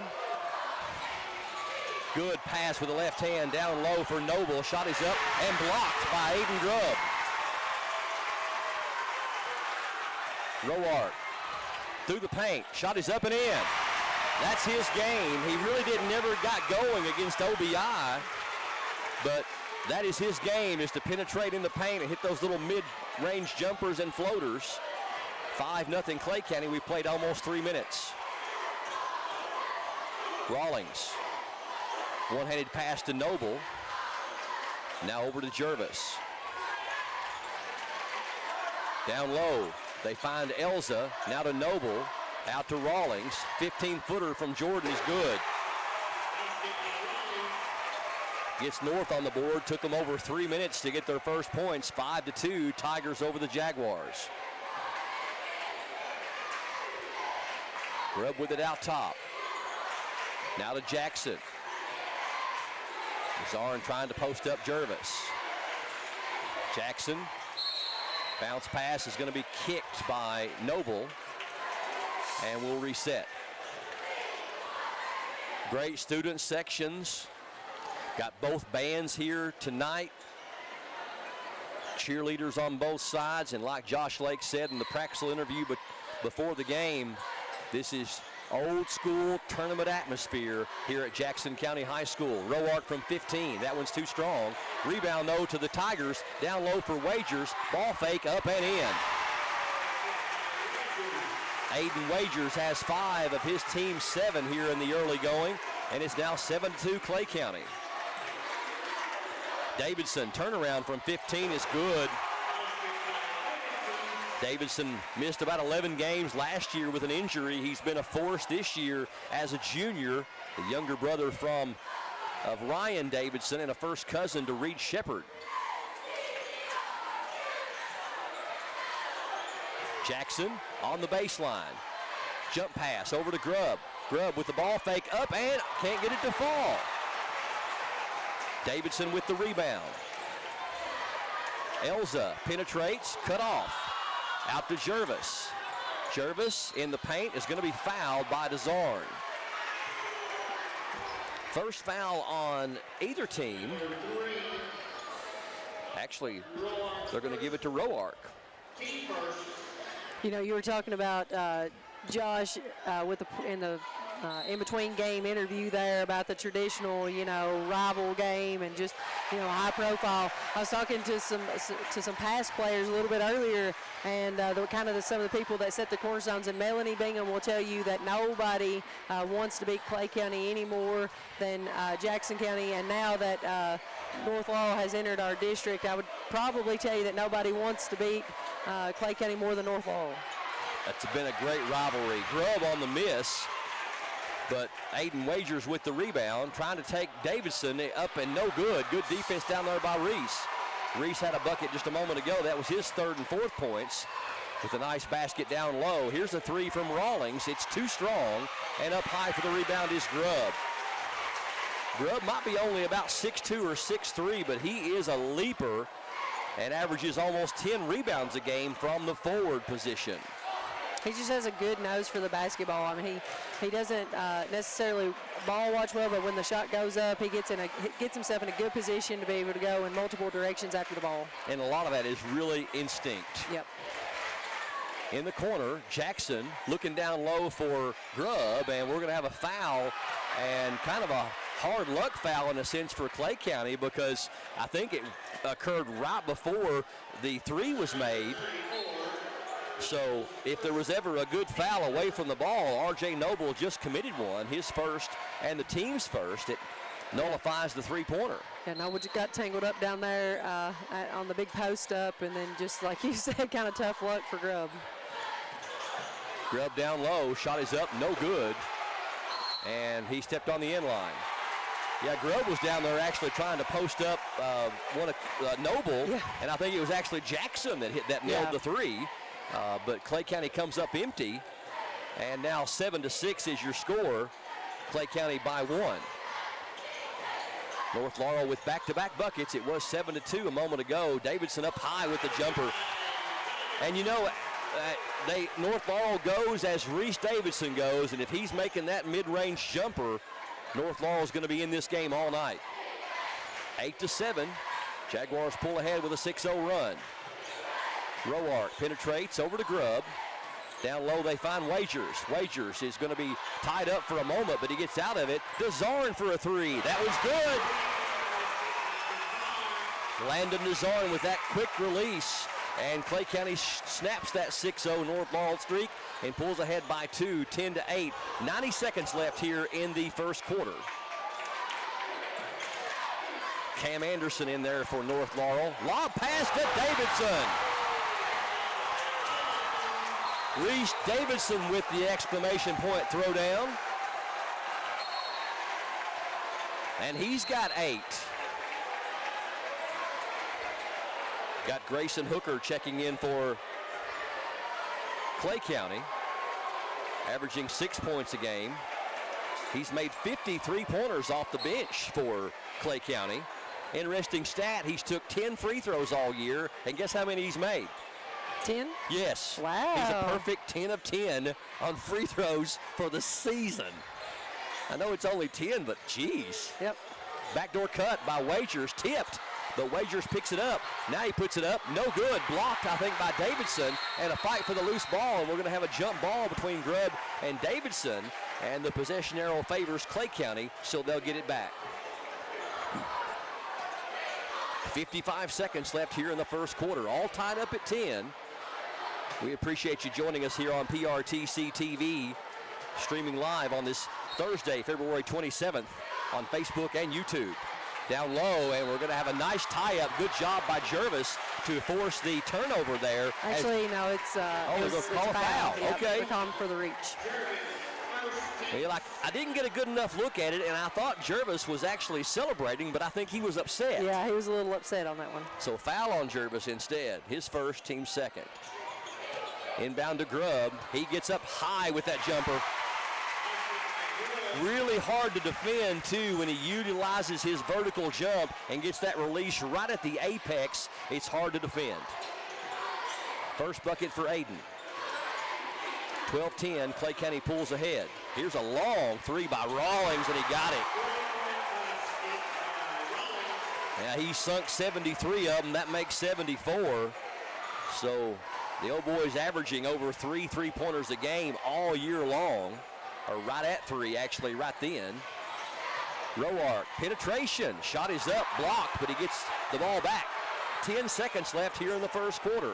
Good pass with the left hand down low for Noble. Shot is up and blocked by Aiden Grubb. Roark through the paint. Shot is up and in. That's his game. He really never got going against OBI, but that is his game, is to penetrate in the paint and hit those little mid-range jumpers and floaters. 5-0 Clay County. We've played almost 3 minutes. Rawlings. One-handed pass to Noble. Now over to Jervis. Down low, they find Elza. Now to Noble. Out to Rawlings. 15-footer from Jordan is good. Gets North on the board. Took them over 3 minutes to get their first points. 5-2, Tigers over the Jaguars. Grubb with it out top. Now to Jackson. Zarn trying to post up Jervis. Jackson. Bounce pass is going to be kicked by Noble, and we'll reset. Great student sections. Got both bands here tonight. Cheerleaders on both sides, and like Josh Lake said in the Praxel interview before the game, this is old school tournament atmosphere here at Jackson County High School. Roark from 15. That one's too strong. Rebound, though, to the Tigers. Down low for Wagers. Ball fake up and in. Aiden Wagers has 5 of his team's 7 here in the early going, and it's now 7-2 Clay County. Davidson, turnaround from 15 is good. Davidson missed about 11 games last year with an injury. He's been a force this year as a junior, the younger brother of Ryan Davidson and a first cousin to Reed Shepard. Jackson on the baseline. Jump pass over to Grubb. Grubb with the ball fake up and can't get it to fall. Davidson with the rebound. Elza penetrates, cut off. Out to Jervis. Jervis in the paint is going to be fouled by Desarn. First foul on either team. Actually, they're going to give it to Roark. You know, you were talking about Josh in the in-between game interview there about the traditional, rival game and just, high profile. I was talking to some past players a little bit earlier, and some of the people that set the cornerstones, and Melanie Bingham will tell you that nobody wants to beat Clay County any more than Jackson County, and now that North Laurel has entered our district, I would probably tell you that nobody wants to beat Clay County more than North Laurel. That's been a great rivalry. Grubb on the miss. But Aiden Wagers with the rebound, trying to take Davidson up and no good. Good defense down there by Reese. Reese had a bucket just a moment ago. That was his 3rd and 4th points with a nice basket down low. Here's a 3 from Rawlings. It's too strong, and up high for the rebound is Grubb. Grubb might be only about 6'2 or 6'3, but he is a leaper and averages almost 10 rebounds a game from the forward position. He just has a good nose for the basketball. I mean, he doesn't necessarily ball watch well, but when the shot goes up, he gets himself in a good position to be able to go in multiple directions after the ball. And a lot of that is really instinct. Yep. In the corner, Jackson looking down low for Grubb, and we're going to have a foul, and kind of a hard luck foul in a sense for Clay County, because I think it occurred right before the 3 was made. So if there was ever a good foul away from the ball, R.J. Noble just committed one, his first and the team's first. It nullifies the 3-pointer. Yeah, Noble just got tangled up down there on the big post up, and then just like you said, kind of tough luck for Grubb. Grubb down low, shot is up, no good, and he stepped on the end line. Yeah, Grubb was down there actually trying to post up Noble, and I think it was actually Jackson that nailed the 3. But Clay County comes up empty, and now 7-6 is your score. Clay County by 1. North Laurel with back-to-back buckets. It was 7-2 a moment ago. Davidson up high with the jumper. And you know, North Laurel goes as Reese Davidson goes, and if he's making that mid-range jumper, North Laurel's going to be in this game all night. 8-7. Jaguars pull ahead with a 6-0 run. Roark penetrates over to Grubb. Down low they find Wagers. Wagers is going to be tied up for a moment, but he gets out of it. Dezarin for a 3. That was good. Landon Dezarin with that quick release. And Clay County snaps that 6-0 North Laurel streak and pulls ahead by 2, 10-8. 90 seconds left here in the first quarter. Cam Anderson in there for North Laurel. Lob pass to Davidson. Reese Davidson with the exclamation point throwdown. And he's got 8. Got Grayson Hooker checking in for Clay County, averaging 6 points a game. He's made 53 pointers off the bench for Clay County. Interesting stat, he's took 10 free throws all year, and guess how many he's made? 10? Yes. Wow. He's a perfect 10 of 10 on free throws for the season. I know it's only 10, but geez. Yep. Backdoor cut by Wagers, tipped, but Wagers picks it up. Now he puts it up, no good. Blocked, I think, by Davidson, and a fight for the loose ball, and we're going to have a jump ball between Grubb and Davidson, and the possession arrow favors Clay County, so they'll get it back. 55 seconds left here in the first quarter, all tied up at 10. We appreciate you joining us here on PRTC TV, streaming live on this Thursday, February 27th on Facebook and YouTube. Down low, and we're going to have a nice tie-up. Good job by Jervis to force the turnover there. Actually, no, it's call a foul. Yep, Okay. they're calling for the reach. Well, I didn't get a good enough look at it, and I thought Jervis was actually celebrating, but I think he was upset. Yeah, he was a little upset on that one. So foul on Jervis instead. His first, team second. Inbound to Grubb. He gets up high with that jumper. Really hard to defend, too, when he utilizes his vertical jump and gets that release right at the apex. It's hard to defend. First bucket for Aiden. 12-10, Clay County pulls ahead. Here's a long 3 by Rawlings, and he got it. Yeah, he sunk 73 of them. That makes 74. So the old boys averaging over 3 3-pointers a game all year long, or right at 3, actually, right then. Roark, penetration. Shot is up, blocked, but he gets the ball back. 10 seconds left here in the first quarter.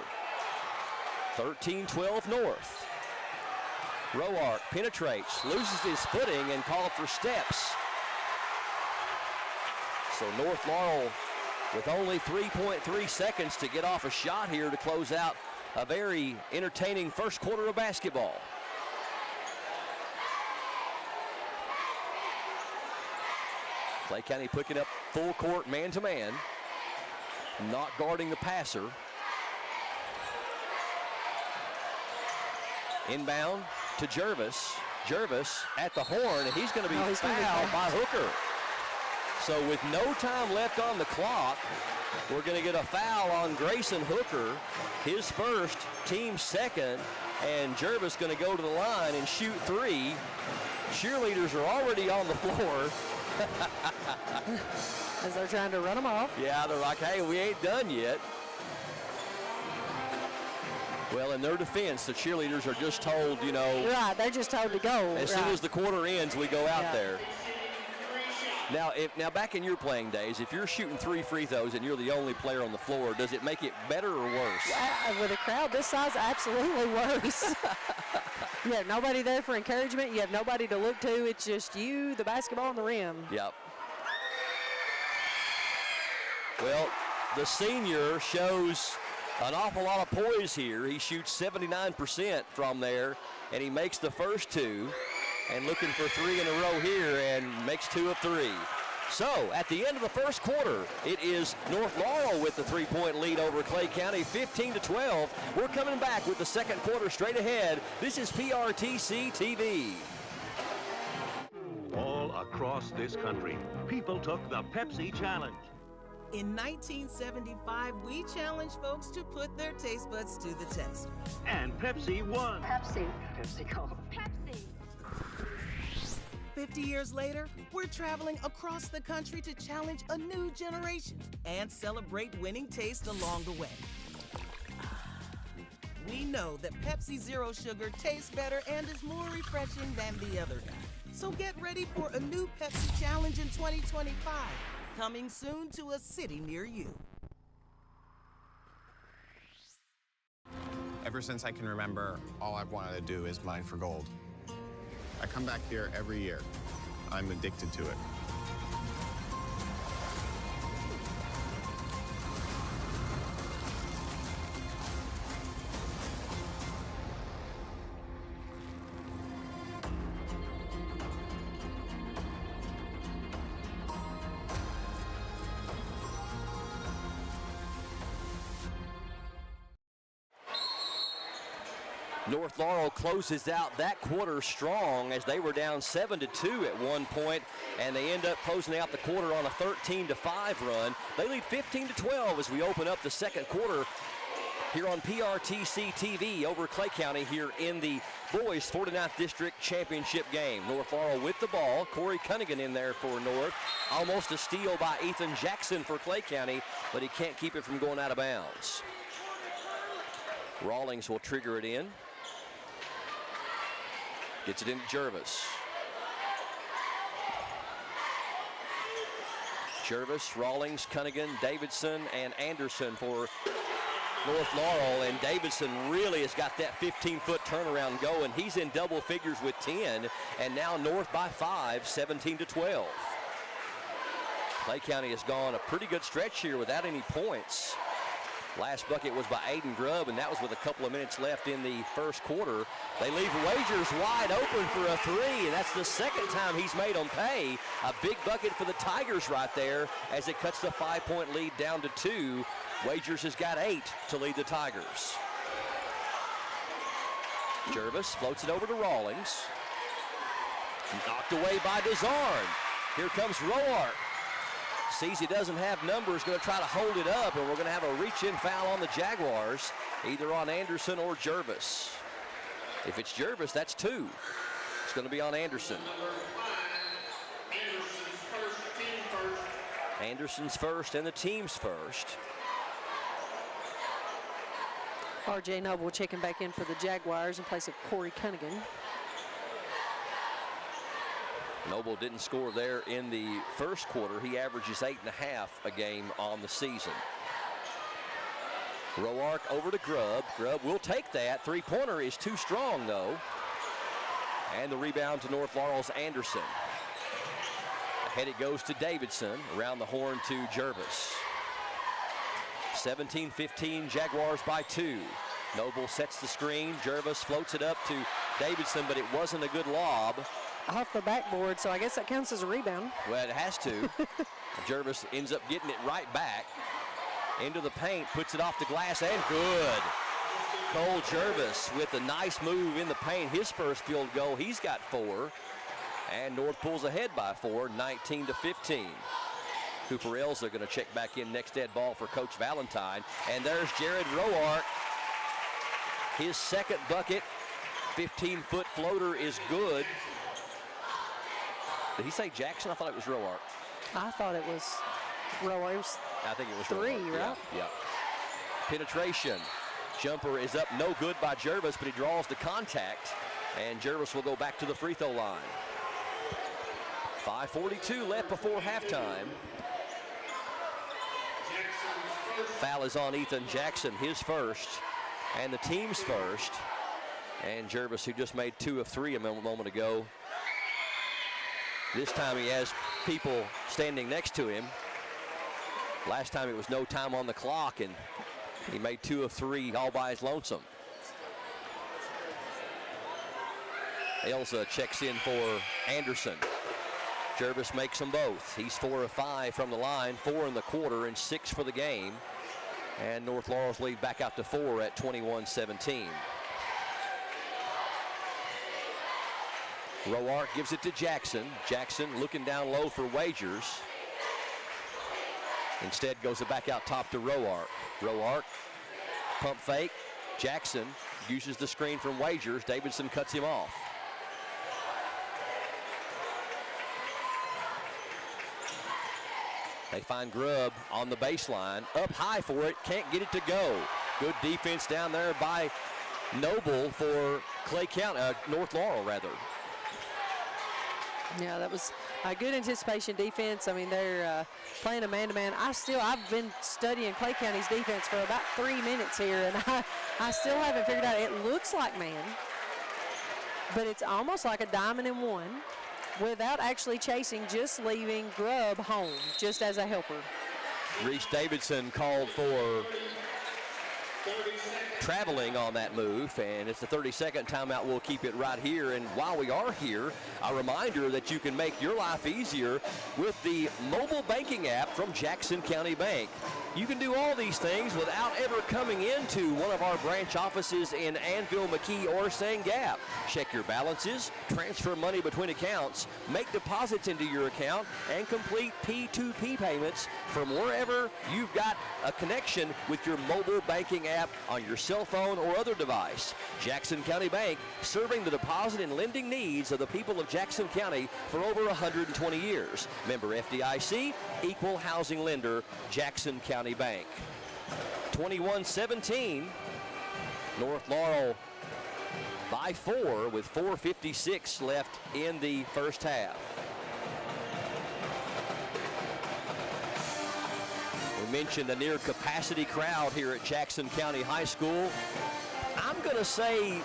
13-12 North. Roark penetrates, loses his footing, and called for steps. So North Laurel with only 3.3 seconds to get off a shot here to close out a very entertaining first quarter of basketball. Clay County picking up full court man-to-man, not guarding the passer. Inbound to Jervis. Jervis at the horn, and he's going to be fouled by Hooker. So with no time left on the clock, we're going to get a foul on Grayson Hooker, his first, team second, and Jervis going to go to the line and shoot three. Cheerleaders are already on the floor. As they're trying to run them off. Yeah, they're like, hey, we ain't done yet. Well, in their defense, the cheerleaders are just told, you know. Right, they're just told to go. As soon as the quarter ends, we go out there. Now, back in your playing days, if you're shooting 3 free throws and you're the only player on the floor, does it make it better or worse? With a crowd this size, absolutely worse. You have nobody there for encouragement. You have nobody to look to. It's just you, the basketball, and the rim. Yep. Well, the senior shows an awful lot of poise here. He shoots 79% from there, and he makes the first 2. And looking for 3 in a row here, and makes 2 of 3. So at the end of the first quarter, it is North Laurel with the 3-point lead over Clay County, 15-12. We're coming back with the second quarter straight ahead. This is PRTC TV. All across this country, people took the Pepsi Challenge. In 1975, we challenged folks to put their taste buds to the test. And Pepsi won. Pepsi. Pepsi Cola. Pepsi. 50 years later, we're traveling across the country to challenge a new generation and celebrate winning taste along the way. We know that Pepsi Zero Sugar tastes better and is more refreshing than the other guy. So get ready for a new Pepsi Challenge in 2025, coming soon to a city near you. Ever since I can remember, all I've wanted to do is mine for gold. I come back here every year. I'm addicted to it. North Laurel closes out that quarter strong as they were down 7-2 at one point, and they end up closing out the quarter on a 13-5 run. They lead 15-12 as we open up the second quarter here on PRTC TV over Clay County here in the boys 49th District Championship game. North Laurel with the ball. Corey Cunningham in there for North. Almost a steal by Ethan Jackson for Clay County, but he can't keep it from going out of bounds. Rawlings will trigger it in. Gets it into Jervis. Jervis, Rawlings, Cunningham, Davidson, and Anderson for North Laurel. And Davidson really has got that 15-foot turnaround going. He's in double figures with 10, and now North by 5, 17-12. Clay County has gone a pretty good stretch here without any points. Last bucket was by Aiden Grubb, and that was with a couple of minutes left in the first quarter. They leave Wagers wide open for a 3, and that's the second time he's made them pay. A big bucket for the Tigers right there as it cuts the 5-point lead down to 2. Wagers has got 8 to lead the Tigers. Jervis floats it over to Rawlings. Knocked away by Desarn. Here comes Roark. Sees he doesn't have numbers, going to try to hold it up, and we're going to have a reach-in foul on the Jaguars, either on Anderson or Jervis. If it's Jervis, that's 2. It's going to be on Anderson. Anderson's first and the team's first. R.J. Noble checking back in for the Jaguars in place of Corey Cunningham. Noble didn't score there in the first quarter. He averages 8.5 a game on the season. Roark over to Grubb. Grubb will take that. Three-pointer is too strong, though. And the rebound to North Laurel's Anderson. Ahead it goes to Davidson. Around the horn to Jervis. 17-15, Jaguars by 2. Noble sets the screen. Jervis floats it up to Davidson, but it wasn't a good lob. off the backboard, so I guess that counts as a rebound. Well, it has to. Jervis ends up getting it right back into the paint, puts it off the glass, and good. Cole Jervis with a nice move in the paint. His first field goal, he's got 4. And North pulls ahead by 4, 19-15. Cooper Elza going to check back in next dead ball for Coach Valentine. And there's Jared Roark. His second bucket, 15-foot floater is good. Did he say Jackson? I thought it was Roark. I thought it was Roark. I think it was 3, Roark. right? Yeah. Penetration. Jumper is up, no good by Jervis, but he draws the contact. And Jervis will go back to the free throw line. 5:42 left before halftime. Foul is on Ethan Jackson, his first, and the team's first. And Jervis, who just made 2 of 3 a moment ago. This time he has people standing next to him. Last time it was no time on the clock, and he made 2 of 3 all by his lonesome. Elza checks in for Anderson. Jervis makes them both. He's 4 of 5 from the line, 4 in the quarter, and 6 for the game. And North Laurel's lead back out to 4 at 21-17. Roark gives it to Jackson. Jackson looking down low for Wagers. Instead goes it back out top to Roark. Roark, pump fake. Jackson uses the screen from Wagers. Davidson cuts him off. They find Grubb on the baseline. Up high for it, can't get it to go. Good defense down there by Noble for Clay County, North Laurel rather. Yeah, that was a good anticipation defense. I mean, they're playing a man-to-man. I've been studying Clay County's defense for about 3 minutes here, and I still haven't figured out. It looks like man, but it's almost like a diamond in one without actually chasing, just leaving Grubb home, just as a helper. Reese Davidson called for traveling on that move, and it's the 32nd timeout. We'll keep it right here. And while we are here, a reminder that you can make your life easier with the mobile banking app from Jackson County Bank. You can do all these things without ever coming into one of our branch offices in Annville, McKee, or St. Gap. Check your balances, transfer money between accounts, make deposits into your account, and complete P2P payments from wherever you've got a connection with your mobile banking app on your cell phone or other device. Jackson County Bank, serving the deposit and lending needs of the people of Jackson County for over 120 years. Member FDIC, equal housing lender, Jackson County Bank. 21-17, North Laurel by 4 with 4:56 left in the first half. We mentioned a near capacity crowd here at Jackson County High School. I'm going to say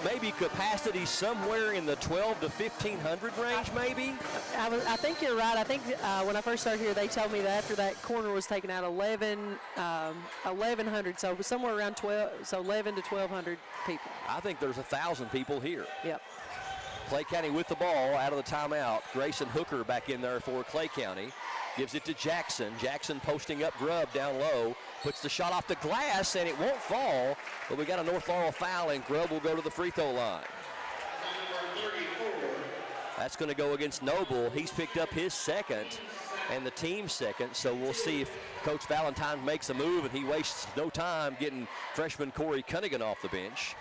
maybe capacity somewhere in the 1,200 to 1,500 range, maybe. I think you're right. I think when I first started here, they told me that after that corner was taken out, 1,100. So somewhere around 11 to 1,200 people. I think there's 1,000 people here. Yep. Clay County with the ball out of the timeout. Grayson Hooker back in there for Clay County. Gives it to Jackson. Jackson posting up Grubb down low. Puts the shot off the glass, and it won't fall. But we got a North Laurel foul, and Grubb will go to the free throw line. That's going to go against Noble. He's picked up his second and the team's second. So we'll see if Coach Valentine makes a move, and he wastes no time getting freshman Corey Cunningham off the bench.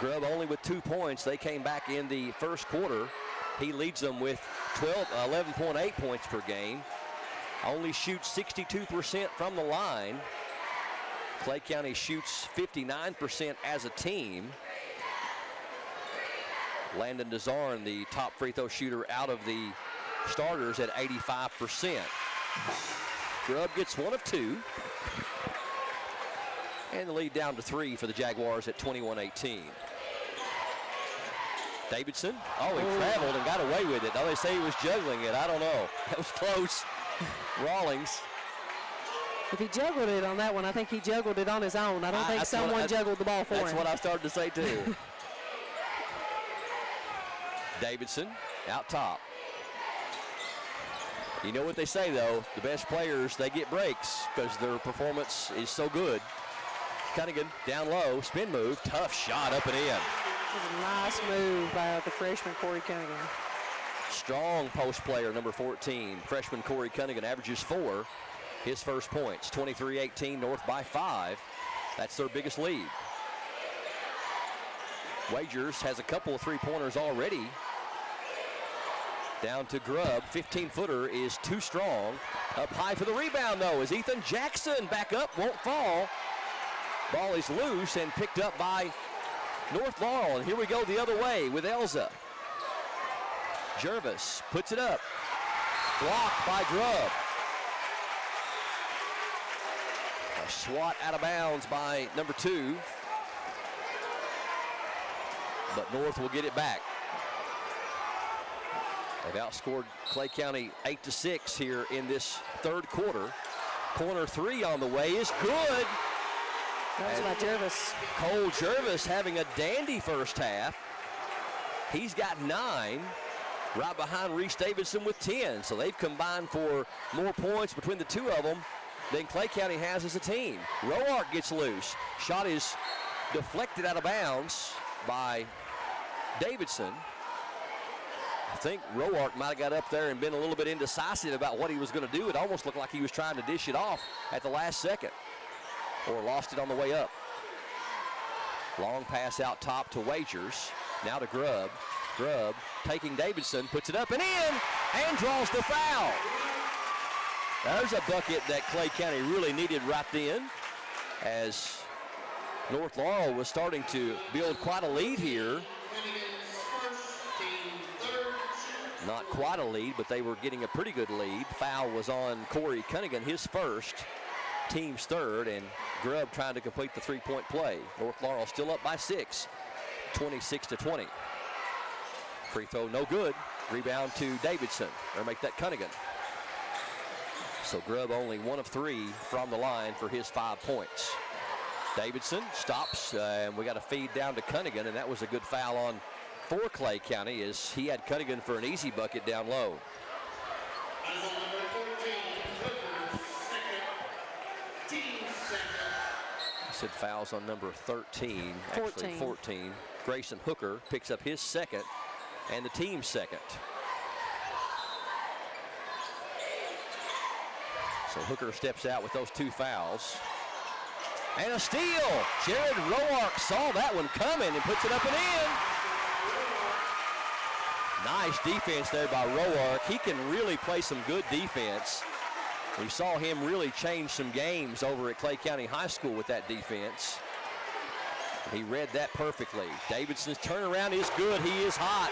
Grubb only with 2 points. They came back in the first quarter. He leads them with 11.8 points per game. Only shoots 62% from the line. Clay County shoots 59% as a team. Landon DeZarn, the top free throw shooter out of the starters at 85%. Grubb gets 1 of 2. And the lead down to 3 for the Jaguars at 21-18. Davidson, he traveled and got away with it. Now they say he was juggling it. I don't know. That was close. Rawlings. If he juggled it on that one, I think he juggled it on his own. I don't think someone juggled the ball for him. That's what I started to say, too. Davidson out top. You know what they say, though, the best players, they get breaks because their performance is so good. Cunningham down low, spin move, tough shot up and in. It was a nice move by the freshman Corey Cunningham. Strong post player, number 14. Freshman Corey Cunningham averages 4. His first points, 23-18, North by 5. That's their biggest lead. Wagers has a couple of three-pointers already. Down to Grubb. 15-footer is too strong. Up high for the rebound, though, is Ethan Jackson. Back up, won't fall. Ball is loose and picked up by North Laurel. And here we go the other way with Elza. Jervis puts it up. Blocked by Grubb. A swat out of bounds by number 2. But North will get it back. They've outscored Clay County 8-6 here in this third quarter. Corner 3 on the way is good. That was by Jervis. Cole Jervis having a dandy first half. He's got 9, right behind Reese Davidson with 10. So they've combined for more points between the two of them than Clay County has as a team. Roark gets loose. Shot is deflected out of bounds by Davidson. I think Roark might have got up there and been a little bit indecisive about what he was going to do. It almost looked like he was trying to dish it off at the last second, or lost it on the way up. Long pass out top to Wagers. Now to Grubb. Grubb taking Davidson, puts it up and in, and draws the foul. There's a bucket that Clay County really needed right then, as North Laurel was starting to build quite a lead here. Not quite a lead, but they were getting a pretty good lead. Foul was on Corey Cunningham, his first, team's third, and Grubb trying to complete the three-point play. North Laurel still up by 6, 26-20. Free throw no good. Rebound to Davidson, or make that Cunningham. So Grubb only 1 of 3 from the line for his 5 points. Davidson stops, and we got a feed down to Cunningham, and that was a good foul on for Clay County, as he had Cunningham for an easy bucket down low. I said fouls on number 13, actually 14. Grayson Hooker picks up his second and the team's second. So Hooker steps out with those 2 fouls. And a steal. Jared Roark saw that one coming and puts it up and in. Nice defense there by Roark. He can really play some good defense. We saw him really change some games over at Clay County High School with that defense. He read that perfectly. Davidson's turnaround is good. He is hot.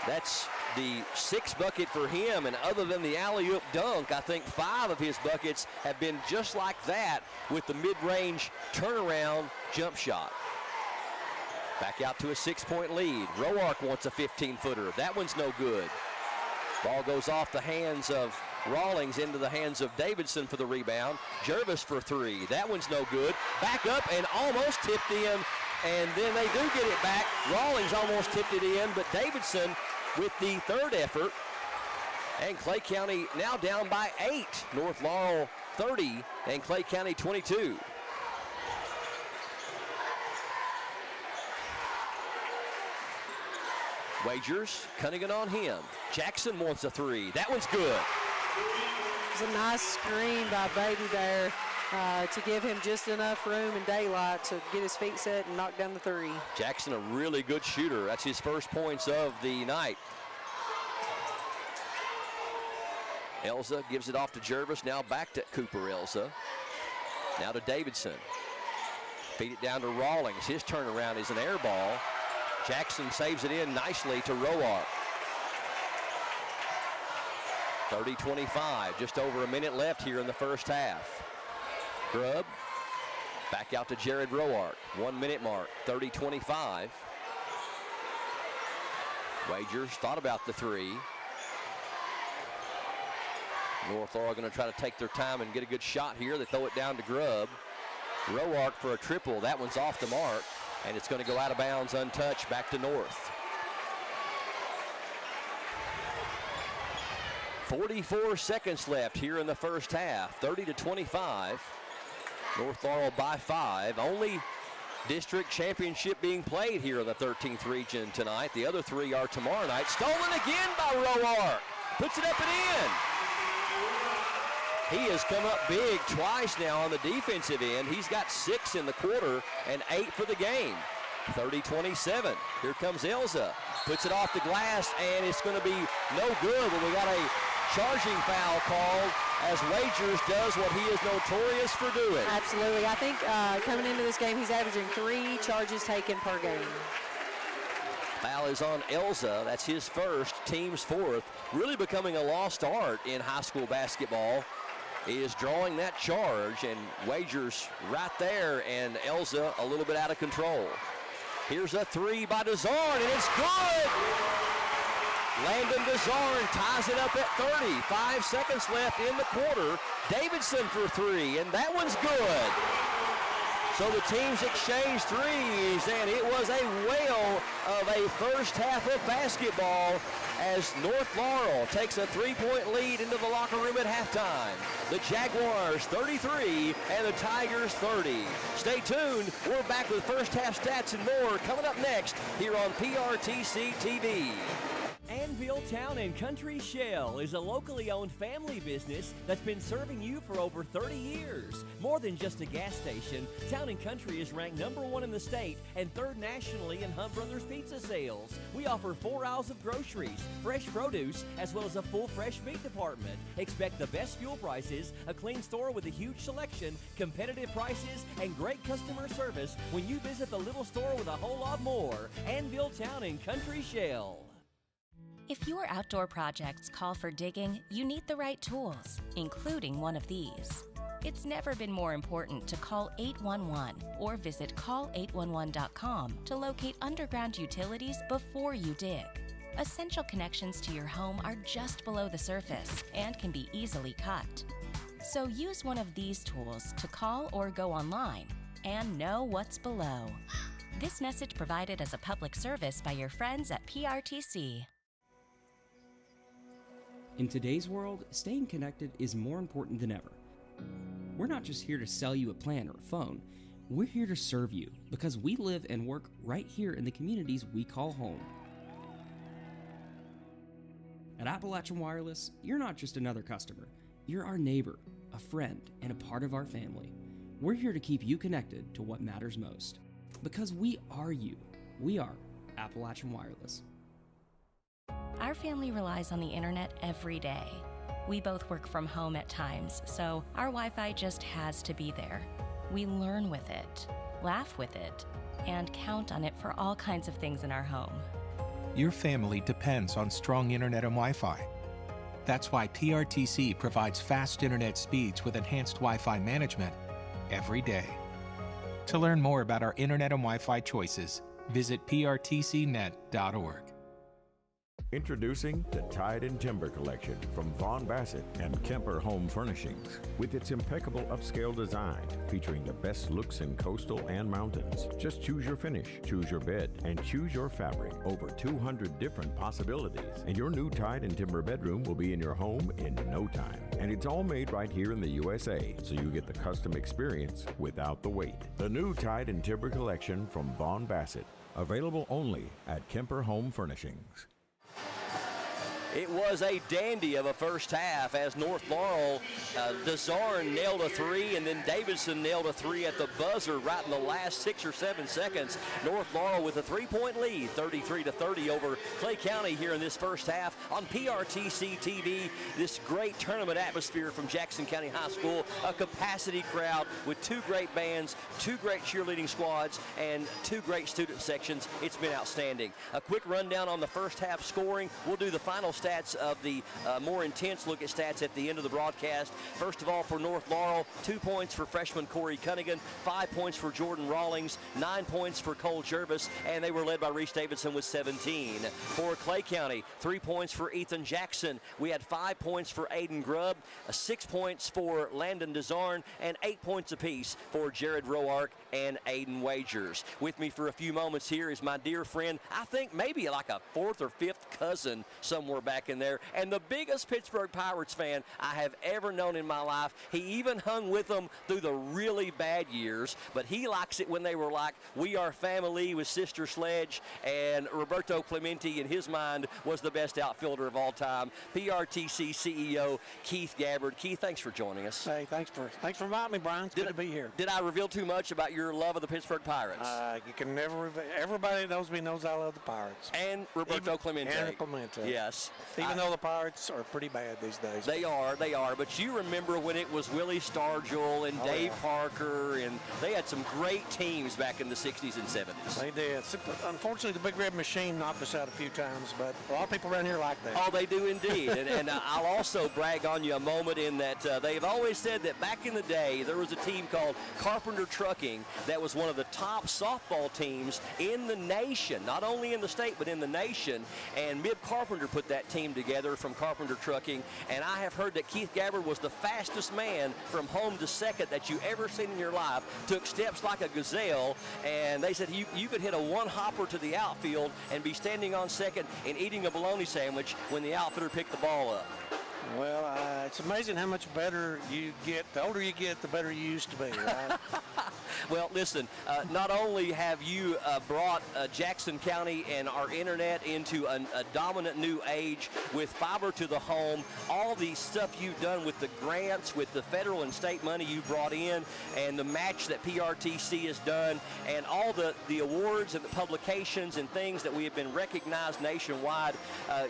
That's the 6th bucket for him, and other than the alley-oop dunk, I think 5 of his buckets have been just like that with the mid-range turnaround jump shot. Back out to a 6-point lead. Roark wants a 15-footer. That one's no good. Ball goes off the hands of Rawlings into the hands of Davidson for the rebound. Jervis for 3. That one's no good. Back up and almost tipped in, and then they do get it back. Rawlings almost tipped it in, but Davidson with the 3rd effort. And Clay County now down by 8. North Laurel 30 and Clay County 22. Wagers, Cunningham on him. Jackson wants a 3. That one's good. It was a nice screen by Beatty there to give him just enough room and daylight to get his feet set and knock down the 3. Jackson, a really good shooter. That's his first points of the night. Elza gives it off to Jervis. Now back to Cooper Elza. Now to Davidson. Feed it down to Rawlings. His turnaround is an air ball. Jackson saves it in nicely to Roark. 30-25, just over a minute left here in the first half. Grubb, back out to Jared Roark. 1 minute mark, 30-25. Wagers thought about the 3. North Laurel going to try to take their time and get a good shot here. They throw it down to Grubb. Roark for a triple. That one's off the mark, and it's going to go out of bounds untouched back to North. 44 seconds left here in the first half. 30-25. North Laurel by 5. Only district championship being played here in the 13th region tonight. The other 3 are tomorrow night. Stolen again by Roark. Puts it up and in. He has come up big twice now on the defensive end. He's got 6 in the quarter and 8 for the game. 30-27. Here comes Elza. Puts it off the glass, and it's going to be no good, but we got a charging foul called as Wagers does what he is notorious for doing. Absolutely. I think coming into this game, he's averaging 3 charges taken per game. Foul is on Elza. That's his first, team's 4th. Really becoming a lost art in high school basketball. He is drawing that charge, and Wagers right there, and Elza a little bit out of control. Here's a 3 by DeZarn, and it's good! Landon DeZarn ties it up at 30. 5 seconds left in the quarter. Davidson for 3, and that one's good. So the teams exchanged threes, and it was a whale of a first half of basketball as North Laurel takes a 3-point lead into the locker room at halftime. The Jaguars 33 and the Tigers 30. Stay tuned. We're back with first half stats and more coming up next here on PRTC TV. Anvil Town and Country Shell is a locally owned family business that's been serving you for over 30 years. More than just a gas station, Town and Country is ranked #1 in the state and 3rd nationally in Hunt Brothers Pizza sales. We offer 4 aisles of groceries, fresh produce, as well as a full fresh meat department. Expect the best fuel prices, a clean store with a huge selection, competitive prices, and great customer service when you visit the little store with a whole lot more. Anvil Town and Country Shell. If your outdoor projects call for digging, you need the right tools, including one of these. It's never been more important to call 811 or visit call811.com to locate underground utilities before you dig. Essential connections to your home are just below the surface and can be easily cut. So use one of these tools to call or go online and know what's below. This message provided as a public service by your friends at PRTC. In today's world, staying connected is more important than ever. We're not just here to sell you a plan or a phone. We're here to serve you because we live and work right here in the communities we call home. At Appalachian Wireless, you're not just another customer. You're our neighbor, a friend, and a part of our family. We're here to keep you connected to what matters most. Because we are you. We are Appalachian Wireless. Our family relies on the internet every day. We both work from home at times, so our Wi-Fi just has to be there. We learn with it, laugh with it, and count on it for all kinds of things in our home. Your family depends on strong internet and Wi-Fi. That's why PRTC provides fast internet speeds with enhanced Wi-Fi management every day. To learn more about our internet and Wi-Fi choices, visit prtcnet.org. Introducing the Tide and Timber Collection from Vaughn Bassett and Kemper Home Furnishings. With its impeccable upscale design, featuring the best looks in coastal and mountains. Just choose your finish, choose your bed, and choose your fabric. Over 200 different possibilities. And your new Tide and Timber bedroom will be in your home in no time. And it's all made right here in the USA, so you get the custom experience without the wait. The new Tide and Timber Collection from Vaughn Bassett. Available only at Kemper Home Furnishings. It was a dandy of a first half as North Laurel, DeZarn nailed a 3, and then Davidson nailed a 3 at the buzzer right in the last 6 or 7 seconds. North Laurel with a 3-point lead, 33-30 over Clay County here in this first half on PRTC TV. This great tournament atmosphere from Jackson County High School, a capacity crowd with 2 great bands, 2 great cheerleading squads, and 2 great student sections. It's been outstanding. A quick rundown on the first half scoring. We'll do the final stats of the more intense look at stats at the end of the broadcast. First of all, for North Laurel, 2 points for freshman Corey Cunningham, 5 points for Jordan Rawlings, 9 points for Cole Jervis, and they were led by Reese Davidson with 17. For Clay County, 3 points for Ethan Jackson. We had 5 points for Aiden Grubb, 6 points for Landon DeZarn, and 8 points apiece for Jared Roark and Aiden Wagers. With me for a few moments here is my dear friend, I think maybe like a 4th or 5th cousin somewhere back in there, and the biggest Pittsburgh Pirates fan I have ever known in my life. He even hung with them through the really bad years, but he likes it when they were like, we are family with Sister Sledge, and Roberto Clemente, in his mind, was the best outfielder of all time. PRTC CEO Keith Gabbard. Keith, thanks for joining us. Hey, thanks for inviting me, Brian. It's good to be here. Did I reveal too much about your love of the Pittsburgh Pirates? You can never reveal. Everybody that knows me knows I love the Pirates. And Roberto Clemente. And Clemente. Yes. Even though the Pirates are pretty bad these days. They are. But you remember when it was Willie Stargell and Dave Parker, and they had some great teams back in the 60s and 70s. They did. Unfortunately, the Big Red Machine knocked us out a few times, but a lot of people around here like that. Oh, they do indeed. and I'll also brag on you a moment in that they've always said that back in the day, there was a team called Carpenter Trucking that was one of the top softball teams in the nation, not only in the state, but in the nation. And Mib Carpenter put that team together from Carpenter Trucking. And I have heard that Keith Gabbard was the fastest man from home to second that you ever seen in your life, took steps like a gazelle, and they said you could hit a one-hopper to the outfield and be standing on second and eating a bologna sandwich when the outfielder picked the ball up. Well, it's amazing how much better you get. The older you get, the better you used to be, right? Well, listen, not only have you brought Jackson County and our internet into a dominant new age with fiber to the home, all the stuff you've done with the grants, with the federal and state money you brought in, and the match that PRTC has done, and all the awards and the publications and things that we have been recognized nationwide,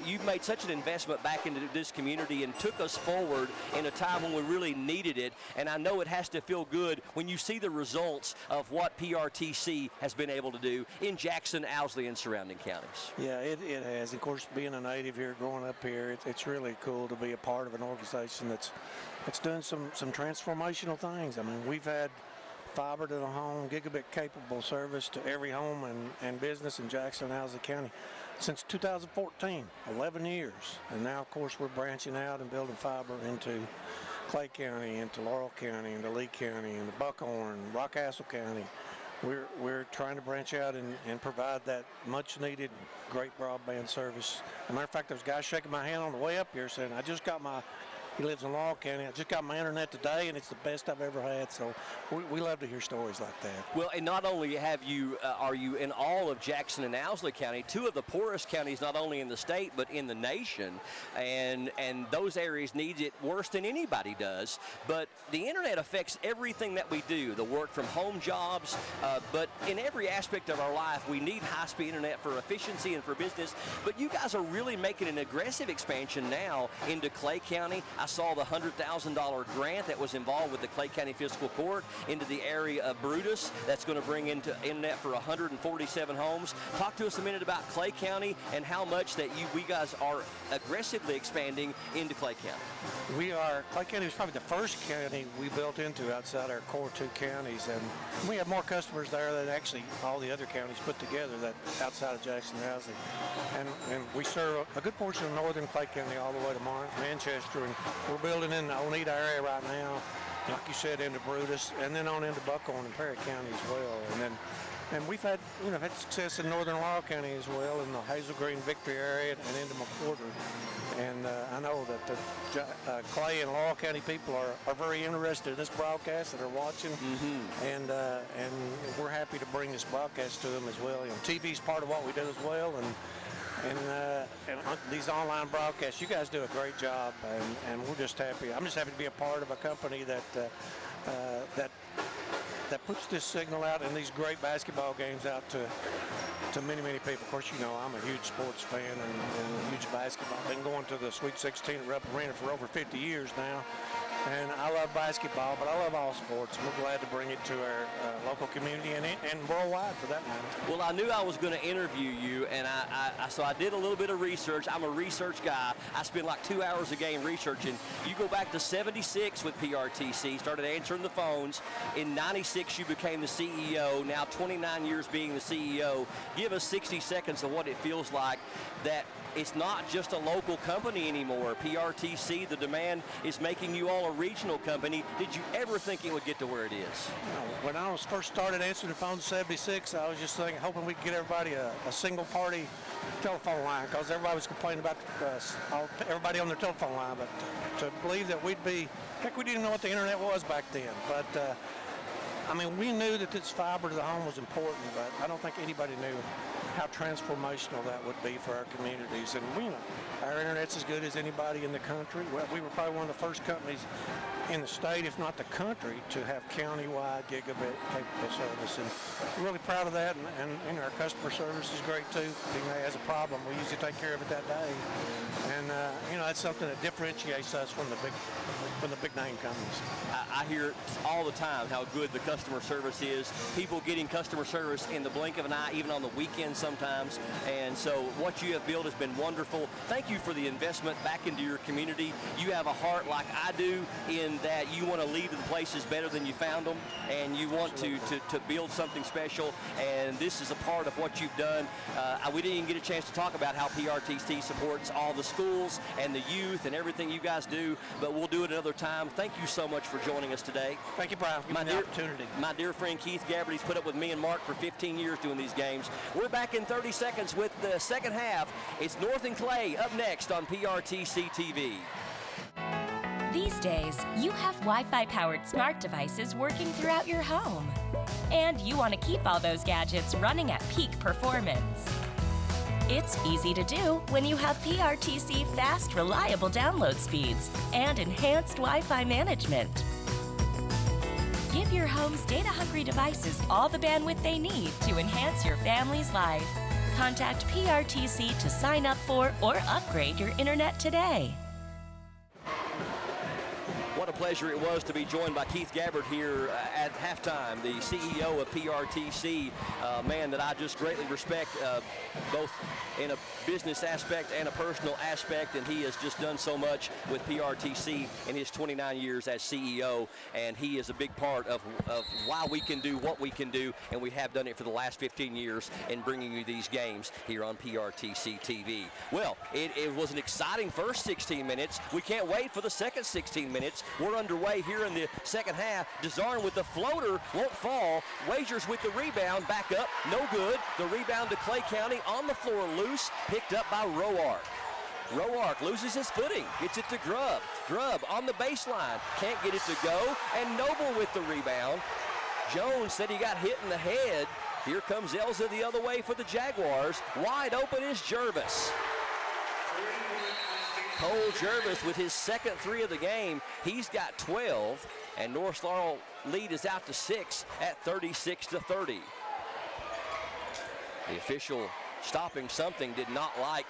you've made such an investment back into this community and took us forward in a time when we really needed it. And I know it has to feel good when you see the results of what PRTC has been able to do in Jackson, Owsley, and surrounding counties. Yeah, it has. Of course, being a native here, growing up here, it's really cool to be a part of an organization that's doing some transformational things. I mean, we've had fiber to the home, gigabit capable service to every home and business in Jackson, Owsley County since 2014, 11 years. And now, of course, we're branching out and building fiber into Clay County, into Laurel County, into Lee County, into Buckhorn, Rockcastle County. We're trying to branch out and provide that much-needed great broadband service. As a matter of fact, there's guys shaking my hand on the way up here saying, he lives in Laurel County. I just got my internet today, and it's the best I've ever had. So we love to hear stories like that. Well, and not only are you in all of Jackson and Owsley County, two of the poorest counties, not only in the state but in the nation, and those areas need it worse than anybody does. But the internet affects everything that we do, the work from home jobs, but in every aspect of our life, we need high-speed internet for efficiency and for business. But you guys are really making an aggressive expansion now into Clay County. I saw the $100,000 grant that was involved with the Clay County Fiscal Court into the area of Brutus. That's going to bring into internet for 147 homes. Talk to us a minute about Clay County and how much that we guys are aggressively expanding into Clay County. Clay County was probably the first county we built into outside our core two counties, and we have more customers there than actually all the other counties put together that outside of Jackson and Owsley. And we serve a good portion of northern Clay County all the way to Manchester, and we're building in the Oneida area right now, like you said, into Brutus, and then on into Buckhorn and Perry County as well. And we've had success in northern Laurel County as well, in the Hazel Green Victory area and into McWhorter. And I know that the Clay and Laurel County people are very interested in this broadcast that are watching, and we're happy to bring this broadcast to them as well. TV's part of what we do as well, and these online broadcasts, you guys do a great job, and we're just happy. I'm just happy to be a part of a company that puts this signal out and these great basketball games out to many, many people. Of course, I'm a huge sports fan and a huge basketball. I've been going to the Sweet 16 at Rupp Arena for over 50 years now. And I love basketball, but I love all sports. We're glad to bring it to our local community and worldwide, for that matter. Well, I knew I was going to interview you, and so I did a little bit of research. I'm a research guy. I spend like 2 hours a game researching. You go back to 76 with PRTC, started answering the phones. In 96, you became the CEO. Now 29 years being the CEO. Give us 60 seconds of what it feels like that it's not just a local company anymore. PRTC, the demand is making you all a regional company. Did you ever think it would get to where it is? When I was first started answering the phone in 76, I was just thinking, hoping we could get everybody a single party telephone line, because everybody was complaining about everybody on their telephone line. But to believe that we'd be, heck, we didn't even know what the internet was back then. But I mean, we knew that this fiber to the home was important, but I don't think anybody knew how transformational that would be for our communities. And we know our internet's as good as anybody in the country. Well, we were probably one of the first companies in the state, if not the country, to have county-wide gigabit capable service. And we're really proud of that, and our customer service is great too. If anybody has a problem, we usually take care of it that day. And you know, that's something that differentiates us from the big name companies. I hear all the time how good the customer service is. People getting customer service in the blink of an eye, even on the weekend sometimes. And so what you have built has been wonderful. Thank you for the investment back into your community. You have a heart like I do, in that you want to leave the places better than you found them, and you want to build something special. And this is a part of what you've done. We didn't even get a chance to talk about how PRTC supports all the schools and the youth and everything you guys do, but we'll do it another time. Thank you so much for joining us today. Thank you, Brian, for the opportunity. My dear friend Keith Gabbard, he's put up with me and Mark for 15 years doing these games. We're back in 30 seconds with the second half. It's North and Clay up next on PRTC TV. These days, you have Wi-Fi powered smart devices working throughout your home. And you want to keep all those gadgets running at peak performance. It's easy to do when you have PRTC fast, reliable download speeds and enhanced Wi-Fi management. Give your home's data-hungry devices all the bandwidth they need to enhance your family's life. Contact PRTC to sign up for or upgrade your internet today. What a pleasure it was to be joined by Keith Gabbard here at halftime, the CEO of PRTC, a man that I just greatly respect, both in a business aspect and a personal aspect, and he has just done so much with PRTC in his 29 years as CEO, and he is a big part of why we can do what we can do, and we have done it for the last 15 years in bringing you these games here on PRTC TV. Well, it was an exciting first 16 minutes. We can't wait for the second 16 minutes. We're underway here in the second half. Desarn with the floater, won't fall. Wagers with the rebound, back up, no good. The rebound to Clay County, on the floor, loose, picked up by Roark. Roark loses his footing, gets it to Grubb. Grubb on the baseline, can't get it to go, and Noble with the rebound. Jones said he got hit in the head. Here comes Elza the other way for the Jaguars. Wide open is Jervis. Cole Jervis with his second three of the game. He's got 12, and North Laurel lead is out to 6 at 36-30. The official stopping something, did not like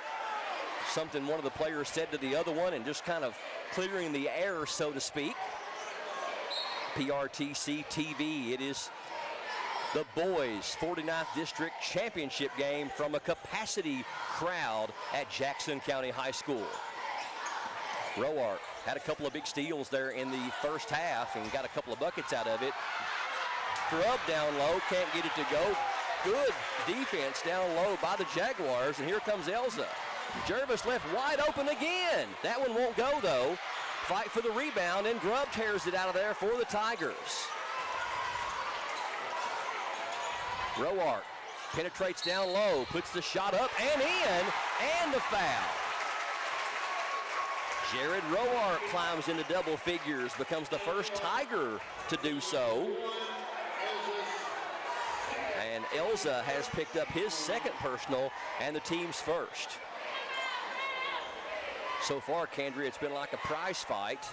something one of the players said to the other one, and just kind of clearing the air, so to speak. PRTC TV, it is the boys' 49th District Championship game from a capacity crowd at Jackson County High School. Roark had a couple of big steals there in the first half and got a couple of buckets out of it. Grubb down low, can't get it to go. Good defense down low by the Jaguars, and here comes Elza. Jervis left wide open again. That one won't go though. Fight for the rebound, and Grubb tears it out of there for the Tigers. Roark penetrates down low, puts the shot up and in, and the foul. Jared Roark climbs into double figures, becomes the first Tiger to do so. And Elza has picked up his second personal and the team's first. So far, Kendria, it's been like a prize fight.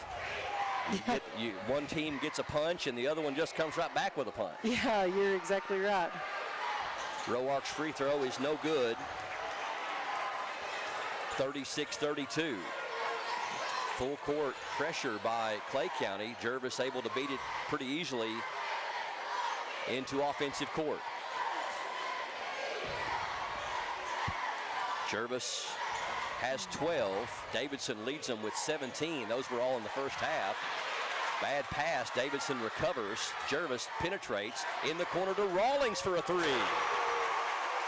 One team gets a punch and the other one just comes right back with a punch. Yeah, you're exactly right. Roark's free throw is no good. 36-32. Full court pressure by Clay County. Jervis able to beat it pretty easily into offensive court. Jervis has 12. Davidson leads them with 17. Those were all in the first half. Bad pass. Davidson recovers. Jervis penetrates in the corner to Rawlings for a three.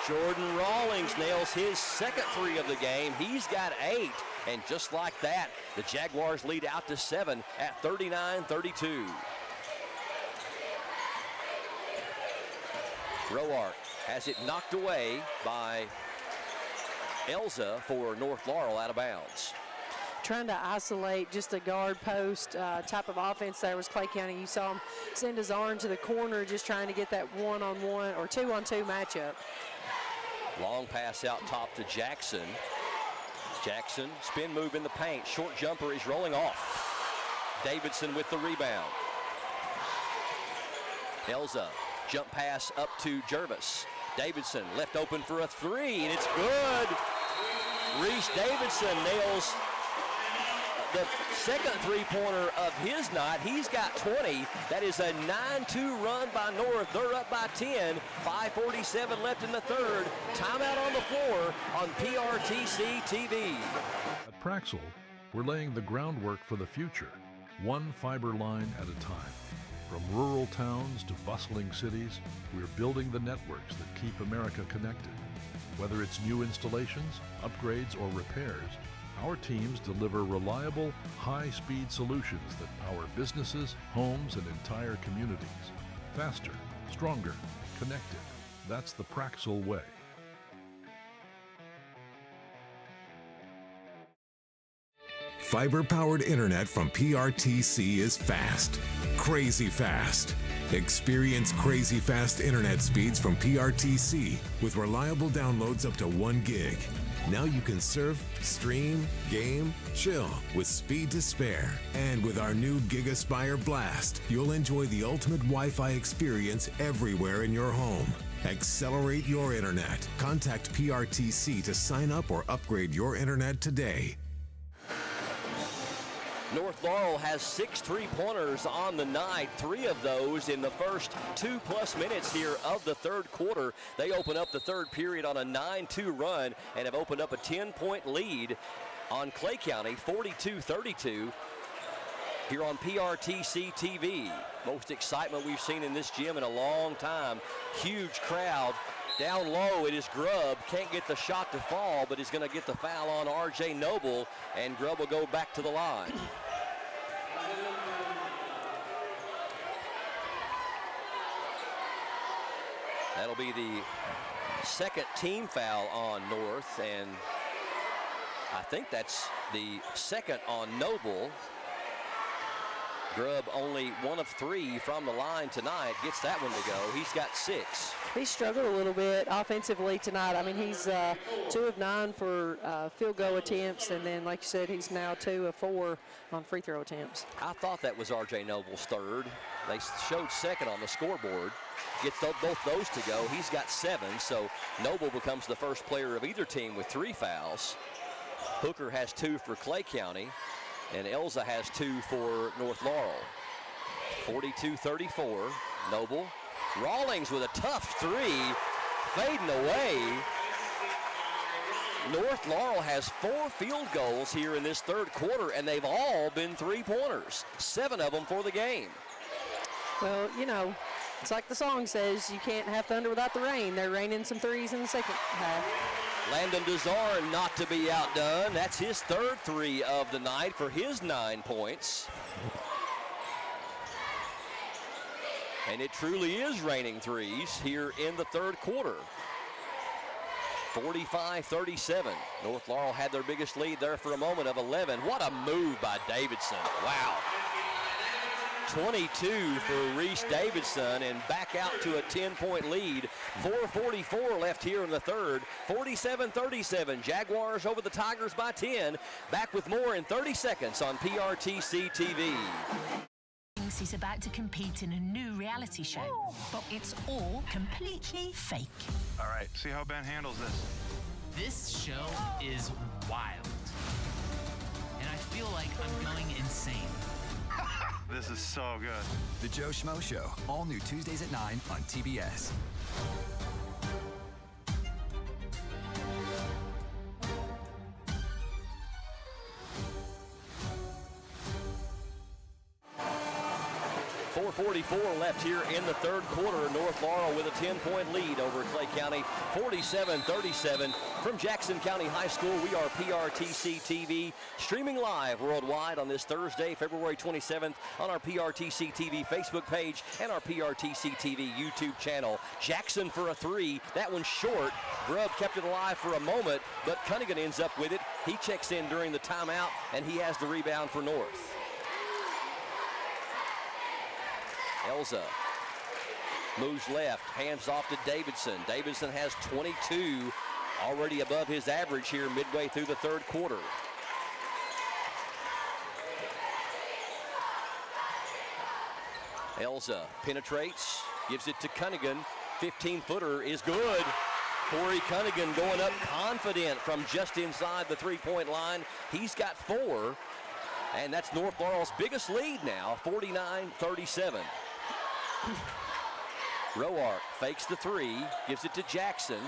Jordan Rawlings nails his second three of the game. He's got 8. And just like that, the Jaguars lead out to 7 at 39-32. Roark has it knocked away by Elza for North Laurel out of bounds. Trying to isolate just a guard post type of offense there was Clay County. You saw him send his arm to the corner just trying to get that one-on-one or two-on-two matchup. Long pass out top to Jackson. Jackson, spin move in the paint. Short jumper is rolling off. Davidson with the rebound. Elza, jump pass up to Jervis. Davidson left open for a three, and it's good. Reese Davidson nails the second three-pointer of his night. He's got 20. That is a 9-2 run by North. They're up by 10. 5:47 left in the third. Timeout on the floor on PRTC TV. At Praxel, we're laying the groundwork for the future, one fiber line at a time. From rural towns to bustling cities, we're building the networks that keep America connected. Whether it's new installations, upgrades, or repairs, our teams deliver reliable, high-speed solutions that power businesses, homes, and entire communities. Faster, stronger, connected. That's the Praxel way. Fiber-powered internet from PRTC is fast. Crazy fast. Experience crazy fast internet speeds from PRTC with reliable downloads up to 1 gig. Now you can surf, stream, game, chill with speed to spare. And with our new GigaSpire Blast, you'll enjoy the ultimate Wi-Fi experience everywhere in your home. Accelerate your internet. Contact PRTC to sign up or upgrade your internet today. North Laurel has 6 3-pointers on the night, 3 of those in the first 2+ minutes here of the third quarter. They open up the third period on a 9-2 run and have opened up a 10-point lead on Clay County, 42-32, here on PRTC TV. Most excitement we've seen in this gym in a long time. Huge crowd. Down low, it is Grubb. Can't get the shot to fall, but he's going to get the foul on R.J. Noble, and Grubb will go back to the line. That'll be the second team foul on North, and I think that's the second on Noble. Grubb only 1 of 3 from the line tonight. Gets that one to go. He's got 6. He struggled a little bit offensively tonight. I mean, he's 2 of 9 for field goal attempts, and then, like you said, he's now 2 of 4 on free throw attempts. I thought that was R.J. Noble's third. They showed second on the scoreboard. Gets both those to go. He's got 7, so Noble becomes the first player of either team with 3 fouls. Hooker has 2 for Clay County, and Elza has 2 for North Laurel. 42-34, Noble. Rawlings with a tough 3, fading away. North Laurel has 4 field goals here in this third quarter, and they've all been 3-pointers, 7 of them for the game. Well, you know, it's like the song says, you can't have thunder without the rain. They're raining some 3s in the second half. Landon Dezar not to be outdone. That's his third 3 of the night for his 9 points. And it truly is raining 3s here in the third quarter. 45-37. North Laurel had their biggest lead there for a moment of 11. What a move by Davidson. Wow. 22 for Reese Davidson, and back out to a 10-point lead. 4:44 left here in the third. 47-37. Jaguars over the Tigers by 10. Back with more in 30 seconds on PRTC TV. He's about to compete in a new reality show, but it's all completely fake. All right, see how Ben handles this. This show is wild, and I feel like I'm going insane. This is so good. The Joe Schmo Show, all new Tuesdays at 9 on TBS. 4:44 left here in the third quarter. North Laurel with a 10-point lead over Clay County, 47-37. From Jackson County High School, we are PRTC TV, streaming live worldwide on this Thursday, February 27th, on our PRTC TV Facebook page and our PRTC TV YouTube channel. Jackson for a three. That one's short. Grubb kept it alive for a moment, but Cunningham ends up with it. He checks in during the timeout, and he has the rebound for North. Elza moves left, hands off to Davidson. Davidson has 22, already above his average here midway through the third quarter. Elza penetrates, gives it to Cunningham. 15-footer is good. Corey Cunningham going up confident from just inside the three-point line. He's got 4, and that's North Laurel's biggest lead now, 49-37. Roark fakes the three, gives it to Jackson.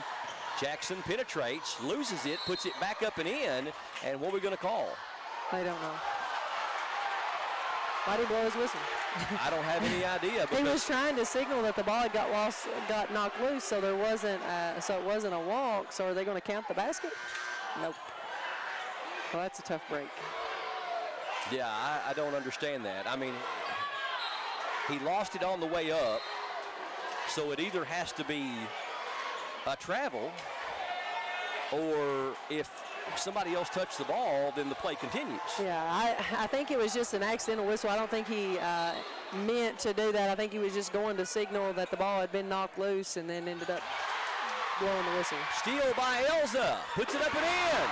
Jackson penetrates, loses it, puts it back up and in, and what are we going to call? I don't know. Why did he blow his whistle? I don't have any idea. He was trying to signal that the ball had got knocked loose, so there wasn't, so it wasn't a walk. So are they going to count the basket? Nope. Well, that's a tough break. Yeah, I don't understand that. I mean, he lost it on the way up, so it either has to be a travel, or if somebody else touched the ball, then the play continues. Yeah, I think it was just an accidental whistle. I don't think he meant to do that. I think he was just going to signal that the ball had been knocked loose and then ended up blowing the whistle. Steal by Elza, puts it up and in.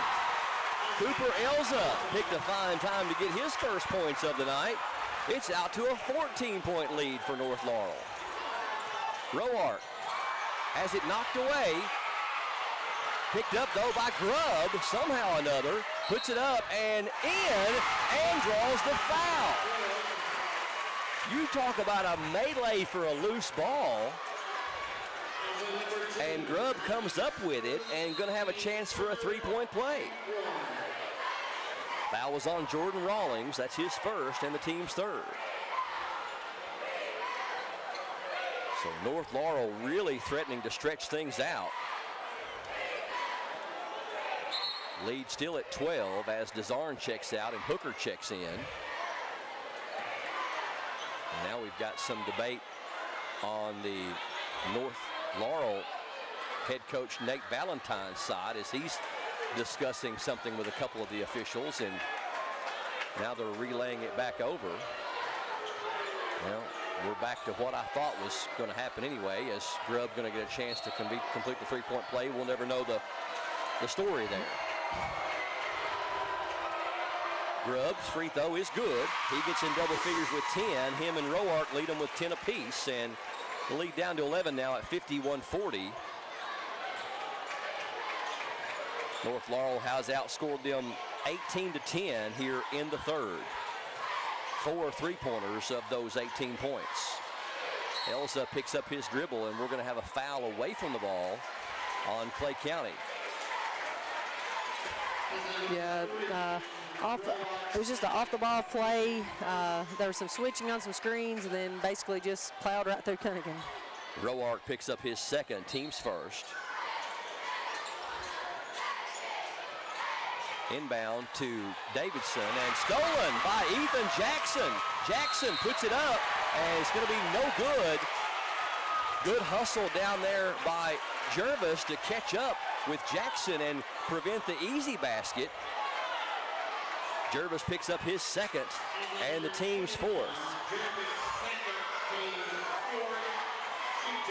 Cooper Elza picked a fine time to get his first points of the night. It's out to a 14-point lead for North Laurel. Roark has it knocked away. Picked up, though, by Grubb, somehow or another. Puts it up and in, and draws the foul. You talk about a melee for a loose ball. And Grubb comes up with it and going to have a chance for a three-point play. Foul was on Jordan Rawlings. That's his first and the team's third. So North Laurel really threatening to stretch things out. Lead still at 12 as DeZarn checks out and Hooker checks in. And now we've got some debate on the North Laurel head coach Nate Valentine's side as he's discussing something with a couple of the officials, and now they're relaying it back over. Well, we're back to what I thought was going to happen anyway, as Grubb going to get a chance to complete the three-point play. We'll never know the story there. Grubb's free throw is good. He gets in double figures with 10. Him and Roark lead them with 10 apiece, and the lead down to 11 now at 51-40. North Laurel has outscored them 18-10 here in the third. 4 three-pointers of those 18 points. Elza picks up his dribble, and we're going to have a foul away from the ball on Clay County. Yeah, it was just an off-the-ball play. There was some switching on some screens, and then basically just plowed right through Cunningham. Roark picks up his second, team's first. Inbound to Davidson, and stolen by Ethan Jackson. Jackson puts it up, and it's going to be no good. Good hustle down there by Jervis to catch up with Jackson and prevent the easy basket. Jervis picks up his second and the team's fourth.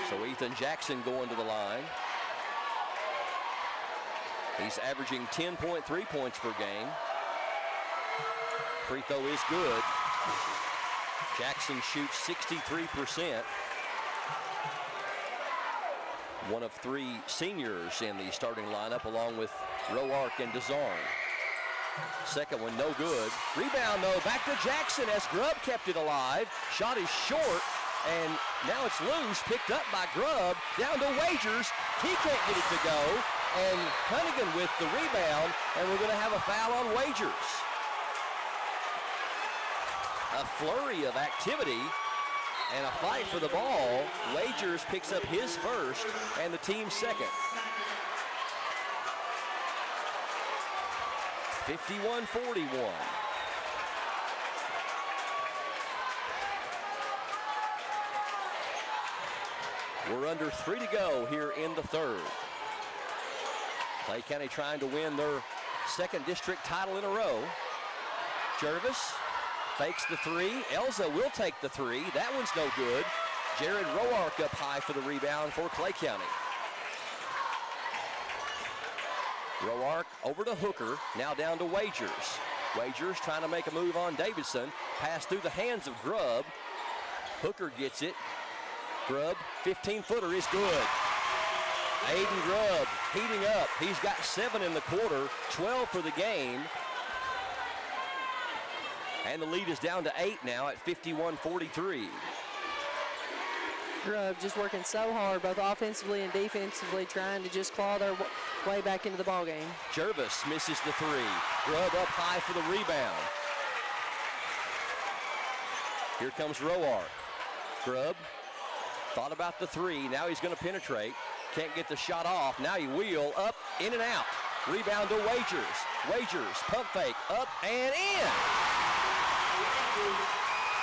So Ethan Jackson going to the line. He's averaging 10.3 points per game. Free throw is good. Jackson shoots 63%. One of 3 seniors in the starting lineup, along with Roark and DeZarn. Second one, no good. Rebound, though, back to Jackson as Grubb kept it alive. Shot is short, and now it's loose, picked up by Grubb. Down to Wagers. He can't get it to go. And Cunningham with the rebound, and we're going to have a foul on Wagers. A flurry of activity And a fight for the ball. Wagers picks up his first and the team's second. 51-41. We're under 3 to go here in the third. Clay County trying to win their second district title in a row. Jervis fakes the three. Elza will take the three. That one's no good. Jared Roark up high for the rebound for Clay County. Roark over to Hooker, now down to Wagers. Wagers trying to make a move on Davidson. Pass through the hands of Grubb. Hooker gets it. Grubb, 15-footer is good. Aiden Grubb heating up. He's got 7 in the quarter, 12 for the game. And the lead is down to 8 now at 51-43. Grubb just working so hard, both offensively and defensively, trying to just claw their way back into the ballgame. Jervis misses the three. Grubb up high for the rebound. Here comes Roark. Grubb thought about the three. Now he's going to penetrate. Can't get the shot off. Now he wheel up, in and out. Rebound to Wagers. Wagers, pump fake, up and in.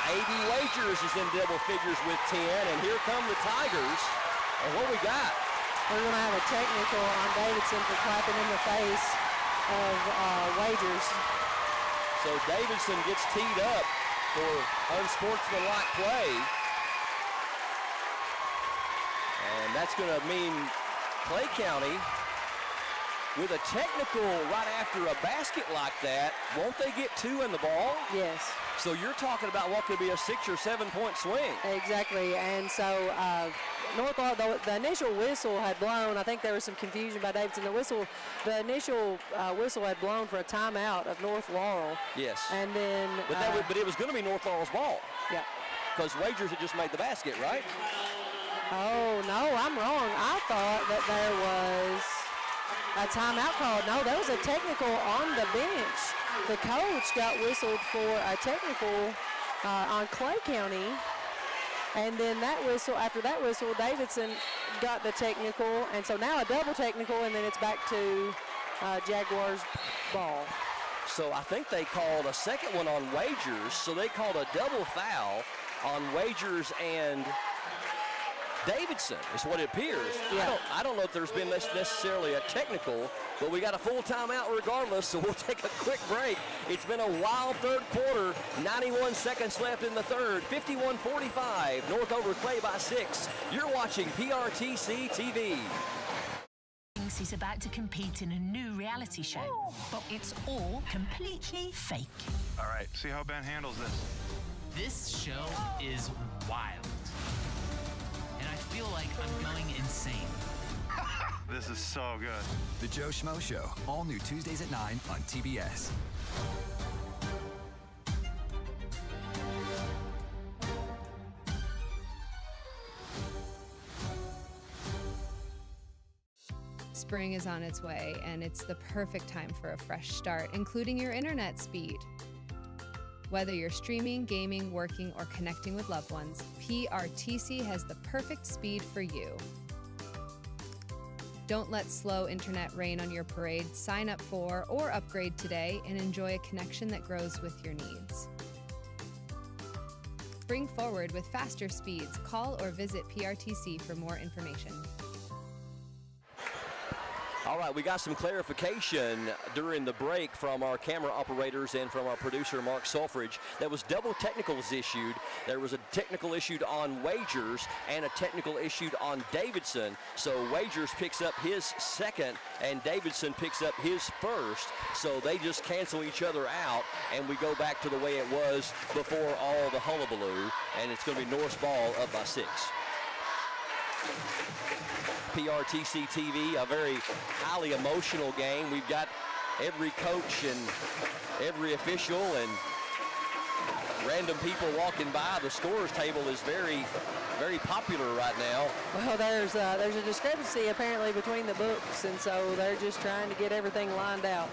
A.D. Wagers is in double figures with 10, and here come the Tigers. And what we got? We're going to have a technical on Davidson for clapping in the face of Wagers. So Davidson gets teed up for unsportsmanlike play. And that's going to mean Clay County, with a technical right after a basket like that, won't they get 2 in the ball? Yes. So you're talking about what could be a 6 or 7 point swing. Exactly, and so North Laurel, the initial whistle had blown. I think there was some confusion by Davidson. The initial whistle had blown for a timeout of North Laurel. Yes. And then. But it was going to be North Laurel's ball. Yeah. Because Wagers had just made the basket, right? Oh no, I'm wrong. I thought that there was a timeout called. No, there was a technical on the bench. The coach got whistled for a technical on Clay County, and then after that whistle, Davidson got the technical, and so now a double technical, and then it's back to Jaguars ball. So I think they called a second one on Wagers, so they called a double foul on Wagers and Davidson is what it appears. Yeah. I don't know if there's been necessarily a technical, but we got a full timeout regardless, so we'll take a quick break. It's been a wild third quarter, 91 seconds left in the third, 51-45, North over Clay by 6. You're watching PRTC TV. He's about to compete in a new reality show, but it's all completely fake. All right, see how Ben handles this. This show is wild. And I feel like I'm going insane. This is so good. The Joe Schmo Show, all new Tuesdays at 9 on TBS. Spring is on its way, and it's the perfect time for a fresh start, including your internet speed. Whether you're streaming, gaming, working, or connecting with loved ones, PRTC has the perfect speed for you. Don't let slow internet rain on your parade. Sign up for or upgrade today and enjoy a connection that grows with your needs. Spring forward with faster speeds. Call or visit PRTC for more information. All right, we got some clarification during the break from our camera operators and from our producer, Mark Sulfridge. There was double technicals issued. There was a technical issued on Wagers and a technical issued on Davidson. So Wagers picks up his second and Davidson picks up his first. So they just cancel each other out, and we go back to the way it was before all the hullabaloo, and it's going to be North's ball up by 6. PRTC TV, a very highly emotional game. We've got every coach and every official and random people walking by. The scorers table is very, very popular right now. Well, there's a discrepancy apparently between the books, and so they're just trying to get everything lined out.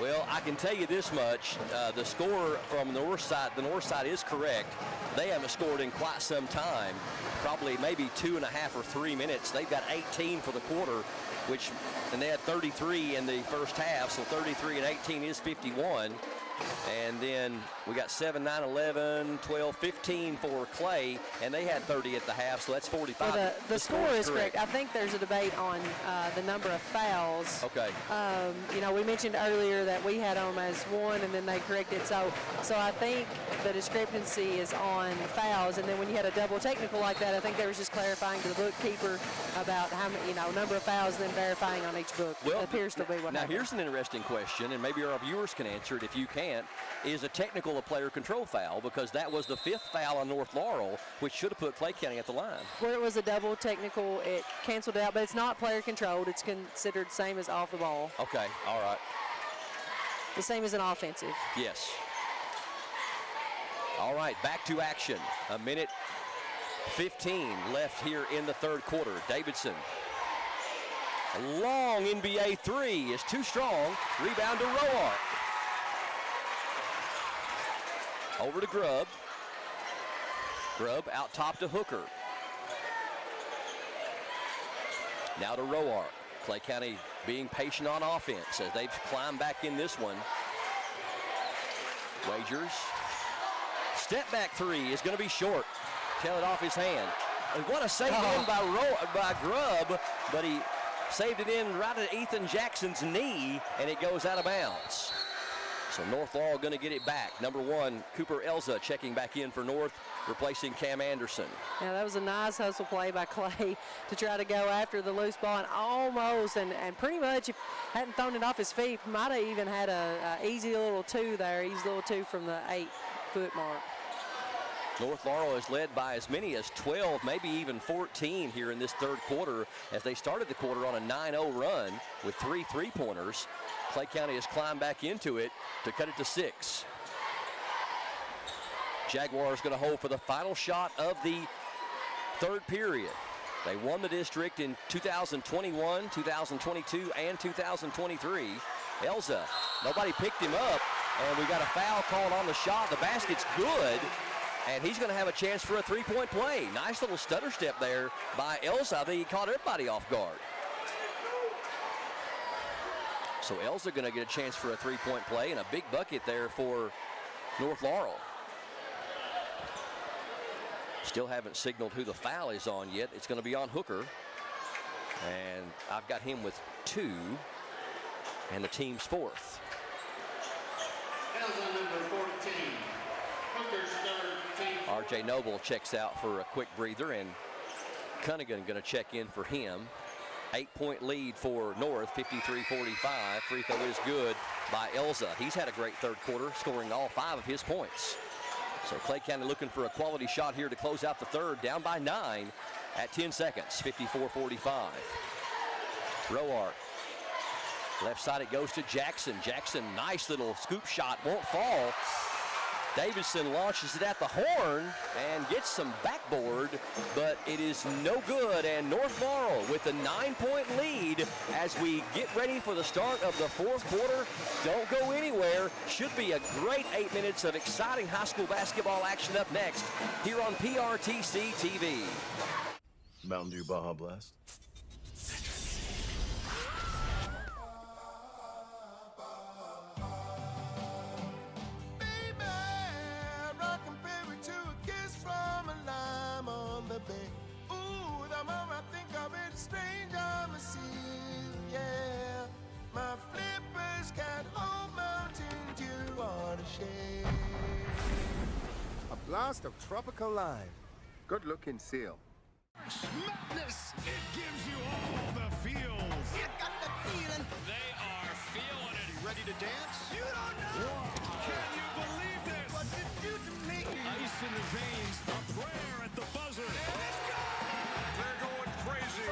Well, I can tell you this much. The score from the north side is correct. They haven't scored in quite some time, probably maybe 2.5 or 3 minutes. They've got 18 for the quarter, and they had 33 in the first half, so 33 and 18 is 51. And then we got 7, 9, 11, 12, 15 for Clay, and they had 30 at the half, so that's 45. Well, the score is correct. I think there's a debate on the number of fouls. Okay. You know, we mentioned earlier that we had them as 1, and then they corrected. So I think the discrepancy is on fouls, and then when you had a double technical like that, I think they was just clarifying to the bookkeeper about how many, number of fouls, and then verifying on each book. Well, it appears to be what now happened. here's an interesting question, and maybe our viewers can answer it if you can't. Is a technical a player control foul? Because that was the 5th foul on North Laurel, which should have put Clay County at the line. Where it was a double technical, it canceled out, but it's not player controlled. It's considered same as off the ball. Okay, all right. The same as an offensive. Yes. All right, back to action. 1:15 left here in the third quarter. Davidson. A long NBA three is too strong. Rebound to Roark. Over to Grubb. Grubb out top to Hooker. Now to Roark. Clay County being patient on offense as they've climbed back in this one. Wagers. Step back three is going to be short. Tail it off his hand. What a save in by Grubb, but he saved it in right at Ethan Jackson's knee, and it goes out of bounds. So North Laurel going to get it back. Number 1, Cooper Elza checking back in for North, replacing Cam Anderson. Yeah, that was a nice hustle play by Clay to try to go after the loose ball, and almost, and pretty much, if hadn't thrown it off his feet, might have even had a easy little 2 there, easy little 2 from the 8-foot mark. North Laurel is led by as many as 12, maybe even 14 here in this third quarter, as they started the quarter on a 9-0 run with 3 3-pointers. Clay County has climbed back into it to cut it to 6. Jaguars going to hold for the final shot of the third period. They won the district in 2021, 2022, and 2023. Elza, nobody picked him up, and we got a foul called on the shot. The basket's good, and he's going to have a chance for a 3-point play. Nice little stutter step there by Elza. I think he caught everybody off guard. So Elza going to get a chance for a 3-point play, and a big bucket there for North Laurel. Still haven't signaled who the foul is on yet. It's going to be on Hooker. And I've got him with 2, and the team's 4th. Number 14. Hooker's third, team. R.J. Noble checks out for a quick breather, and Cunningham going to check in for him. 8-point lead for North, 53-45. Free throw is good by Elza. He's had a great third quarter, scoring all 5 of his points. So Clay County looking for a quality shot here to close out the third, down by 9 at 10 seconds, 54-45. Roark. Left side it goes to Jackson. Jackson, nice little scoop shot, won't fall. Davidson launches it at the horn and gets some backboard, but it is no good. And North Laurel with a 9-point lead as we get ready for the start of the fourth quarter. Don't go anywhere. Should be a great 8 minutes of exciting high school basketball action up next here on PRTC TV. Mountain Dew Baja Blast. A blast of tropical lime. Good-looking seal. Madness! It gives you all the feels. You got the feeling. They are feeling it. Ready to dance? You don't know. Whoa. Can you believe this? What you do to me? Ice in the veins. A prayer at the buzzer. Let's go. They're going crazy.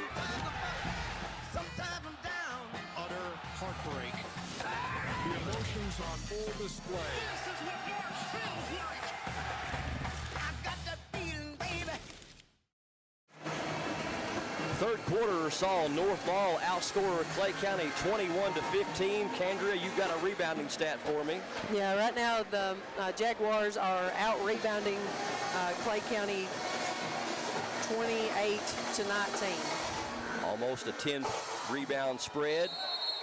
Sometimes I'm down. Utter heartbreak. The emotions on full display. This is what March feels like. I got the feeling, baby. Third quarter saw North Laurel outscore Clay County 21-15. Candria, you've got a rebounding stat for me. Yeah, right now the Jaguars are out-rebounding Clay County 28-19. Almost a 10-rebound spread.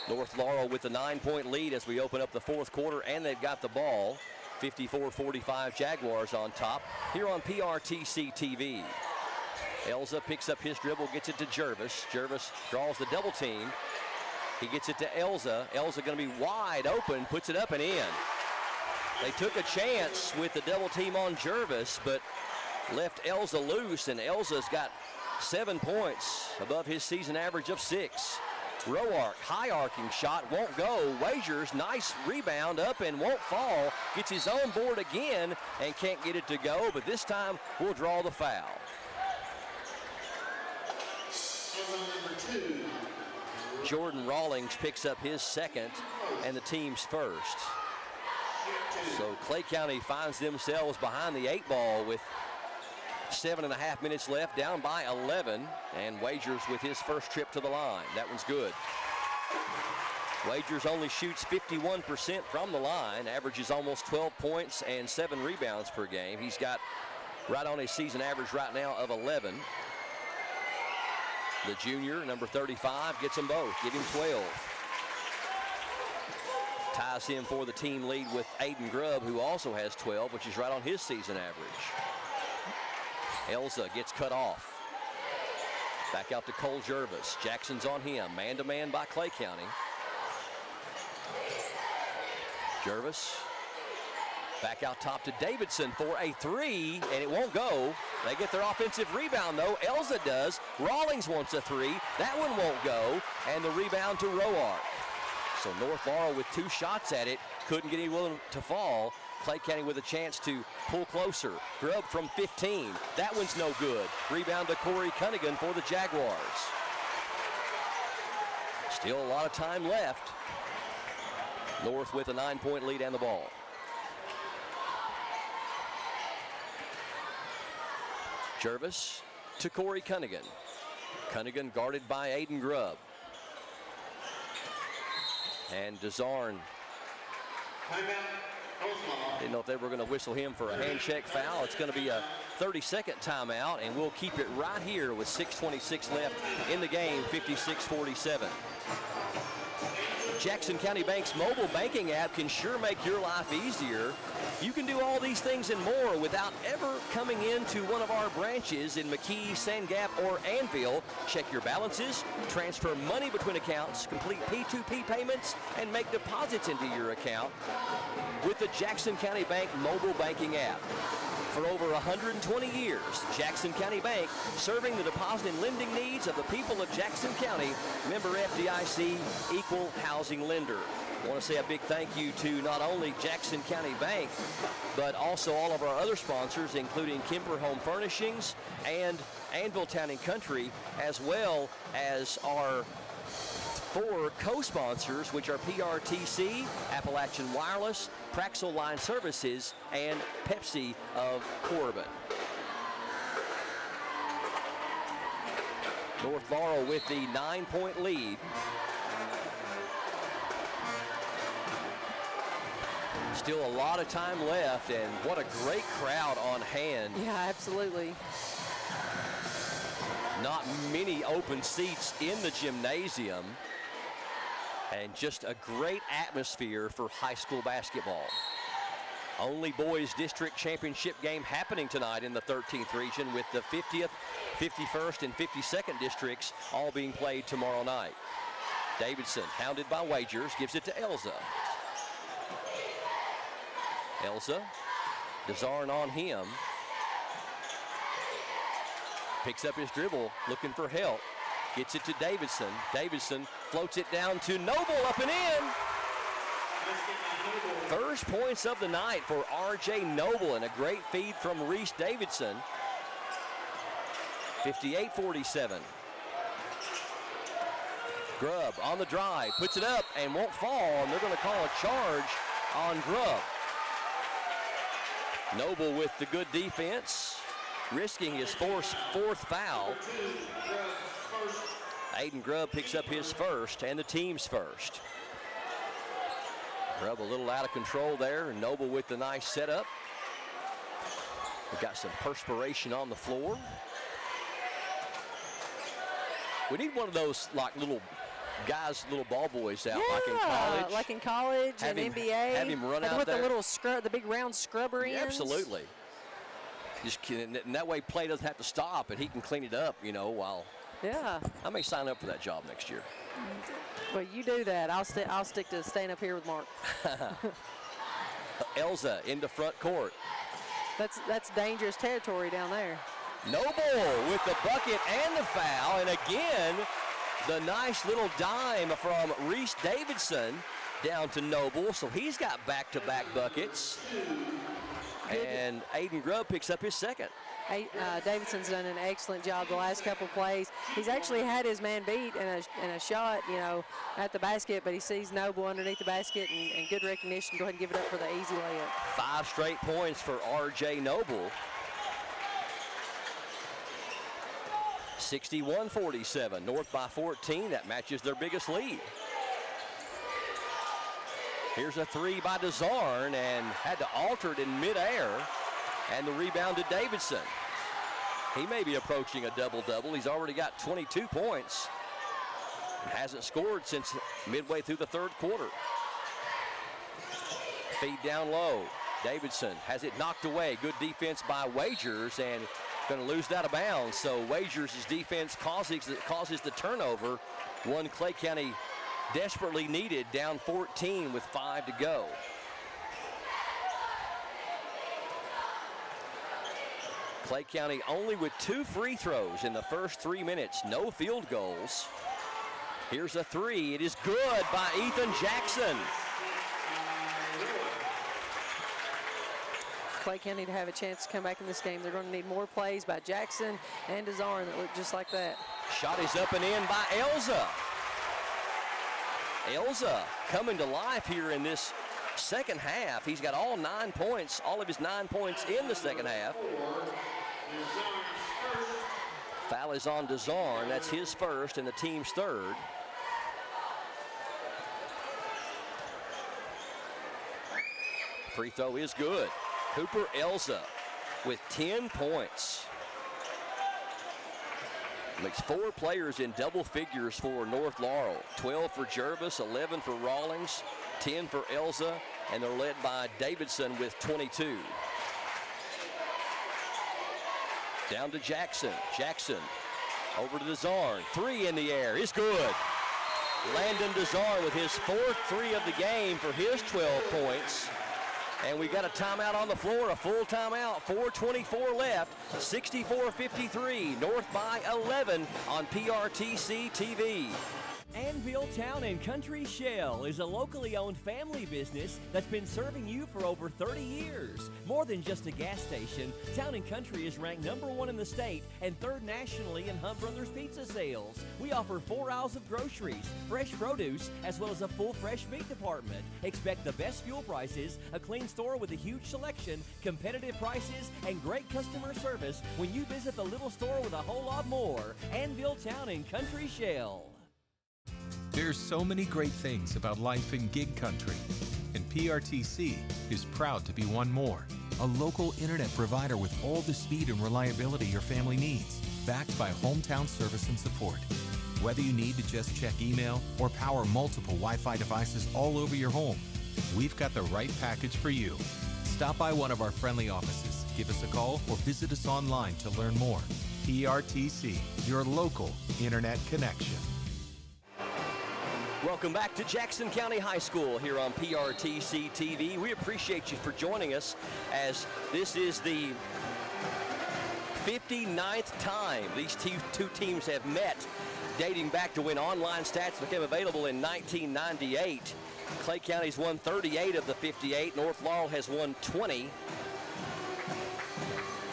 North Laurel with a 9-point lead as we open up the fourth quarter, and they've got the ball. 54-45 Jaguars on top here on PRTC TV. Elza picks up his dribble, gets it to Jervis. Jervis draws the double team. He gets it to Elza. Elza going to be wide open, puts it up and in. They took a chance with the double team on Jervis, but left Elza loose, and Elza's got 7 points above his season average of 6. Row arc, high arcing shot, won't go. Wagers, nice rebound up and won't fall. Gets his own board again and can't get it to go, but this time we'll draw the foul. Jordan Rawlings picks up his second and the team's first. So Clay County finds themselves behind the 8 ball with 7.5 minutes left, down by 11, and Wagers with his first trip to the line. That one's good. Wagers only shoots 51% from the line, averages almost 12 points and 7 rebounds per game. He's got right on his season average right now of 11. The junior, number 35, gets them both. Give him 12. Ties him for the team lead with Aiden Grubb, who also has 12, which is right on his season average. Elza gets cut off. Back out to Cole Jervis. Jackson's on him. Man-to-man by Clay County. Jervis back out top to Davidson for a 3, and it won't go. They get their offensive rebound, though. Elza does. Rawlings wants a 3. That one won't go, and the rebound to Roark. So North Laurel with 2 shots at it. Couldn't get anyone to fall. Clay County with a chance to pull closer. Grubb from 15. That one's no good. Rebound to Corey Cunningham for the Jaguars. Still a lot of time left. North with a 9-point lead and the ball. Jervis to Corey Cunningham. Cunningham guarded by Aiden Grubb. And DeZarn. Didn't know if they were going to whistle him for a hand check foul. It's going to be a 30-second timeout, and we'll keep it right here with 6:26 left in the game, 56-47. Jackson County Bank's mobile banking app can sure make your life easier. You can do all these things and more without ever coming into one of our branches in McKee, Sand Gap, or Anvil. Check your balances, transfer money between accounts, complete P2P payments, and make deposits into your account with the Jackson County Bank mobile banking app. For over 120 years, Jackson County Bank serving the deposit and lending needs of the people of Jackson County. Member FDIC, equal housing lender. I want to say a big thank you to not only Jackson County Bank, but also all of our other sponsors, including Kemper Home Furnishings and Anvil Town and Country, as well as our 4 co-sponsors, which are PRTC, Appalachian Wireless, Praxel Line Services, and Pepsi of Corbin. North Laurel with the 9-point lead. Still a lot of time left, and what a great crowd on hand. Yeah, absolutely. Not many open seats in the gymnasium, and just a great atmosphere for high school basketball. Only boys district championship game happening tonight in the 13th region, with the 50th, 51st, and 52nd districts all being played tomorrow night. Davidson, hounded by Wagers, gives it to Elza. Elza, DeZarn on him. Picks up his dribble, looking for help. Gets it to Davidson. Davidson floats it down to Noble, up and in. First points of the night for R.J. Noble, and a great feed from Reese Davidson. 58-47. Grubb on the drive, puts it up and won't fall, and they're going to call a charge on Grubb. Noble with the good defense. risking his fourth foul. Aiden Grubb picks up his first and the team's first. Grubb a little out of control there, and Noble with the nice setup. We've got some perspiration on the floor. We need one of those like little guys, little ball boys out, like in college. Like in college and NBA. Have him run out with there. the little the big round scrubber ends. Absolutely. Just kidding. And that way play doesn't have to stop, and he can clean it up, you know, while. Yeah. I may sign up for that job next year. Well, you do that. I'll stick to staying up here with Mark. Elza into front court. That's dangerous territory down there. Noble with the bucket and the foul, and again, the nice little dime from Reese Davidson down to Noble, so he's got back-to-back buckets. And Aiden Grubb picks up his second. Davidson's done an excellent job the last couple plays. He's actually had his man beat in a shot, you know, at the basket, but he sees Noble underneath the basket and good recognition. Go ahead and give it up for the easy layup. 5 straight points for R.J. Noble. 61-47, North by 14. That matches their biggest lead. Here's a three by DeZarn, and had to alter it in midair, and the rebound to Davidson. He may be approaching a double-double. He's already got 22 points. Hasn't scored since midway through the third quarter. Feed down low. Davidson has it knocked away. Good defense by Wagers, and going to lose that out of bounds. So Wagers' defense causes the turnover. One Clay County desperately needed, down 14 with 5 to go. Clay County only with 2 free throws in the first 3 minutes. No field goals. Here's a three. It is good by Ethan Jackson. Clay County to have a chance to come back in this game. They're going to need more plays by Jackson and DeZarn that look just like that. Shot is up and in by Elza. Elza coming to life here in this second half. He's got all 9 points, all of his 9 points in the second half. Foul is on DeZarn. That's his first and the team's third. Free throw is good. Cooper Elza with 10 points. Makes 4 players in double figures for North Laurel. 12 for Jervis, 11 for Rawlings, 10 for Elza, and they're led by Davidson with 22. Down to Jackson. Jackson over to DeZarn. 3 in the air is good. Landon DeZarn with his 4th 3 of the game for his 12 points. And we got a timeout on the floor, a full timeout, 4:24 left, 64-53, North by 11 on PRTC TV. Anvil Town and Country Shell is a locally owned family business that's been serving you for over 30 years. More than just a gas station, Town and Country is ranked #1 in the state and 3rd nationally in Hunt Brothers pizza sales. We offer 4 aisles of groceries, fresh produce, as well as a full fresh meat department. Expect the best fuel prices, a clean store with a huge selection, competitive prices, and great customer service when you visit the little store with a whole lot more. Anvil Town and Country Shell. There's so many great things about life in gig country, and PRTC is proud to be one more. A local internet provider with all the speed and reliability your family needs, backed by hometown service and support. Whether you need to just check email or power multiple Wi-Fi devices all over your home, we've got the right package for you. Stop by one of our friendly offices, give us a call, or visit us online to learn more. PRTC, your local internet connection. Welcome back to Jackson County High School here on PRTC TV. We appreciate you for joining us, as this is the 59th time these two teams have met, dating back to when online stats became available in 1998. Clay County's won 38 of the 58. North Laurel has won 20.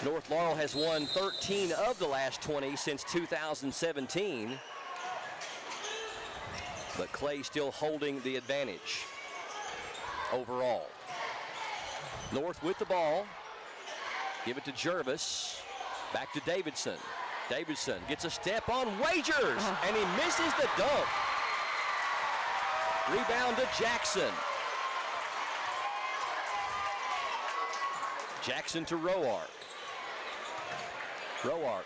North Laurel has won 13 of the last 20 since 2017. But Clay still holding the advantage overall. North with the ball. Give it to Jervis. Back to Davidson. Davidson gets a step on Wagers, and he misses the dunk. Rebound to Jackson. Jackson to Roark. Roark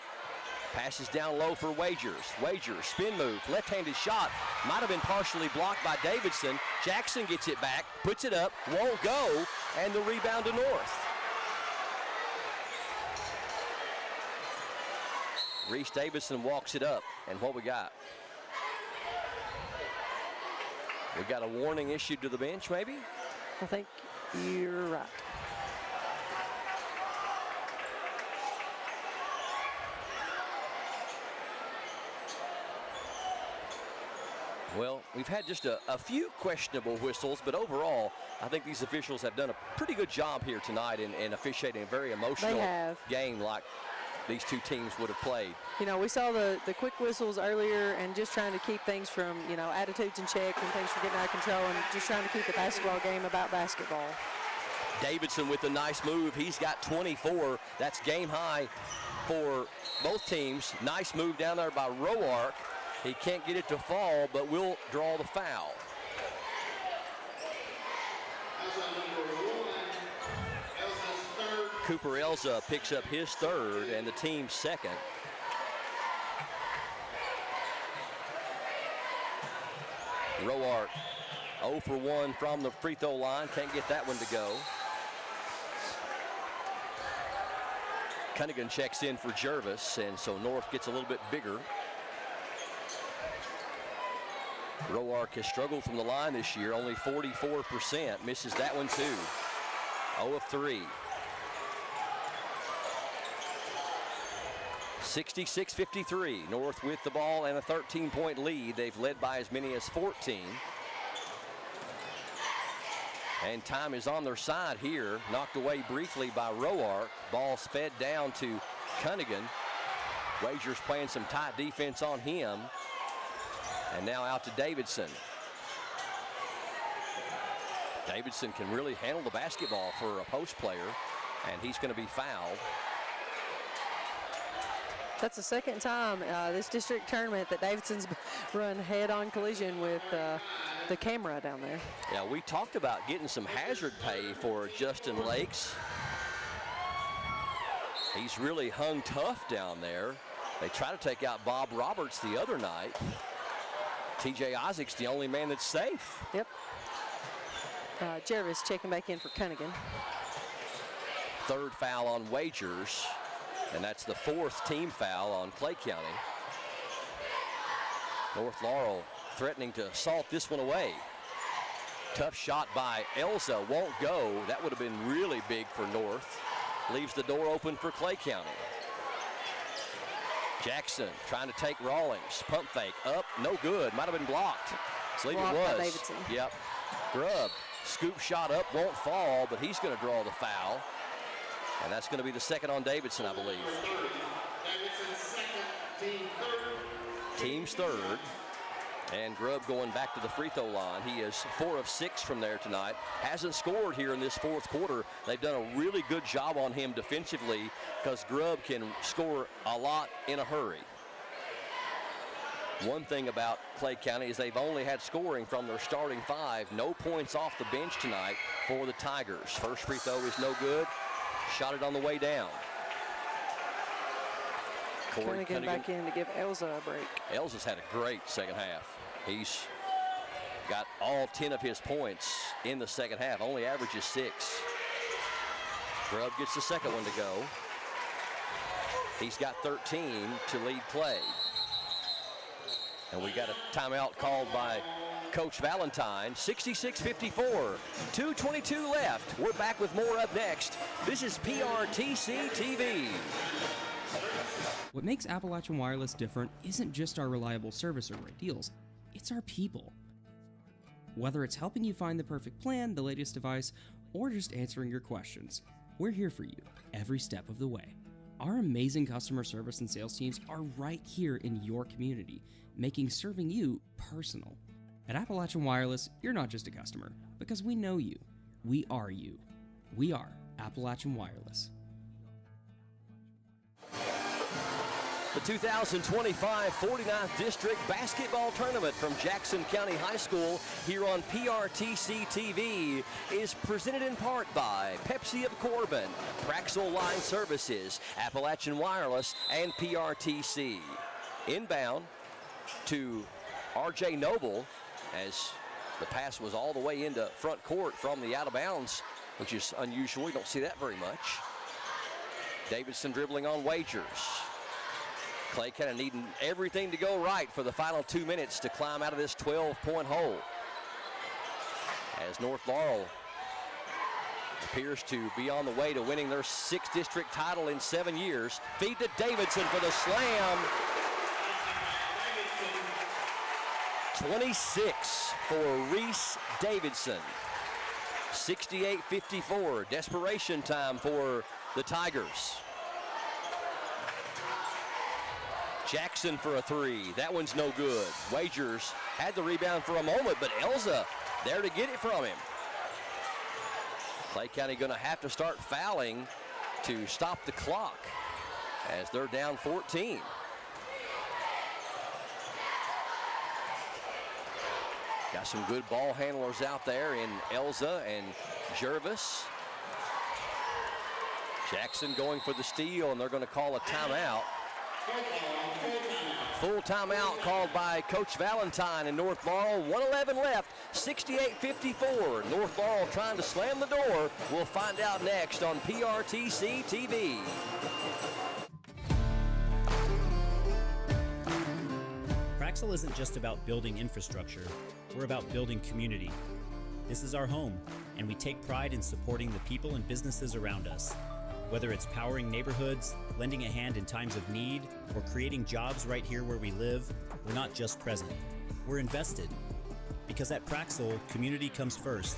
passes down low for Wagers. Wagers, spin move, left-handed shot. Might have been partially blocked by Davidson. Jackson gets it back, puts it up, won't go, and the rebound to North. Reese Davidson walks it up, and what we got? We got a warning issued to the bench, maybe? I think you're right. Well, we've had just a few questionable whistles, but overall, I think these officials have done a pretty good job here tonight in officiating a very emotional game like these two teams would have played. You know, we saw the quick whistles earlier and just trying to keep things from, you know, attitudes in check and things from getting out of control and just trying to keep the basketball game about basketball. Davidson with the nice move. He's got 24. That's game high for both teams. Nice move down there by Roark. He can't get it to fall, but will draw the foul. Cooper Elza picks up his third and the team's second. Roark 0 for 1 from the free throw line. Can't get that one to go. Cunningham checks in for Jervis, and so North gets a little bit bigger. Roark has struggled from the line this year, only 44%. Misses that one too. 0 of 3. 66-53. North with the ball and a 13-point lead. They've led by as many as 14. And time is on their side here. Knocked away briefly by Roark. Ball's fed down to Cunningham. Wagers playing some tight defense on him. And now out to Davidson. Davidson can really handle the basketball for a post player, and he's going to be fouled. That's the second time this district tournament that Davidson's run head-on collision with the camera down there. Yeah, we talked about getting some hazard pay for Justin Lakes. He's really hung tough down there. They try to take out Bob Roberts the other night. TJ Isaac's the only man that's safe. Yep. Jervis checking back in for Cunningham. Third foul on Wagers, and that's the fourth team foul on Clay County. North Laurel threatening to salt this one away. Tough shot by Elza, won't go. That would have been really big for North. Leaves the door open for Clay County. Jackson trying to take Rawlings. Pump fake up, no good. Might have been blocked. I believe it was. Davidson. Yep. Grubb, scoop shot up, won't fall, but he's going to draw the foul. And that's going to be the second on Davidson, I believe. Team's third. And Grubb going back to the free throw line. He is 4 of 6 from there tonight. Hasn't scored here in this fourth quarter. They've done a really good job on him defensively because Grubb can score a lot in a hurry. One thing about Clay County is they've only had scoring from their starting 5. No points off the bench tonight for the Tigers. First free throw is no good. Shot it on the way down. Cunningham back in to give Elza a break. Elza's had a great second half. He's got all 10 of his points in the second half. Only averages 6. Grubb gets the second one to go. He's got 13 to lead Clay. And we got a timeout called by Coach Valentine. 66-54, 2:22 left. We're back with more up next. This is PRTC TV. What makes Appalachian Wireless different isn't just our reliable service or great deals, it's our people. Whether it's helping you find the perfect plan, the latest device, or just answering your questions, we're here for you every step of the way. Our amazing customer service and sales teams are right here in your community, making serving you personal. At Appalachian Wireless, you're not just a customer, because we know you. We are you. We are Appalachian Wireless. The 2025 49th District Basketball Tournament from Jackson County High School here on PRTC TV is presented in part by Pepsi of Corbin, Praxel Line Services, Appalachian Wireless, and PRTC. Inbound to R.J. Noble as the pass was all the way into front court from the out of bounds, which is unusual. You don't see that very much. Davidson dribbling on Wagers. Clay kind of needing everything to go right for the final 2 minutes to climb out of this 12-point hole. As North Laurel appears to be on the way to winning their 6th district title in 7 years. Feed to Davidson for the slam. 26 for Reese Davidson. 68-54, desperation time for the Tigers. Jackson for a three. That one's no good. Wagers had the rebound for a moment, but Elza there to get it from him. Clay County going to have to start fouling to stop the clock as they're down 14. Got some good ball handlers out there in Elza and Jervis. Jackson going for the steal, and they're going to call a timeout. Full timeout called by Coach Valentine in North Laurel. 1:11 left, 68-54. North Laurel trying to slam the door. We'll find out next on PRTC TV. Praxel isn't just about building infrastructure, we're about building community. This is our home, and we take pride in supporting the people and businesses around us. Whether it's powering neighborhoods, lending a hand in times of need, or creating jobs right here where we live, we're not just present, we're invested. Because at Praxel, community comes first.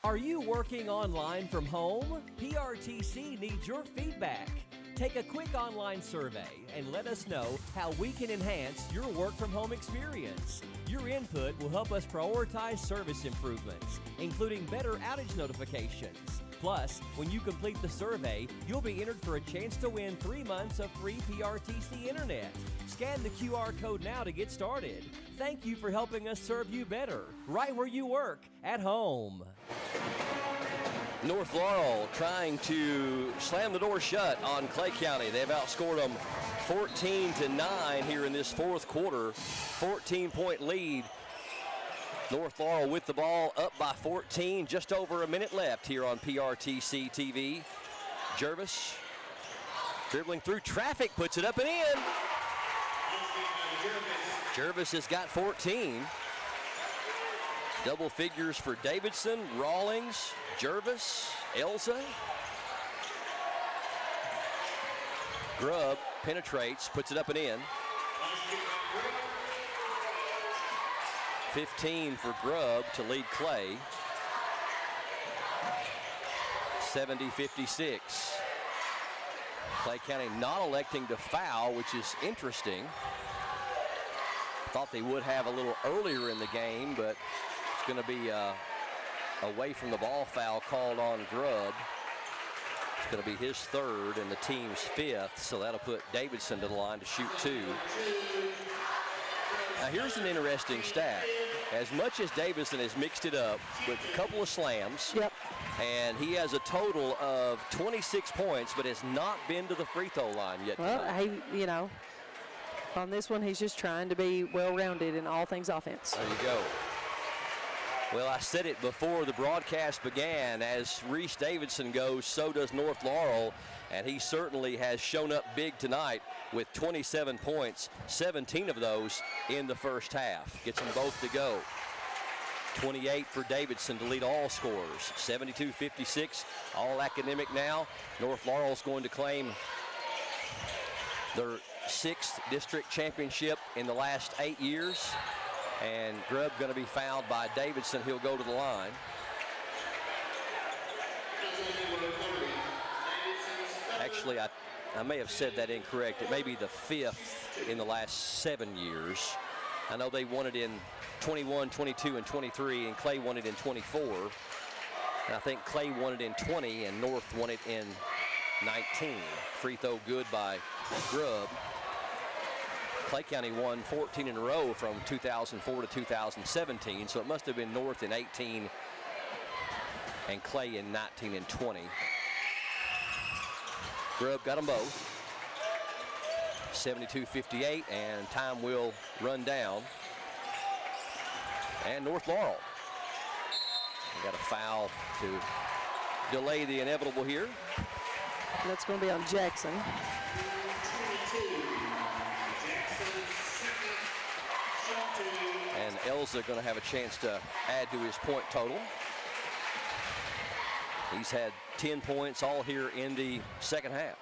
Are you working online from home? PRTC needs your feedback. Take a quick online survey and let us know how we can enhance your work from home experience. Your input will help us prioritize service improvements, including better outage notifications. Plus, when you complete the survey, you'll be entered for a chance to win 3 months of free PRTC internet. Scan the QR code now to get started. Thank you for helping us serve you better, right where you work, at home. North Laurel trying to slam the door shut on Clay County. They've outscored them 14-9 here in this fourth quarter. 14-point lead. North Laurel with the ball up by 14. Just over a minute left here on PRTC TV. Jervis dribbling through traffic, puts it up and in. Jervis has got 14. Double figures for Davidson, Rawlings, Jervis, Elza. Grubb penetrates, puts it up and in. 15 for Grubb to lead Clay. 70-56. Clay County not electing to foul, which is interesting. Thought they would have a little earlier in the game, but it's going to be away from the ball foul called on Grubb. It's going to be his third and the team's fifth, so that'll put Davidson to the line to shoot two. Now here's an interesting stat. As much as Davidson has mixed it up with a couple of slams, and he has a total of 26 points, but has not been to the free throw line yet. Well, you know, on this one, he's just trying to be well-rounded in all things offense. There you go. Well, I said it before the broadcast began. As Reese Davidson goes, so does North Laurel, and he certainly has shown up big tonight with 27 points, 17 of those in the first half. Gets them both to go. 28 for Davidson to lead all scorers. 72-56, all academic now. North Laurel's going to claim their 6th district championship in the last 8 years. And Grubb going to be fouled by Davidson. He'll go to the line. Actually, I may have said that incorrect. It may be the 5th in the last 7 years. I know they won it in 21, 22, and 23, and Clay won it in 24. And I think Clay won it in 20 and North won it in 19. Free throw good by Grubb. Clay County won 14 in a row from 2004 to 2017, so it must have been North in 18 and Clay in 19 and 20. Grubb got them both. 72-58, and time will run down. And North Laurel. We got a foul to delay the inevitable here. That's going to be on Jackson. And Elza going to have a chance to add to his point total. He's had 10 points all here in the second half.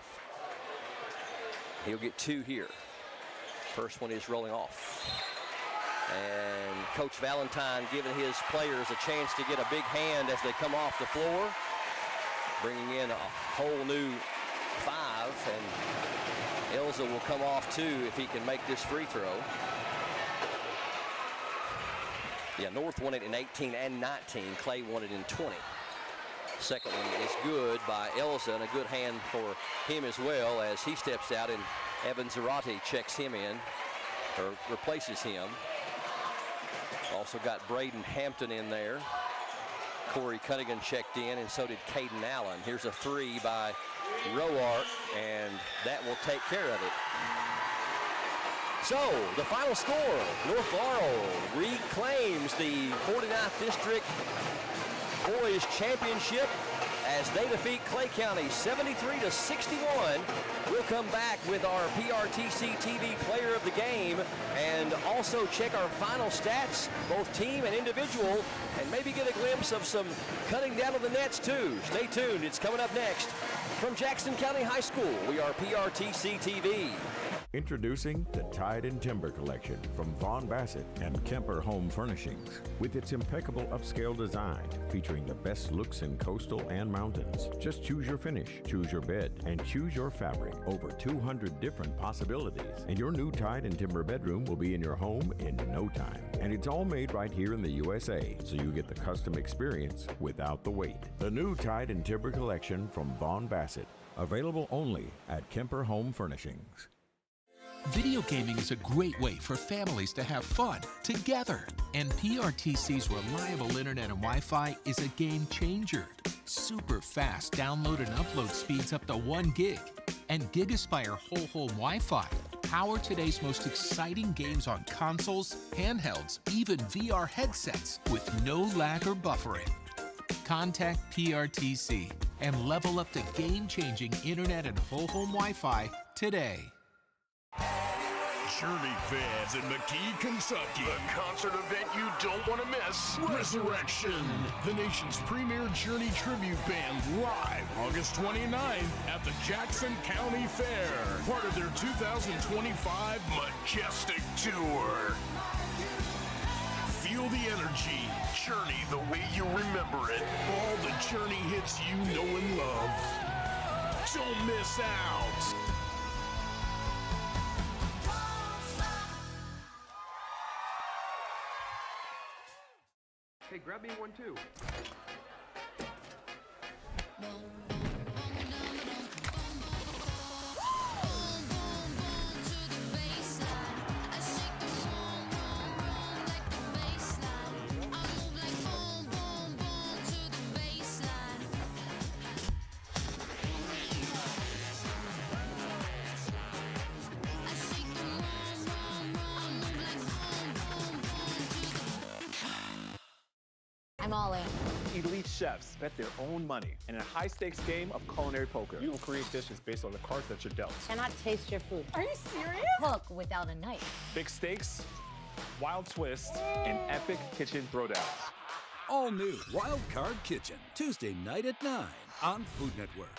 He'll get 2 here. First one is rolling off. And Coach Valentine giving his players a chance to get a big hand as they come off the floor, bringing in a whole new 5, and Elza will come off 2 if he can make this free throw. Yeah, North won it in 18 and 19. Clay won it in 20. Second one is good by Elza, and a good hand for him as well as he steps out and Evan Zarate checks him in, or replaces him. Also got Braden Hampton in there. Corey Cunningham checked in, and so did Caden Allen. Here's a 3 by Roark, and that will take care of it. So, the final score, North Laurel reclaims the 49th District Boys Championship as they defeat Clay County 73-61. We'll come back with our PRTC TV Player of the Game and also check our final stats, both team and individual, and maybe get a glimpse of some cutting down of the nets too. Stay tuned, it's coming up next. From Jackson County High School, we are PRTC TV. Introducing the Tide and Timber Collection from Vaughn Bassett and Kemper Home Furnishings. With its impeccable upscale design, featuring the best looks in coastal and mountains. Just choose your finish, choose your bed, and choose your fabric. Over 200 different possibilities. And your new Tide and Timber bedroom will be in your home in no time. And it's all made right here in the USA, so you get the custom experience without the wait. The new Tide and Timber Collection from Vaughn Bassett. Available only at Kemper Home Furnishings. Video gaming is a great way for families to have fun together. And PRTC's reliable internet and Wi-Fi is a game changer. Super fast download and upload speeds up to 1 gig. And GigaSpire whole home Wi-Fi power today's most exciting games on consoles, handhelds, even VR headsets with no lag or buffering. Contact PRTC and level up to game-changing internet and whole home Wi-Fi today. Journey fans in McKee, Kentucky. The concert event you don't want to miss. Resurrection. The nation's premier Journey tribute band live August 29th at the Jackson County Fair. Part of their 2025 Majestic Tour. Feel the energy. Journey the way you remember it. All the Journey hits you know and love. Don't miss out. Hey, grab me one too. I'm all in. Elite chefs bet their own money in a high-stakes game of culinary poker. You will create dishes based on the cards that you're dealt. Cannot taste your food. Are you serious? Cook without a knife. Big stakes, wild twists, and epic kitchen throwdowns. All new Wild Card Kitchen, Tuesday night at 9 on Food Network.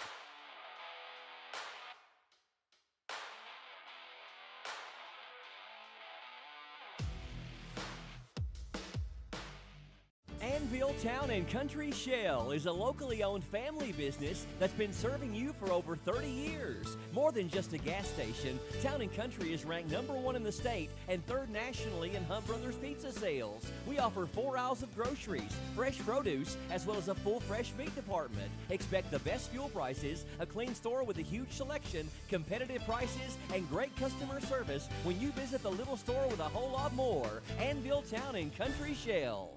Anvil Town and Country Shell is a locally owned family business that's been serving you for over 30 years. More than just a gas station, Town and Country is ranked #1 in the state and 3rd nationally in Hunt Brothers pizza sales. We offer 4 aisles of groceries, fresh produce, as well as a full fresh meat department. Expect the best fuel prices, a clean store with a huge selection, competitive prices, and great customer service when you visit the little store with a whole lot more. Anvil Town and Country Shell.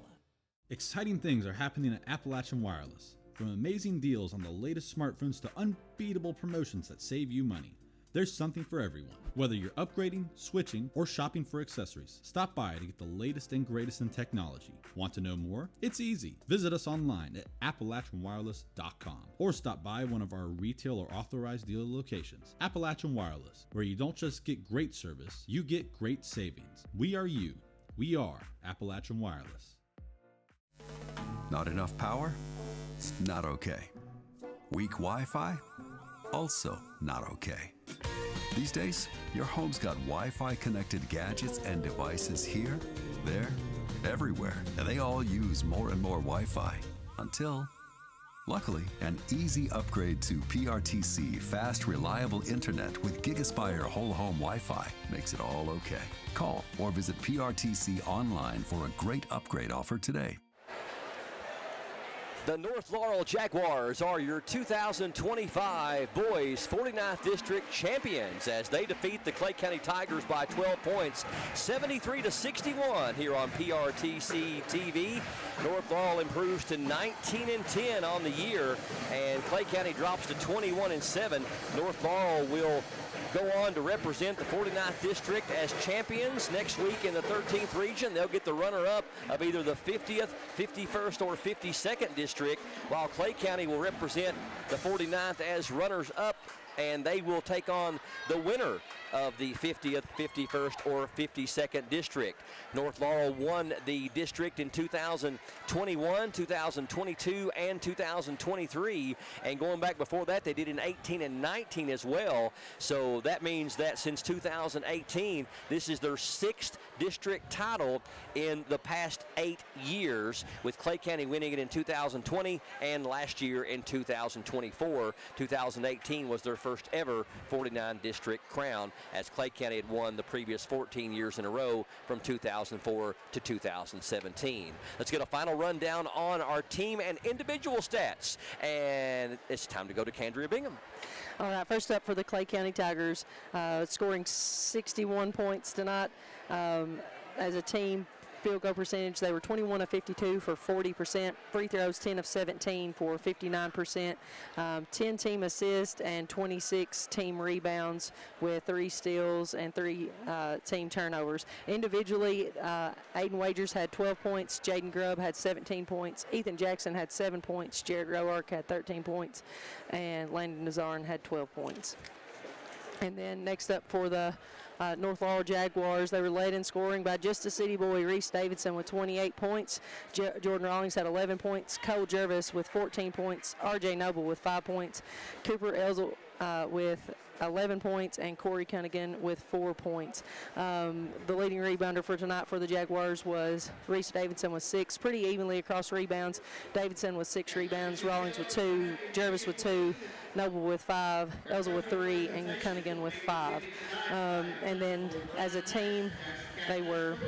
Exciting things are happening at Appalachian Wireless. From amazing deals on the latest smartphones to unbeatable promotions that save you money. There's something for everyone. Whether you're upgrading, switching, or shopping for accessories, stop by to get the latest and greatest in technology. Want to know more? It's easy. Visit us online at AppalachianWireless.com or stop by one of our retail or authorized dealer locations. Appalachian Wireless, where you don't just get great service, you get great savings. We are you. We are Appalachian Wireless. Not enough power? Not okay. Weak Wi-Fi? Also not okay. These days, your home's got Wi-Fi connected gadgets and devices here, there, everywhere, and they all use more and more Wi-Fi until, luckily, an easy upgrade to PRTC fast, reliable internet with GigaSpire whole home Wi-Fi makes it all okay. Call or visit PRTC online for a great upgrade offer today. The North Laurel Jaguars are your 2025 Boys 49th District champions as they defeat the Clay County Tigers by 12 points, 73-61 here on PRTC TV. North Laurel improves to 19-10 on the year, and Clay County drops to 21-7. North Laurel will go on to represent the 49th District as champions next week in the 13th region. They'll get the runner-up of either the 50th, 51st, or 52nd District, while Clay County will represent the 49th as runners-up, and they will take on the winner of the 50th, 51st, or 52nd District. North Laurel won the district in 2021, 2022, and 2023, and going back before that, they did in 18 and 19 as well. So that means that since 2018, this is their 6th district title in the past 8 years, with Clay County winning it in 2020 and last year in 2024. 2018 was their first ever 49 district crown, as Clay County had won the previous 14 years in a row from 2004 to 2017. Let's get a final rundown on our team and individual stats, and it's time to go to Candria Bingham. All right, first up for the Clay County Tigers, scoring 61 points tonight as a team. Field goal percentage, they were 21 of 52 for 40%. Free throws, 10 of 17 for 59%. 10 team assists and 26 team rebounds with 3 steals and 3 team turnovers. Individually, Aiden Wagers had 12 points. Jaden Grubb had 17 points. Ethan Jackson had 7 points. Jared Roark had 13 points. And Landon Nazarin had 12 points. And then next up for the North Laurel Jaguars, they were led in scoring by just a city boy, Reese Davidson, with 28 points. Jordan Rawlings had 11 points. Cole Jervis with 14 points. R.J. Noble with 5 points. Cooper Elzel with 11 points, and Corey Cunningham with 4 points. The leading rebounder for tonight for the Jaguars was Reese Davidson with 6, pretty evenly across rebounds. Davidson with 6 rebounds, Rawlings with 2, Jervis with 2, Noble with 5, Elzel with 3, and Cunningham with 5. And then as a team, they were,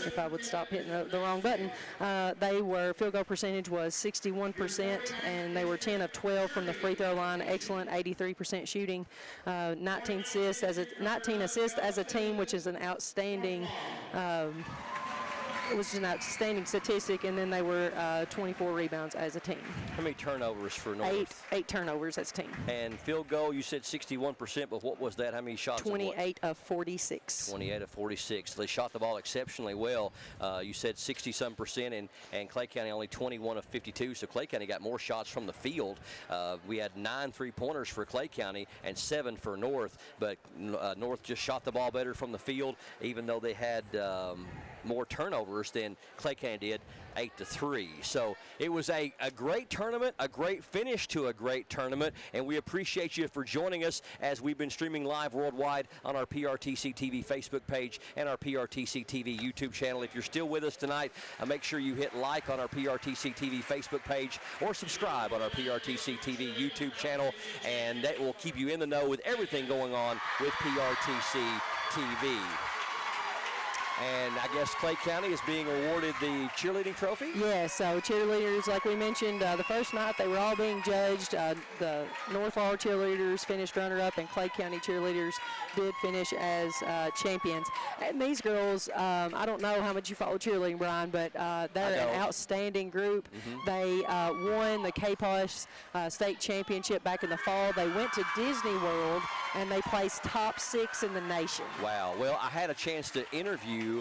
if I would stop hitting the wrong button, field goal percentage was 61%, and they were 10 of 12 from the free throw line. Excellent 83% shooting. 19 assists as a team, which is an outstanding statistic, and then they were 24 rebounds as a team. How many turnovers for North? 8 turnovers as a team. And field goal, you said 61%, but what was that? How many shots? 28 of 46. 28 of 46. They shot the ball exceptionally well. You said 60-some percent, and Clay County only 21 of 52, so Clay County got more shots from the field. We had 9 3-pointers for Clay County and 7 for North, but North just shot the ball better from the field, even though they had more turnovers than Clay County did, 8-3. So it was a great tournament, a great finish to a great tournament, and we appreciate you for joining us as we've been streaming live worldwide on our PRTC TV Facebook page and our PRTC TV YouTube channel. If you're still with us tonight, make sure you hit like on our PRTC TV Facebook page or subscribe on our PRTC TV YouTube channel, and that will keep you in the know with everything going on with PRTC TV. And I guess Clay County is being awarded the cheerleading trophy? Yeah, so cheerleaders, like we mentioned, the first night they were all being judged. The North Laurel cheerleaders finished runner-up, and Clay County cheerleaders did finish as champions. And these girls, I don't know how much you follow cheerleading, Brian, but they're an outstanding group. They won the KPOS state championship back in the fall. They went to Disney World, and they placed top 6 in the nation. Wow. Well, I had a chance to interview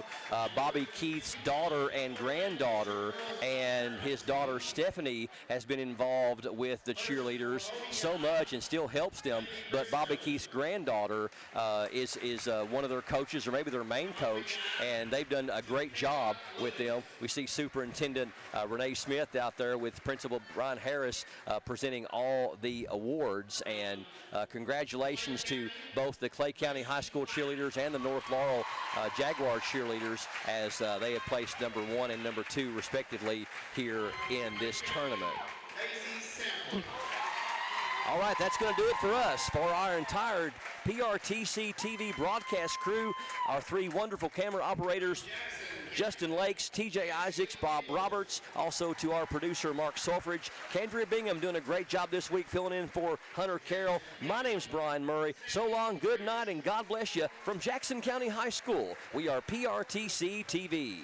Bobby Keith's daughter and granddaughter, and his daughter Stephanie has been involved with the cheerleaders so much and still helps them. But Bobby Keith's granddaughter is one of their coaches, or maybe their main coach, and they've done a great job with them. We see Superintendent Renee Smith out there with Principal Brian Harris presenting all the awards, and congratulations to both the Clay County High School cheerleaders and the North Laurel Jaguar cheerleaders as they have placed number 1 and number 2 respectively here in this tournament. All right, that's going to do it for us. For our entire PRTC TV broadcast crew, our 3 wonderful camera operators, Justin Lakes, TJ Isaacs, Bob Roberts, also to our producer, Mark Solfridge. Kendria Bingham doing a great job this week filling in for Hunter Carroll. My name's Brian Murray. So long, good night, and God bless you from Jackson County High School. We are PRTC TV.